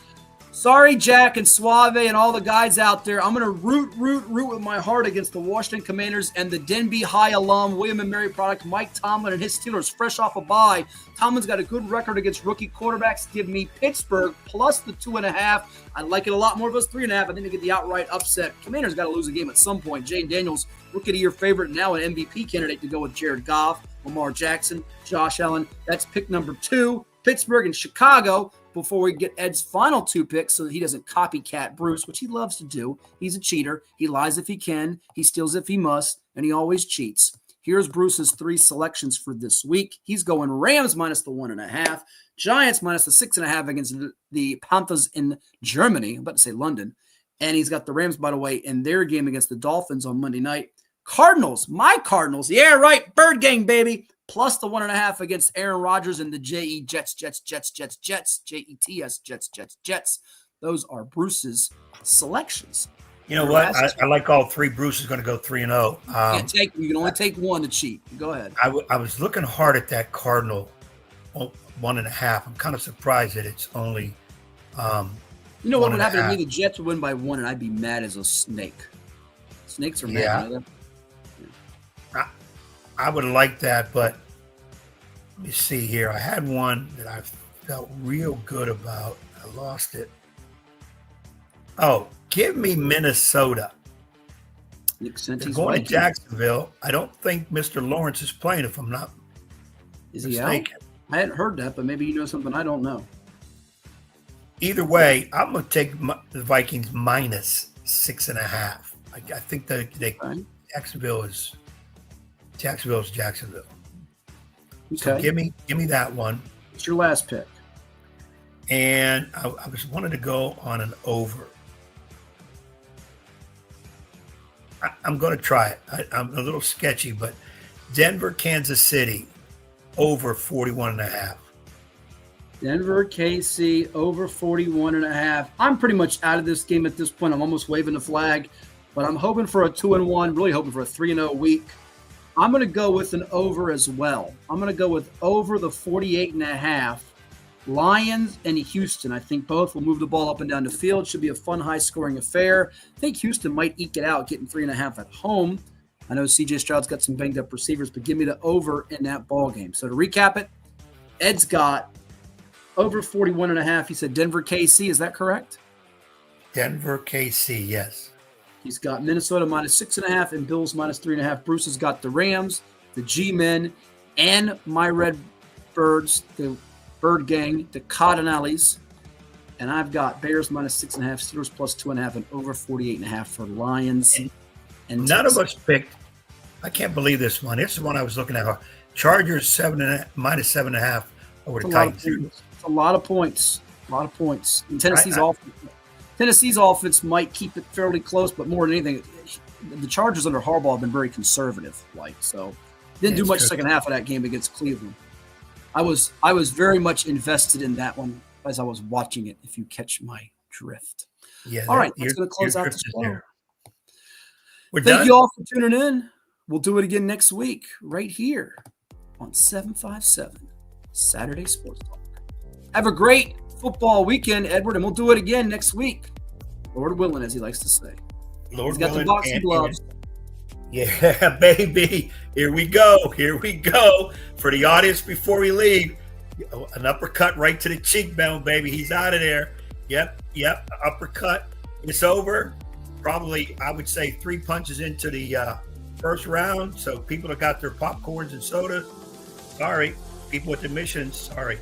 Sorry, Jack and Suave and all the guys out there. I'm going to root with my heart against the Washington Commanders and the Denby High alum, William & Mary product, Mike Tomlin and his Steelers fresh off a bye. Tomlin's got a good record against rookie quarterbacks. Give me Pittsburgh plus the 2.5. I like it a lot more if it was 3.5. I think they get the outright upset. Commanders got to lose a game at some point. Jane Daniels, rookie of the year favorite, now an MVP candidate to go with Jared Goff, Lamar Jackson, Josh Allen. That's pick number 2. Pittsburgh and Chicago. Before we get Ed's final 2 picks so that he doesn't copycat Bruce, which he loves to do. He's a cheater. He lies if he can. He steals if he must, and he always cheats. Here's Bruce's 3 selections for this week. He's going Rams minus the 1.5, Giants minus the 6.5 against the Panthers in Germany. I'm about to say London. And he's got the Rams, by the way, in their game against the Dolphins on Monday night. Cardinals, my Cardinals. Yeah, right. Bird gang, baby. Plus the 1.5 against Aaron Rodgers and the Jets. Jets. Those are Bruce's selections. You know what? I like all 3. Bruce is going to go 3-0. You can only take one to cheat. Go ahead. I was looking hard at that Cardinal 1.5. I'm kind of surprised that it's only. You know what would happen to me? The Jets would win by 1, and I'd be mad as a snake. Snakes are mad. Yeah. I would like that, but let me see here. I had one that I felt real good about. I lost it. Oh, give me Minnesota. They're going to Jacksonville. I don't think Mr. Lawrence is playing, if I'm not mistaken. I hadn't heard that, but maybe you know something I don't know. Either way, I'm going to take the Vikings minus 6.5. I think Jacksonville is Jacksonville. Okay. So give me that one. It's your last pick. And I was wanted to go on an over. I'm going to try it. I'm a little sketchy, but Denver, Kansas City, over 41.5. Denver, KC, over 41.5. I'm pretty much out of this game at this point. I'm almost waving the flag, but I'm hoping for a 2-1, really hoping for a 3-0 week. I'm going to go with an over as well. I'm going to go with over the 48.5. Lions and Houston. I think both will move the ball up and down the field. Should be a fun, high-scoring affair. I think Houston might eke it out, getting 3.5 at home. I know C.J. Stroud's got some banged-up receivers, but give me the over in that ball game. So to recap it, Ed's got over 41.5. He said Denver, KC. Is that correct? Denver, KC, yes. He's got Minnesota minus 6.5 and Bills minus 3.5. Bruce has got the Rams, the G-Men, and my Red Birds, the Bird Gang, the Cardinals. And I've got Bears minus 6.5, Steelers plus 2.5, and over 48.5 for Lions. And none of us picked. I can't believe this one. This is one I was looking at. Chargers minus 7.5 over the Titans. It's a lot of points. A lot of points. And Tennessee's offense might keep it fairly close, but more than anything, the Chargers under Harbaugh have been very conservative. Didn't do much second half of that game against Cleveland. I was very much invested in that one as I was watching it, if you catch my drift. Yeah. All right, that's going to close out the show. Thank you all for tuning in. We'll do it again next week, right here on 757 Saturday Sports Talk. Have a great football weekend, Edward, and we'll do it again next week. Lord willing, as he likes to say. Lord He's got the boxing gloves. Yeah, baby. Here we go. For the audience before we leave, an uppercut right to the cheekbone, baby. He's out of there. Yep. Uppercut. It's over. Probably, I would say, 3 punches into the first round. So people that got their popcorns and sodas, sorry. People with admissions, sorry.